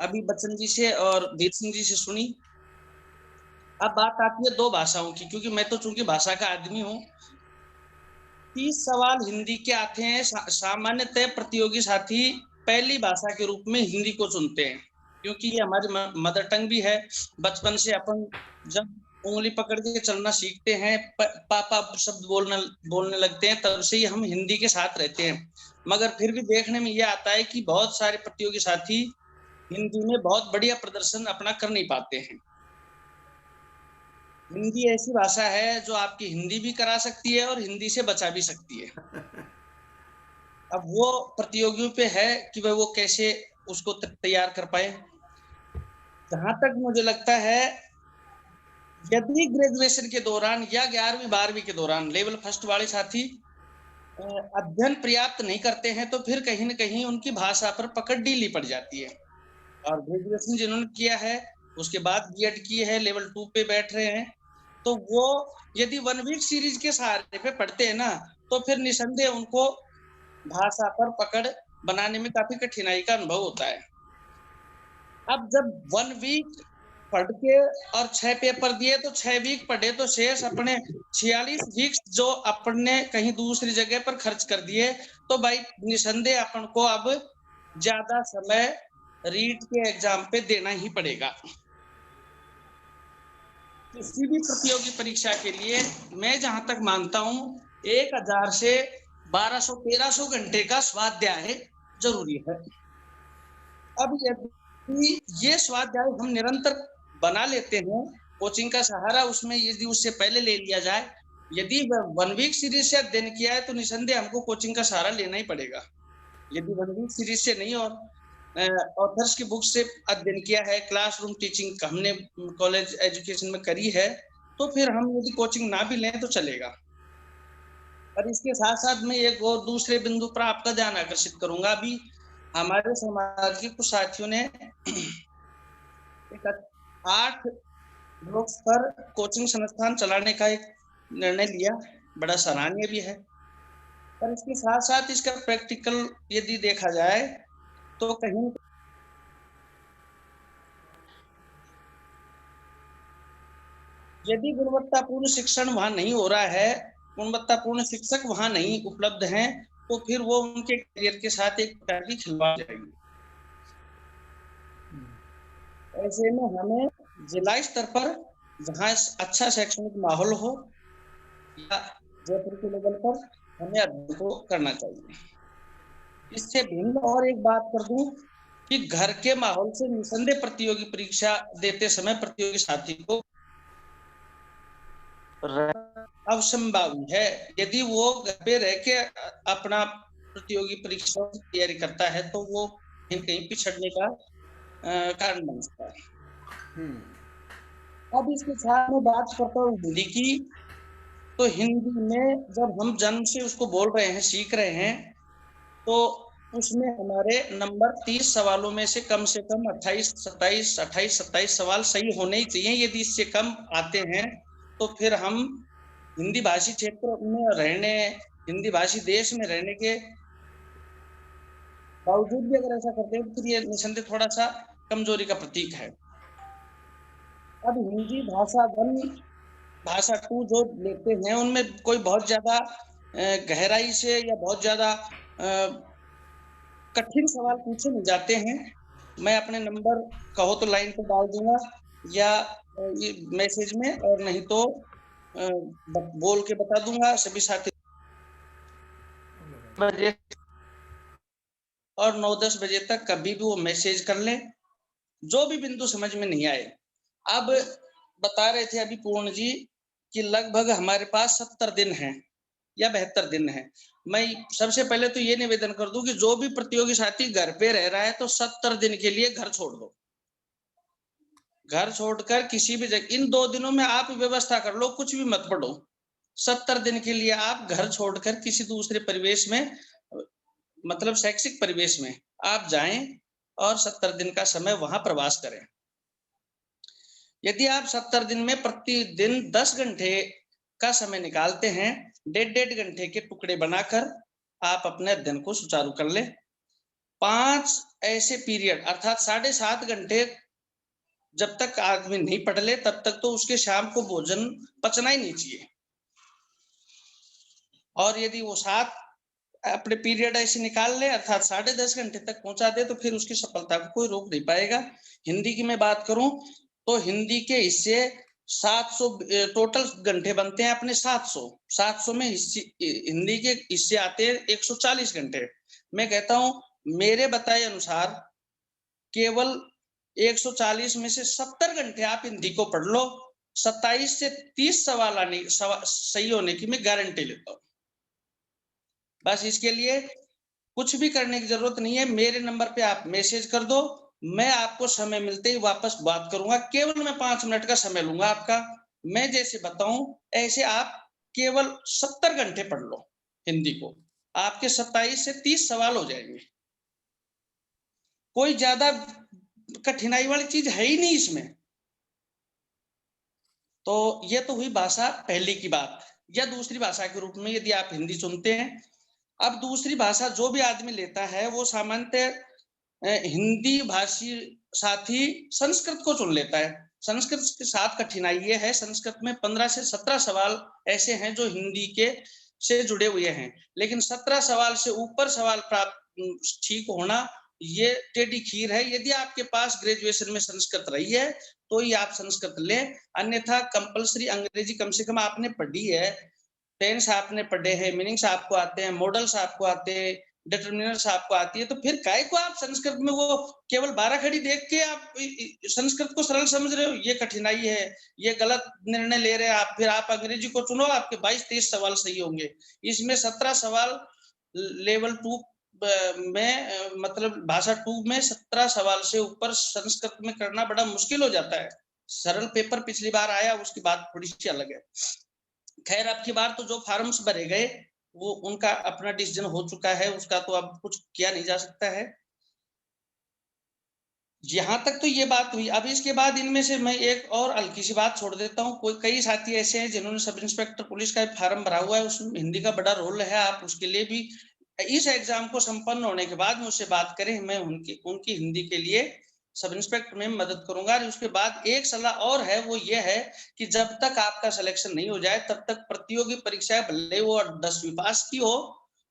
अभी बच्चन जी से और धीर सिंह जी से सुनी। अब बात आती है 2 भाषाओं की, क्योंकि मैं तो चूंकि भाषा का आदमी हूँ। 30 सवाल हिंदी के आते हैं। सामान्यतः प्रतियोगी साथी पहली भाषा के रूप में हिंदी को चुनते हैं, क्योंकि ये हमारी मदर टंग भी है। बचपन से अपन जब उंगली पकड़ के चलना सीखते हैं, पापा शब्द बोलने लगते हैं, तब से ही हम हिंदी के साथ रहते हैं। मगर फिर भी देखने में यह आता है कि बहुत सारे प्रतियोगी साथी हिंदी में बहुत बढ़िया प्रदर्शन अपना कर नहीं पाते हैं। हिंदी ऐसी भाषा है जो आपकी हिंदी भी करा सकती है और हिंदी से बचा भी सकती है। अब वो प्रतियोगियों पे है कि वह वो कैसे उसको तैयार कर पाए। जहां तक मुझे लगता है, यदि ग्रेजुएशन के दौरान या 11वीं 12वीं के दौरान लेवल फर्स्ट वाले साथी अध्ययन पर्याप्त नहीं करते हैं, तो फिर कहीं न कहीं उनकी भाषा पर पकड़ ढीली पड़ जाती है। और ग्रेजुएशन जिन्होंने किया है, उसके बाद बीएड की है, लेवल 2 पे बैठ रहे हैं, तो वो यदि 1 वीक सीरीज के सहारे पे पढ़ते हैं ना, तो फिर निसंदेह उनको भाषा पर पकड़ बनाने में काफी कठिनाई का अनुभव होता है। अब जब 1 वीक पढ़ के और 6 पेपर दिए, तो 6 वीक पढ़े, तो शेष अपने 46 वीक्स जो अपने कहीं दूसरी जगह पर खर्च कर दिए, तो भाई निसंदेह अपन को अब ज्यादा समय रीट के एग्जाम पे देना ही पड़ेगा। किसी भी प्रतियोगी परीक्षा के लिए मैं जहां तक मानता हूं 1000 से 1200-1300 घंटे का स्वाध्याय जरूरी है। अब यदि ये स्वाध्याय हम निरंतर बना लेते हैं, कोचिंग का सहारा उसमें यदि उससे पहले ले लिया जाए, यदि 1 वीक सीरीज से अध्ययन किया है, तो निसंदेह हमको कोचिंग का सहारा लेना ही पड़ेगा। यदि 1 वीक सीरीज से नहीं और ऑथर्स की बुक से अध्ययन किया है, क्लासरूम टीचिंग हमने कॉलेज एजुकेशन में करी है, तो फिर हम यदि कोचिंग ना भी लें तो चलेगा। और इसके साथ साथ मैं एक और दूसरे बिंदु पर आपका ध्यान आकर्षित करूंगा। अभी हमारे समाज के कुछ साथियों ने 8 ब्लॉक्स पर कोचिंग संस्थान चलाने का एक निर्णय लिया, बड़ा सराहनीय भी है। पर इसके साथ साथ इसका प्रैक्टिकल यदि देखा जाए, तो कहीं यदि गुणवत्तापूर्ण शिक्षण वहां नहीं हो रहा है, गुणवत्तापूर्ण शिक्षक वहां नहीं उपलब्ध हैं, तो फिर वो उनके करियर के साथ एक प्रकार की खिलवाड़ जाएगी। ऐसे में हमें जिला स्तर पर जहाँ अच्छा शैक्षणिक माहौल हो या जयपुर के लेवल पर हमें अध्ययन को करना चाहिए। इससे भिन्न और एक बात कर दूं कि घर के माहौल से निसंदेह प्रतियोगी परीक्षा देते समय प्रतियोगी साथी को अवसंभावी है। यदि वो घर पे रह के अपना प्रतियोगी परीक्षा की तैयारी करता है, तो वो कहीं पिछड़ने का कारण बन सकता है। अब इसके साथ में बात करता हूँ हिंदी की, तो हिंदी में जब हम जन्म से उसको बोल रहे हैं, सीख रहे हैं, तो उसमें हमारे नंबर 30 सवालों में से कम 28, 27 सवाल सही होने ही चाहिए। यदि इससे कम आते हैं तो फिर हम हिंदी भाषी क्षेत्र में रहने, हिंदी भाषी देश में रहने के बावजूद भी अगर ऐसा करते हैं, तो ये निसंदेह थोड़ा सा कमजोरी का प्रतीक है। अब हिंदी भाषा 1 भाषा 2 जो लेते हैं उनमें कोई बहुत ज्यादा गहराई से या बहुत ज्यादा कठिन सवाल पूछे नहीं जाते हैं। मैं अपने नंबर कहो तो लाइन पे डाल दूंगा या मैसेज में, और नहीं तो बोल के बता दूंगा सभी साथी बजे और 9-10 बजे तक कभी भी वो मैसेज कर लें, जो भी बिंदु समझ में नहीं आए। अब बता रहे थे अभी पूर्ण जी कि लगभग हमारे पास 70 दिन हैं या 72 दिन हैं। मैं सबसे पहले तो ये निवेदन कर दूं कि जो भी प्रतियोगी साथी घर पे रह रहा है तो 70 दिन के लिए घर छोड़ दो। घर छोड़कर किसी भी जगह इन 2 दिनों में आप व्यवस्था कर लो, कुछ भी मत पढ़ो। 70 दिन के लिए आप घर छोड़कर किसी दूसरे परिवेश में, मतलब शैक्षिक परिवेश में आप जाएं और 70 दिन का समय वहां प्रवास करें। यदि आप 70 दिन में प्रतिदिन 10 घंटे का समय निकालते हैं, 1.5 घंटे के टुकड़े बनाकर आप अपने अध्ययन को सुचारू कर ले। 5 ऐसे पीरियड अर्थात 7.5 घंटे जब तक आदमी नहीं पढ़ ले तब तक तो उसके शाम को भोजन पचना ही नहीं चाहिए। और यदि वो 7 अपने पीरियड ऐसे निकाल ले अर्थात 10.5 घंटे तक पहुंचा दे तो फिर उसकी सफलता को कोई रोक नहीं पाएगा। हिंदी की मैं बात करूं तो हिंदी के हिस्से 700 टोटल घंटे बनते हैं अपने 700 में हिंदी के हिस्से आते हैं 140 घंटे। मैं कहता हूं मेरे बताए अनुसार केवल 140 में से 70 घंटे आप हिंदी को पढ़ लो, 27 से 30 सवाल आने सही होने की मैं गारंटी लेता हूं। बस इसके लिए कुछ भी करने की जरूरत नहीं है। मेरे नंबर पे आप मैसेज कर दो, मैं आपको समय मिलते ही वापस बात करूंगा। केवल मैं 5 मिनट का समय लूंगा आपका। मैं जैसे बताऊं ऐसे आप केवल 70 घंटे पढ़ लो हिंदी को, आपके 27 से 30 सवाल हो जाएंगे। कोई ज्यादा कठिनाई वाली चीज है ही नहीं इसमें। तो ये तो हुई भाषा पहली की बात, या दूसरी भाषा के रूप में यदि आप हिंदी चुनते हैं। अब दूसरी भाषा जो भी आदमी लेता है वो सामान्यतः हिंदी भाषी साथी संस्कृत को चुन लेता है। संस्कृत के साथ कठिनाई ये है, संस्कृत में 15 से 17 सवाल ऐसे हैं जो हिंदी के से जुड़े हुए हैं, लेकिन 17 सवाल से ऊपर सवाल प्राप्त ठीक होना ये टेढ़ी खीर है। यदि आपके पास ग्रेजुएशन में संस्कृत रही है तो ही आप संस्कृत लें, अन्यथा कंपलसरी अंग्रेजी कम से कम आपने पढ़ी है, टेंस आपने पढ़े हैं, मीनिंग्स आपको आते हैं, मॉडल्स आपको आते हैं, डिटर्मिनर्स आपको आती है, तो फिर काय को आप संस्कृत में वो केवल 12 खड़ी देख के आप संस्कृत को सरल समझ रहे हो? ये कठिनाई है, ये गलत निर्णय ले रहे हैं आप। फिर आप अंग्रेजी को चुनो, आपके 22-23 सवाल सही होंगे। इसमें 17 सवाल लेवल 2 में, मतलब भाषा 2 में 17 सवाल से ऊपर संस्कृत में करना बड़ा मुश्किल हो जाता है। सरल पेपर पिछली बार आया, उसकी बात थोड़ी सी अलग है। खैर अब की बार तो जो फॉर्म्स भरे गए वो उनका अपना डिसीजन हो चुका है, उसका तो अब कुछ किया नहीं जा सकता है। यहाँ तक तो ये बात हुई। अब इसके बाद इनमें से मैं एक और हल्की सी बात छोड़ देता हूँ। कई साथी ऐसे हैं जिन्होंने सब इंस्पेक्टर पुलिस का फॉर्म भरा हुआ है, उसमें हिंदी का बड़ा रोल है। आप उसके लिए भी इस एग्जाम को संपन्न होने के बाद मुझसे बात करें, मैं उनकी हिंदी के लिए सब इंस्पेक्टर में मदद करूंगा। और उसके बाद एक सलाह और है, वो ये है कि जब तक आपका सिलेक्शन नहीं हो जाए तब तक प्रतियोगी परीक्षाएं भले वो 10वीं पास की हो,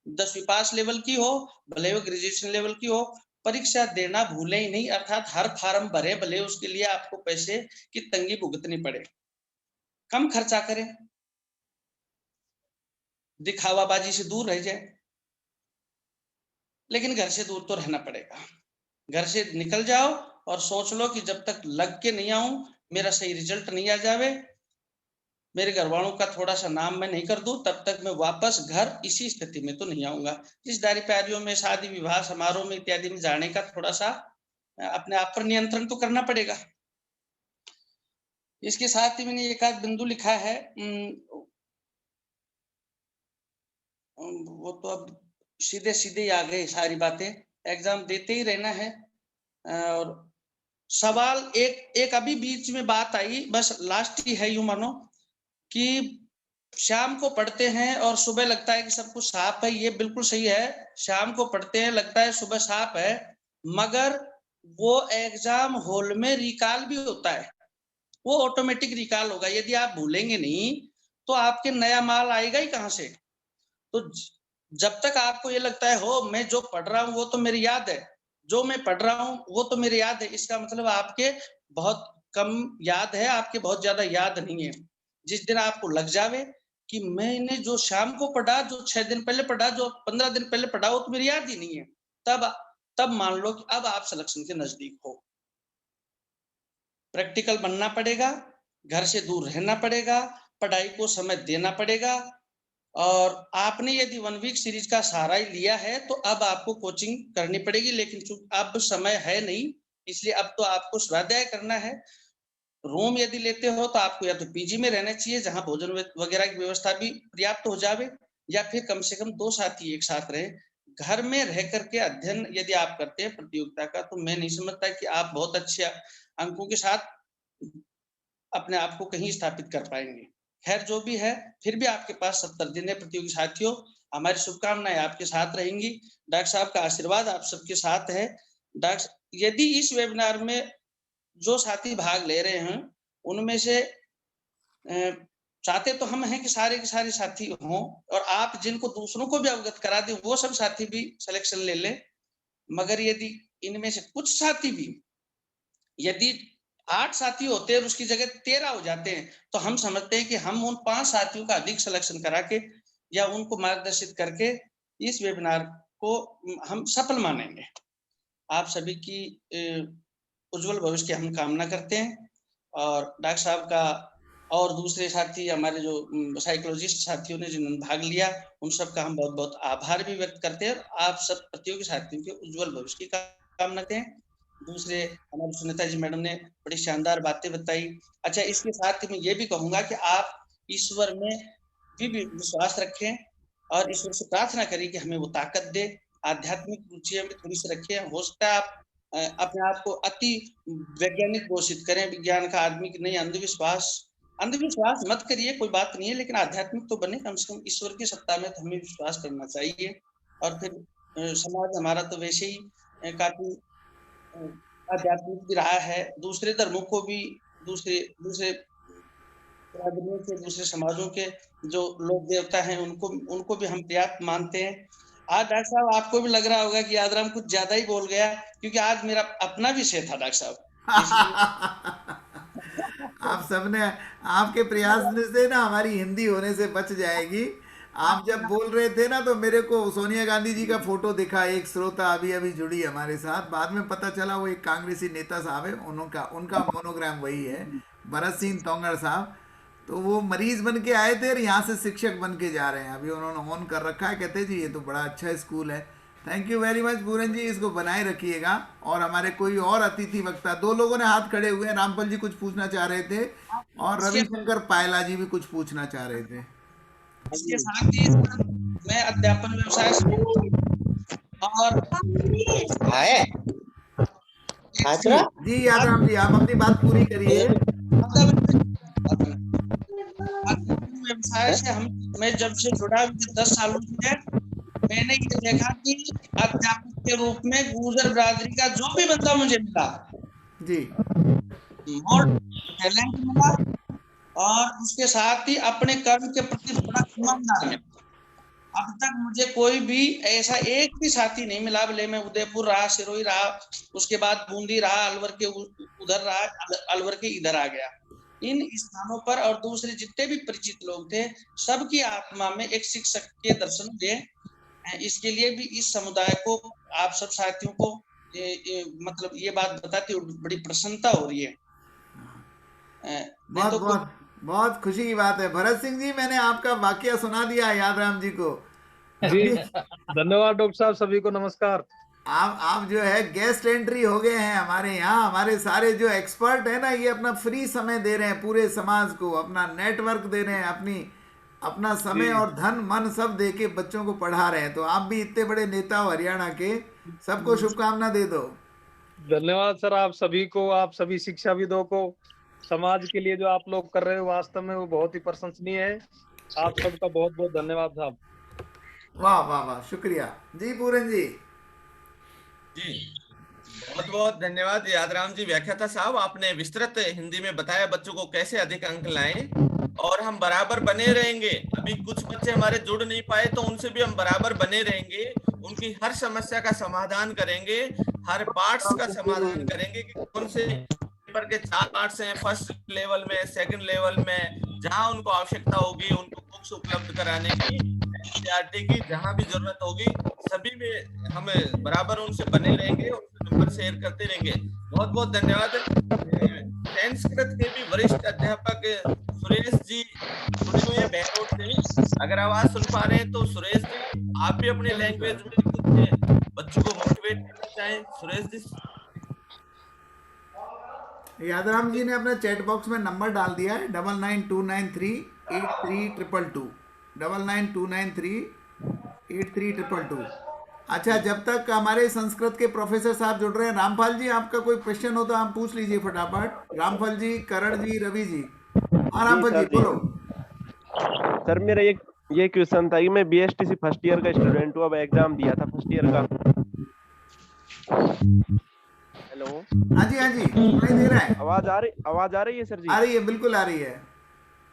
10वीं पास लेवल की हो, भले वो ग्रेजुएशन लेवल की हो, परीक्षा देना भूले ही नहीं। अर्थात हर फॉर्म भरे, भले उसके लिए आपको पैसे की तंगी भुगतनी पड़े, कम खर्चा करें, दिखावाबाजी से दूर रह जाए, लेकिन घर से दूर तो रहना पड़ेगा। घर से निकल जाओ और सोच लो कि जब तक लग के नहीं आऊं, मेरा सही रिजल्ट नहीं आ जावे, मेरे घर वालों का थोड़ा सा नाम मैं नहीं कर दूं, तब तक मैं वापस घर इसी स्थिति में तो नहीं आऊंगा। रिश्तेदारी प्यारियों में, शादी विवाह समारोह में इत्यादि में जाने का थोड़ा सा अपने आप पर नियंत्रण तो करना पड़ेगा। इसके साथ ही मैंने एक आध बिंदु लिखा है, वो तो अब सीधे सीधे आ गए सारी बातें। एग्जाम देते ही रहना है। और सवाल एक अभी बीच में बात आई, बस लास्ट ही है, यूं मानो कि शाम को पढ़ते हैं और सुबह लगता है कि सब कुछ साफ है। ये बिल्कुल सही है, शाम को पढ़ते हैं, लगता है सुबह साफ है, मगर वो एग्जाम हॉल में रिकॉल भी होता है। वो ऑटोमेटिक रिकॉल होगा। यदि आप भूलेंगे नहीं तो आपके नया माल आएगा ही कहाँ से। तो जब तक आपको ये लगता है हो मैं जो पढ़ रहा हूँ वो तो मेरी याद है, जो मैं पढ़ रहा हूँ वो तो मेरी याद है, इसका मतलब आपके बहुत कम याद है, आपके बहुत ज्यादा याद नहीं है। जिस दिन आपको लग जावे कि मैंने जो शाम को पढ़ा, जो 6 दिन पहले पढ़ा, जो 15 दिन पहले पढ़ा, वो तो मेरी याद ही नहीं है, तब मान लो कि अब आप सिलेक्शन के नजदीक हो। प्रैक्टिकल बनना पड़ेगा, घर से दूर रहना पड़ेगा, पढ़ाई को समय देना पड़ेगा, और आपने यदि 1 वीक सीरीज का सहारा ही लिया है तो अब आपको कोचिंग करनी पड़ेगी। लेकिन चूंकि अब समय है नहीं, इसलिए अब तो आपको स्वाध्याय करना है। रूम यदि लेते हो तो आपको या तो पीजी में रहना चाहिए जहां भोजन वगैरह की व्यवस्था भी पर्याप्त हो जावे, या फिर कम से कम 2 साथी एक साथ रहे। घर में रह करके अध्ययन यदि आप करते हैं प्रतियोगिता का, तो मैं नहीं समझता कि आप बहुत अच्छे अंकों के साथ अपने आप को कहीं स्थापित कर पाएंगे। खैर जो भी है, फिर भी आपके पास 70 दिन है प्रतियोगी साथियों। हमारी शुभकामनाएं आपके साथ रहेंगी। डॉक्टर साहब का आशीर्वाद आप सबके साथ है। डॉक्टर यदि इस वेबिनार में जो साथी भाग ले रहे हैं उनमें से चाहते तो हम हैं कि सारे के सारे साथी हों, और आप जिनको दूसरों को भी अवगत करा दें वो सब साथी भी सिलेक्शन ले लें। मगर यदि इनमें से कुछ साथी भी, यदि 8 साथी होते हैं और उसकी जगह 13 हो जाते हैं, तो हम समझते हैं कि हम उन 5 साथियों का अधिक सिलेक्शन करा के या उनको मार्गदर्शित करके इस वेबिनार को हम सफल मानेंगे। आप सभी की उज्जवल भविष्य की हम कामना करते हैं, और डॉक्टर साहब का और दूसरे साथी हमारे जो साइकोलॉजिस्ट साथियों ने जिन्होंने भाग लिया, उन सब का हम बहुत बहुत आभार भी व्यक्त करते हैं। आप सब प्रतियोगी साथियों के उज्जवल भविष्य की कामना करते हैं। दूसरे हमारी सुनीता जी मैडम ने बड़ी शानदार बातें बताई। अच्छा, इसके साथ ही मैं ये भी कहूंगा कि आप ईश्वर में भी विश्वास रखें और ईश्वर से प्रार्थना करें कि हमें वो ताकत दे। आध्यात्मिक रुचि में थोड़ी सी रखें। हो सकता है आप अपने आप को अति वैज्ञानिक घोषित करें, विज्ञान का आदमी की नहीं। अंधविश्वास मत करिए, कोई बात नहीं है, लेकिन आध्यात्मिक तो बने। कम से कम ईश्वर की सत्ता में तो हमें विश्वास करना चाहिए। और फिर समाज हमारा तो वैसे ही काफी आध्यात्मिक भी रहा है। दूसरे धर्मों को भी, दूसरे दूसरे समाजों के जो लोक देवता हैं उनको भी हम पर्याप्त मानते हैं। आज डॉक्टर साहब आपको भी लग रहा होगा कि यादराम कुछ ज्यादा ही बोल गया, क्योंकि आज मेरा अपना विषय था डॉक्टर साहब। आप सबने, आपके प्रयास से ना हमारी हिंदी होने से बच जाएगी। आप जब बोल रहे थे ना तो मेरे को सोनिया गांधी जी का फोटो दिखा। एक श्रोता अभी जुड़ी हमारे साथ, बाद में पता चला वो एक कांग्रेसी नेता साहब है, उनका मोनोग्राम वही है, भरत सिंह तोंगड़ साहब। तो वो मरीज बन के आए थे और यहाँ से शिक्षक बन के जा रहे हैं। अभी उन्होंने ऑन कर रखा है, कहते जी ये तो बड़ा अच्छा स्कूल है। थैंक यू वेरी मच पूरन जी, इसको बनाए रखिएगा। और हमारे कोई और अतिथि वक्ता, 2 लोगों ने हाथ खड़े हुए हैं। रामपाल जी कुछ पूछना चाह रहे थे और रविशंकर पायला जी भी कुछ पूछना चाह रहे थे। इसके साथ ही मैं अध्यापन व्यवसाय और जी यादराम जी, आप अपनी बात पूरी करिए। व्यवसाय से मैं जब से जुड़ा 10 सालों से, मैंने ये देखा कि अध्यापक के रूप में गुर्जर बिरादरी का जो भी बंदा मुझे मिला जी, और टैलेंट मिला, और उसके साथ ही अपने कर्म के प्रति बड़ा ईमानदार है। अब तक मुझे कोई भी ऐसा एक भी साथी नहीं मिला, भले मैं उदयपुर रहा, सिरोही रहा, उसके बाद बूंदी रहा, अलवर के उधर रहा, अलवर के इधर आ गया। इन स्थानों पर और दूसरे जितने भी परिचित लोग थे, सबकी आत्मा में एक शिक्षक के दर्शन हुए। इसके लिए भी इस समुदाय को, आप सब साथियों को मतलब ये बात बताते हुए बड़ी प्रसन्नता हो रही है। बहुत खुशी की बात है। भरत सिंह जी, मैंने आपका वाकया सुना दिया यादराम जी को। जी धन्यवाद डॉक्टर साहब, सभी को नमस्कार। आप जो है गेस्ट एंट्री हो गए हैं हमारे यहाँ। हमारे सारे जो एक्सपर्ट है ना, ये अपना फ्री समय दे रहे हैं पूरे समाज को, अपना नेटवर्क दे रहे हैं, अपना समय और धन मन सब दे के बच्चों को पढ़ा रहे हैं। तो आप भी इतने बड़े नेता हो हरियाणा के, सबको शुभकामना दे दो। धन्यवाद सर, आप सभी को, आप सभी शिक्षाविदों को। समाज के लिए जो आप लोग कर रहे हो वास्तव में वो बहुत ही प्रशंसनीय है। आप सबका बहुत बहुत धन्यवाद साहब। वाह वाह वाह, शुक्रिया जी। पूरन जी जी, बहुत बहुत धन्यवाद यादराम जी व्याख्याता साहब, आपने विस्तृत हिंदी में बताया बच्चों को कैसे अधिक अंक लाएं और हम बराबर बने रहेंगे। अभी कुछ बच्चे हमारे जुड़ नहीं पाए तो उनसे भी हम बराबर बने रहेंगे, उनकी हर समस्या का समाधान करेंगे, हर पार्ट्स का समाधान करेंगे कि कौन से पेपर के 4 पार्ट्स हैं फर्स्ट लेवल में, सेकंड लेवल में, जहां उनको आवश्यकता होगी उनको बुक्स उपलब्ध कराने की, एनसीईआरटी की जहां भी जरूरत होगी सभी में हम बराबर उनसे बने रहेंगे, उनसे नंबर शेयर करते रहेंगे। बहुत बहुत धन्यवाद। संस्कृत के भी वरिष्ठ अध्यापक सुरेश जी जुड़े हुए हैं बहरोड से, अगर आवाज सुन पा रहे हैं तो सुरेश जी आप भी अपने लैंग्वेज में कुछ बच्चों को मोटिवेट करना चाहें। सुरेश जी। यादराम जी ने अपना चैट बॉक्स में नंबर डाल दिया है 9929383222 9929383222। अच्छा, जब तक हमारे संस्कृत के प्रोफेसर साहब जुड़ रहे हैं, रामपाल जी आपका कोई क्वेश्चन हो तो आप पूछ लीजिए फटाफट। रामपाल जी, करण जी, रवि जी। हाँ रामपाल जी बोलो। सर मेरा ये क्वेश्चन था कि मैं बीएसटीसी फर्स्ट ईयर का स्टूडेंट हूँ, अब एग्जाम दिया था फर्स्ट ईयर का। हेलो। हाँ जी सुनाई दे रहा है। आवाज आ रही है सर जी? आ रही है, बिल्कुल आ रही है।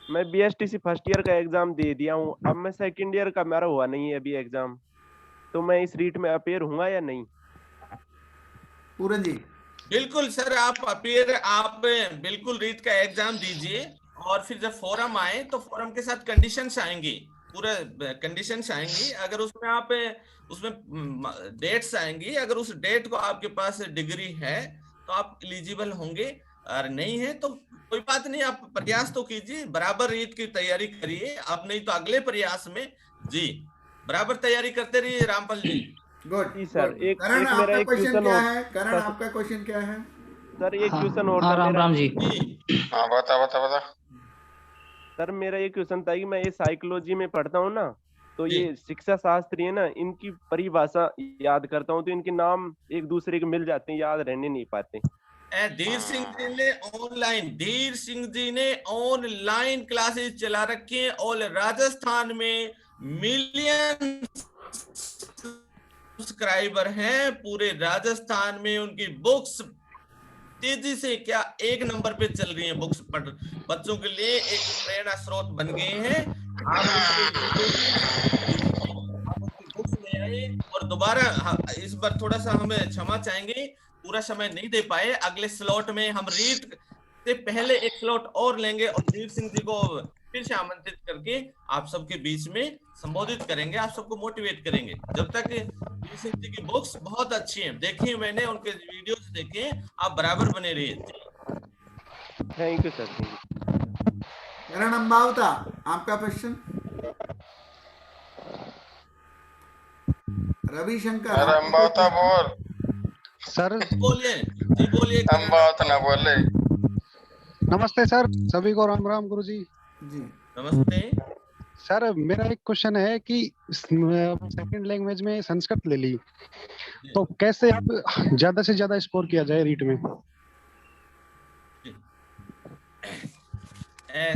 मैं बीएसटीसी फर्स्ट ईयर का एग्जाम दे दिया हूँ, अब मैं सेकंड ईयर का मेरा हुआ नहीं है अभी एग्जाम, तो मैं इस रीट में अपीयर हुआ या नहीं? पूरन जी। बिल्कुल सर, आप बिल्कुल रीट का एग्जाम दीजिए और फिर जब फोरम आए तो फोरम के साथ कंडीशंस आएंगी, पूरा कंडीशंस आएंगी। अगर उसमें डेट्स आएंगी, अगर उस डेट को आपके पास डिग्री है तो आप एलिजिबल होंगे, और नहीं है तो कोई बात नहीं, आप प्रयास तो कीजिए, बराबर रीट की तैयारी करिए आप, नहीं तो अगले प्रयास में जी बराबर तैयारी करते रहिए। रामपाल जी। Good sir. करण आपका क्वेश्चन क्या है? करण आपका क्वेश्चन क्या है? सर एक क्वेश्चन और हाँ राम जी। हाँ बता। सर मेरा ये क्वेश्चन था कि मैं ये साइकोलॉजी में पढ़ता हूँ ना, तो ये शिक्षा शास्त्री है ना, इनकी परिभाषा याद करता हूँ तो इनके नाम एक दूसरे के मिल जाते हैं, याद रहने नहीं पाते। धीर सिंह जी ने ऑनलाइन क्लासेस चला रखी हैं और राजस्थान में मिलियन सब्सक्राइबर हैं, पूरे राजस्थान में उनकी बुक्स तेजी से क्या 1 नंबर पे चल रही हैं, बुक्स बच्चों के लिए एक प्रेरणा स्रोत बन गए हैं। आप बुक्स ले आए और दोबारा इस बार थोड़ा सा हमें क्षमा चाहेंगे, पूरा समय नहीं दे पाए, अगले स्लॉट में हम रीड से पहले एक स्लॉट और लेंगे और धीर सिंह जी को फिर से आमंत्रित करके आप सबके बीच में संबोधित करेंगे, आप सबको मोटिवेट करेंगे। जब तक धीर सिंह जी की बुक्स बहुत अच्छी हैं, देखी मैंने, उनके वीडियोस देखे, आप बराबर बने रहिए। Thank you sir. Karan Ambawata आपका क्वेश्चन। रविशंकर अंबावता बोल सर। बोलिए जी, बोलिए। अंबावता ना बोले। नमस्ते सर, सभी को राम राम गुरु जी। नमस्ते सर। मेरा एक क्वेश्चन है कि सेकंड लैंग्वेज में संस्कृत ले ली तो कैसे आप ज्यादा से ज्यादा स्कोर किया जाए रीट में?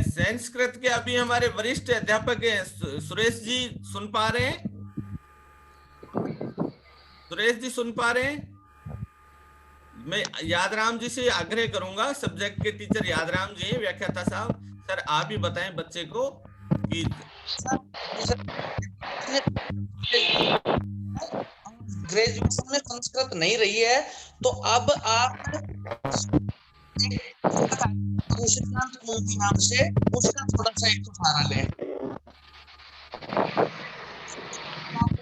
संस्कृत के अभी हमारे वरिष्ठ अध्यापक सुरेश जी सुन पा रहे हैं? सुरेश जी सुन पा रहे हैं? मैं यादराम जी से आग्रह करूंगा, सब्जेक्ट के टीचर यादराम जी, व्याख्याता साहब, सर आप ही बताएं बच्चे को कि ग्रेजुएशन में संस्कृत नहीं रही है तो अब आप नाम से उसका थोड़ा सा एक सहारा लें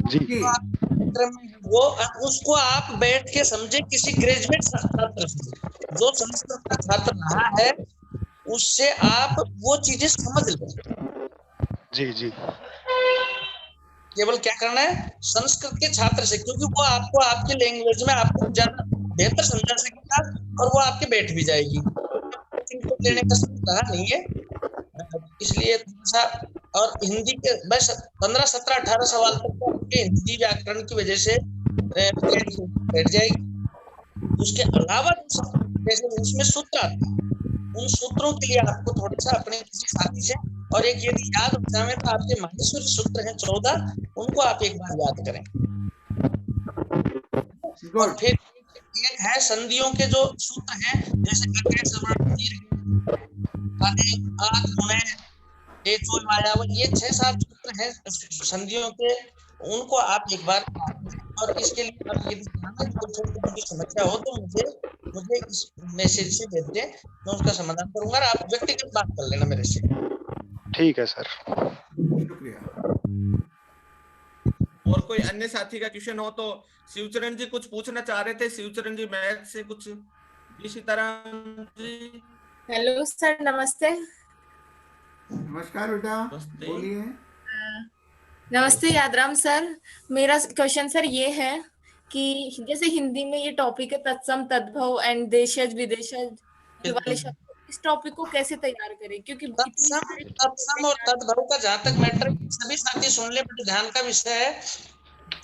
जी। वो उसको आप बैठ के समझे किसी ग्रेजुएट छात्र जो संस्कृत का छात्र रहा है उससे आप वो चीजें समझ लें। जी। केवल क्या करना है संस्कृत के छात्र से, क्योंकि वो आपको आपके लैंग्वेज में आपको ज्यादा बेहतर समझा सकेगा और वो आपके बैठ भी जाएगी। इनको लेने का सवाल नहीं है, इसलिए थोड़ा और हिंदी के बस 15, 17, 18 सवाल तक तो हिंदी व्याकरण की वजह से बैठ जाएगी। उसके अलावा जैसे उसमें सूत्र आते हैं, उन सूत्रों के लिए आपको थोड़ा सा अपने किसी साथी से, और एक यदि याद होता है तो आपके माहेश्वरी सूत्र हैं 14, उनको आप एक बार याद करें। और फिर एक एक है संधियों के जो सूत्र हैं, जैसे गगन सवर्ण दीर्घ काले आग गुणे एचो मायाव, ये 6-7 सूत्र हैं संधियों के, उनको आप एक बार, और इसके लिए आप यदि कोई समस्या हो तो मुझे इस मैसेज से भेज दें, मैं उसका समाधान करूंगा, और आप व्यक्तिगत बात कर लेना मेरे से। ठीक है सर। शुक्रिया। और कोई अन्य साथी का क्वेश्चन हो तो शिवचरण जी कुछ पूछना चाह रहे थे, शिवचरण जी मैथ से कुछ, इसी तरह जी। हेलो सर, नमस्ते। नमस्कार बेटा, बोलिए। नमस्ते यादराम सर। मेरा क्वेश्चन सर ये है कि जैसे हिंदी में ये टॉपिक है तत्सम तद्भव एंड देशज विदेशज, ये वाले शब्द, इस टॉपिक को कैसे तैयार करें? क्योंकि तत्सम और तद्भव का जहां तक मैटर, सभी साथी सुन ले, बड़े ध्यान का विषय है।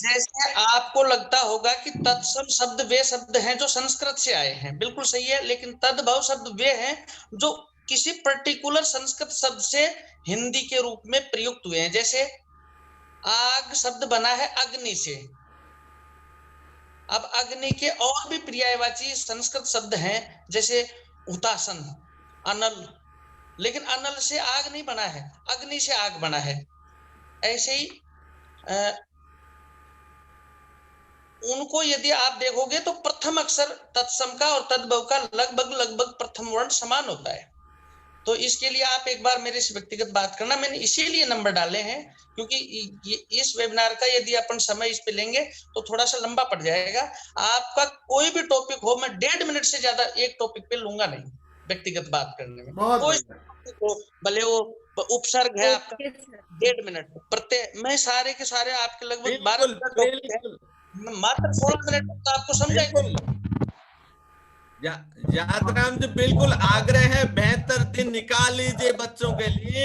जैसे आपको लगता होगा कि तत्सम शब्द वे शब्द हैं जो संस्कृत से आए हैं, बिल्कुल सही है, लेकिन तद्भव शब्द वे हैं जो किसी पर्टिकुलर संस्कृत शब्द से हिंदी के रूप में प्रयुक्त हुए हैं। जैसे आग शब्द बना है अग्नि से, अब अग्नि के और भी पर्यायवाची संस्कृत शब्द हैं, जैसे हुतासन, अनल, लेकिन अनल से आग नहीं बना है, अग्नि से आग बना है। ऐसे ही उनको यदि आप देखोगे तो प्रथम अक्षर तत्सम का और तद्भव का लगभग प्रथम वर्ण समान होता है। तो इसके लिए आप एक बार मेरे से व्यक्तिगत बात करना, मैंने इसीलिए नंबर डाले हैं क्योंकि इस वेबिनार का यदि अपन समय इस पे लेंगे तो थोड़ा सा लंबा पड़ जाएगा। आपका कोई भी टॉपिक हो, मैं 1.5 मिनट से ज्यादा एक टॉपिक पे लूंगा नहीं व्यक्तिगत बात करने में। कोई हो, भले वो उपसर्ग है आपका 1.5 मिनट प्रत्येक, मैं सारे के सारे आपके लगभग 12 मात्र 16 मिनट तो आपको समझाएंगे। यादराम जी बिल्कुल आग्रह है, बेहतर दिन निकाल लीजिए बच्चों के लिए,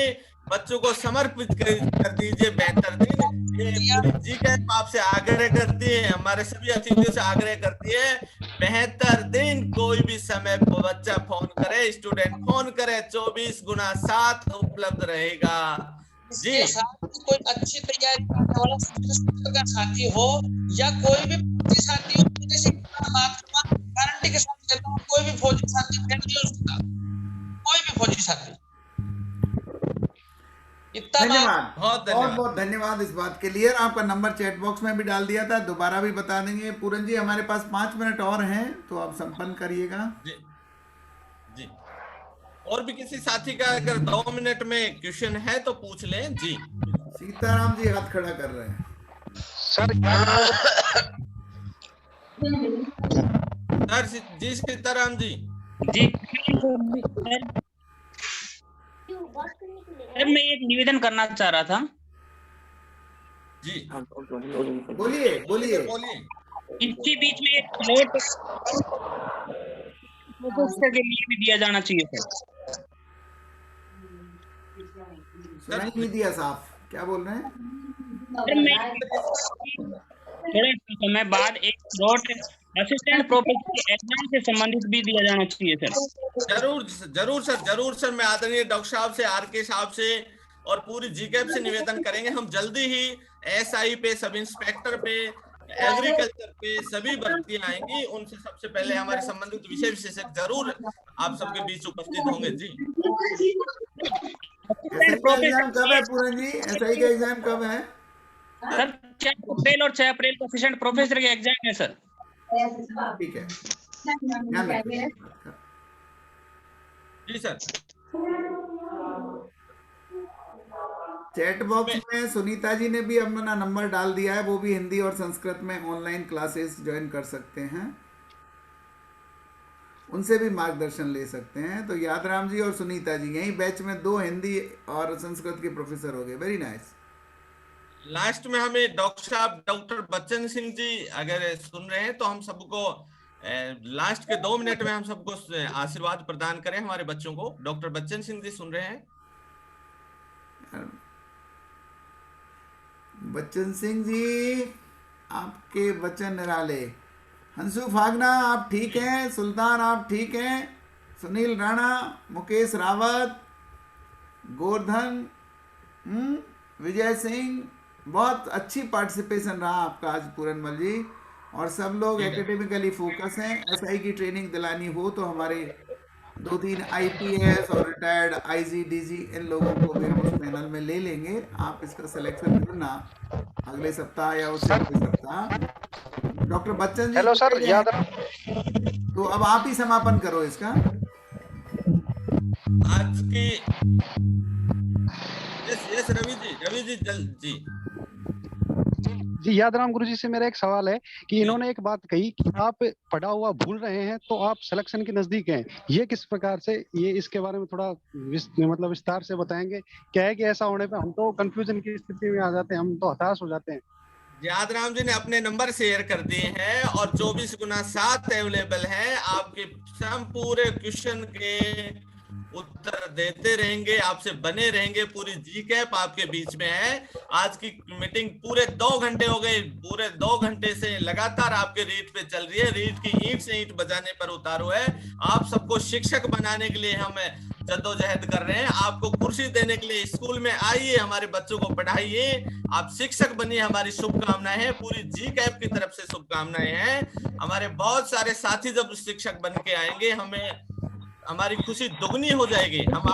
बच्चों को समर्पित कर दीजिए बेहतर दिन। ये पूरी जीकेएफ आपसे आग्रह करती है, हमारे सभी अतिथियों से आग्रह करती है, बेहतर दिन कोई भी समय बच्चा फोन करे, स्टूडेंट फोन करे, 24x7 उपलब्ध रहेगा जी। कोई अच्छी तैयारी करने वाला का साथी हो या कोई भी साथी हो, जैसे गारंटी के साथ कहता हूं, कोई भी फौजी साथी फेल नहीं हो सकता, कोई भी फौजी साथी। धन्यवाद, बहुत धन्यवाद इस बात के लिए। आपका नंबर चैट बॉक्स में भी डाल दिया था, दोबारा भी बता देंगे। पूरन जी हमारे पास 5 मिनट और हैं, तो आप संपन्न करिएगा जी। और भी किसी साथी का अगर 2 मिनट में क्वेश्चन है तो पूछ लें जी। सीताराम जी हाथ खड़ा कर रहे हैं सर। जी सीताराम जी। सर मैं एक निवेदन करना चाह रहा था जी। बोलिए बोलिए। इसके बीच में एक स्लॉट प्रोफेसर के लिए भी दिया जाना चाहिए सर। सुनाई नहीं दिया साफ, क्या बोल रहे हैं? थोड़े समय बाद एक स्लॉट असिस्टेंट प्रोफेसर के एग्जाम से संबंधित भी दिया जाना चाहिए सर। जरूर सर, मैं आदरणीय डॉक्टर साहब से, आरके साहब से और पूरी जीकेएफ से निवेदन करेंगे। हम जल्दी ही एसआई पे, सब इंस्पेक्टर पे, एग्रीकल्चर पे सभी भर्तियां आएंगी, उनसे सबसे पहले हमारे संबंधित विषय विशेषज्ञ जरूर आप सबके बीच उपस्थित होंगे जी। एग्जाम कब है पूरन जी? एसआई का एग्जाम कब है सर? 4 अप्रैल और 6 अप्रैल को असिस्टेंट प्रोफेसर के एग्जाम है सर। ठीक है, जी सर। चैट बॉक्स में सुनीता जी ने भी अपना नंबर डाल दिया है, वो भी हिंदी और संस्कृत में ऑनलाइन क्लासेस ज्वाइन कर सकते हैं, उनसे भी मार्गदर्शन ले सकते हैं। तो यादराम जी और सुनीता जी यही बैच में 2 हिंदी और संस्कृत के प्रोफेसर हो गए। Very nice. लास्ट में हमें डॉक्टर बच्चन सिंह जी अगर सुन रहे हैं तो हम सबको लास्ट के 2 मिनट में हम सबको आशीर्वाद प्रदान करें हमारे बच्चों को। डॉक्टर बच्चन सिंह जी सुन रहे हैं? बच्चन सिंह जी आपके वचन निराले। हंसू फागना आप ठीक हैं? सुल्तान आप ठीक हैं? सुनील राणा, मुकेश रावत, गोवर्धन, विजय सिंह, बहुत अच्छी पार्टिसिपेशन रहा आपका आज पूरनमल जी। और सब लोग एकेडमिकली फोकस हैं। एसआई की ट्रेनिंग दिलानी हो तो हमारे 2-3 आईपीएस और रिटायर्ड आईजी डीजी इन लोगों को भी हम उस पैनल में ले लेंगे। आप इसका सिलेक्शन करना अगले सप्ताह या उससे अगले सप्ताह। Doctor Bachchan ji hello sir, याद तो अब आप ही समापन करो इसका। आज की यस रवि जी जी यादराम गुरुजी से मेरा एक सवाल है कि इन्होंने एक बात कही कि आप पढ़ा हुआ भूल रहे हैं तो आप सिलेक्शन के नजदीक हैं। ये किस प्रकार से, ये इसके बारे में थोड़ा मतलब विस्तार से बताएंगे? क्या है कि ऐसा होने पे हम तो कंफ्यूजन की स्थिति में आ जाते हैं, हम तो हताश हो जाते हैं। यादराम जी ने अपने नंबर शेयर कर दिए हैं और 24x7 अवेलेबल है। आपके पूरे क्वेश्चन के उत्तर देते रहेंगे, आपसे बने रहेंगे। पूरी जी कैप आपके बीच में है। आज की मीटिंग पूरे 2 घंटे हो गए, पूरे 2 घंटे से लगातार आपके रीट पे चल रही है। रीट की ईंट से ईंट बजाने पर उतारू है। आप सबको शिक्षक बनाने के लिए हम जद्दोजहद कर रहे हैं। आपको कुर्सी देने के लिए स्कूल में आइए, हमारे बच्चों को पढ़ाइए, आप शिक्षक बनिए। हमारी शुभकामनाएं हैं, पूरी जी कैप की तरफ से शुभकामनाएं हैं। हमारे बहुत सारे साथी जब शिक्षक बन के आएंगे, हमें हमारी खुशी दुगनी हो जाएगी। हम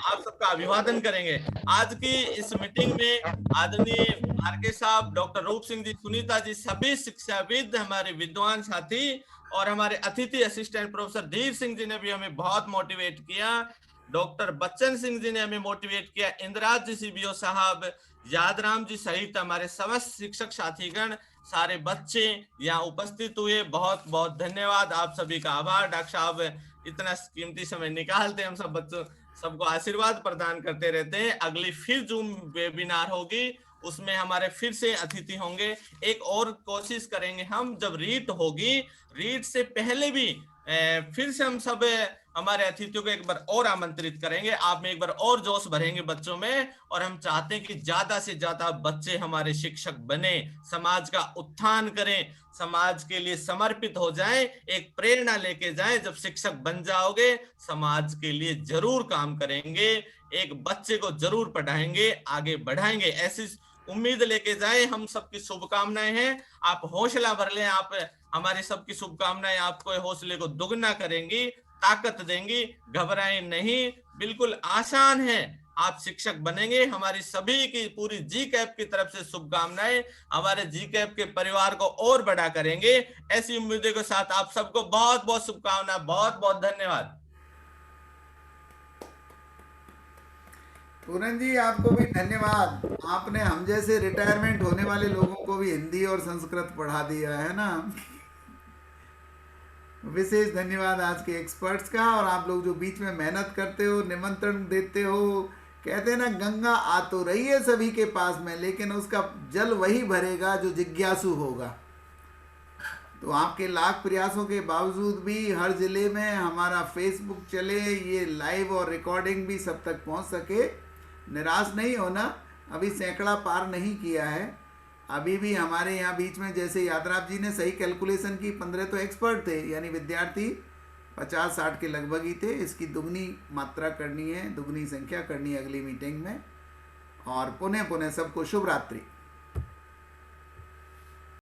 आप सबका अभिवादन करेंगे। आज की इस मीटिंग में आदरणीय आरके साहब, डॉक्टर रूप सिंह जी, सुनीता जी, सभी शिक्षाविद, हमारे विद्वान साथी और हमारे अतिथि असिस्टेंट प्रोफेसर धीर सिंह जी ने भी हमें बहुत मोटिवेट किया। डॉक्टर बच्चन सिंह जी ने हमें मोटिवेट किया। इंद्राज जी सीबीओ साहब, यादराम जी सहित हमारे समस्त शिक्षक साथीगण, सारे बच्चे यहाँ उपस्थित हुए, बहुत बहुत धन्यवाद। आप सभी का आभार। डॉक्टर साहब इतना कीमती समय निकालते, हम सब बच्चों सबको आशीर्वाद प्रदान करते रहते हैं। अगली फिर जूम वेबिनार होगी, उसमें हमारे फिर से अतिथि होंगे। एक और कोशिश करेंगे हम, जब रीट होगी, रीट से पहले भी फिर से हम सब हमारे अतिथियों को एक बार और आमंत्रित करेंगे। आप में एक बार और जोश भरेंगे बच्चों में, और हम चाहते हैं कि ज्यादा से ज्यादा बच्चे हमारे शिक्षक बने, समाज का उत्थान करें, समाज के लिए समर्पित हो जाएं, एक प्रेरणा लेके जाएं। जब शिक्षक बन जाओगे, समाज के लिए जरूर काम करेंगे, एक बच्चे को जरूर पढ़ाएंगे, आगे बढ़ाएंगे, ऐसी उम्मीद लेके जाएं। हम सबकी शुभकामनाएं हैं। आप हौसला भर लें। आप हमारी सबकी शुभकामनाएं आपको हौसले को दुगना करेंगी, ताकत देंगी। घबराएं नहीं, बिल्कुल आसान है। आप शिक्षक बनेंगे। हमारी सभी की पूरी जी कैप की तरफ से शुभकामनाएं, हमारे जी कैप के परिवार को और बड़ा करेंगे। ऐसी उम्मीदों के साथ आप सबको बहुत बहुत शुभकामनाएं। बहुत बहुत धन्यवाद। पूरन जी, आपको भी धन्यवाद। आपने हम जैसे रिटायरमेंट होने वाले लोगों को भी हिंदी और संस्कृत पढ़ा दिया है ना। विशेष धन्यवाद आज के एक्सपर्ट्स का। और आप लोग जो बीच में मेहनत करते हो, निमंत्रण देते हो, कहते हैं ना, गंगा आ तो रही है सभी के पास में, लेकिन उसका जल वही भरेगा जो जिज्ञासु होगा। तो आपके लाख प्रयासों के बावजूद भी हर जिले में हमारा फेसबुक चले, ये लाइव और रिकॉर्डिंग भी सब तक पहुंच सके। निराश नहीं होना, अभी सैकड़ा पार नहीं किया है। अभी भी हमारे यहाँ बीच में, जैसे यादराम जी ने सही कैलकुलेशन की, 15 तो एक्सपर्ट थे, यानी विद्यार्थी 50-60 के लगभग ही थे। इसकी दुगनी मात्रा करनी है, दुगनी संख्या करनी है अगली मीटिंग में। और पुनः सबको शुभ रात्रि।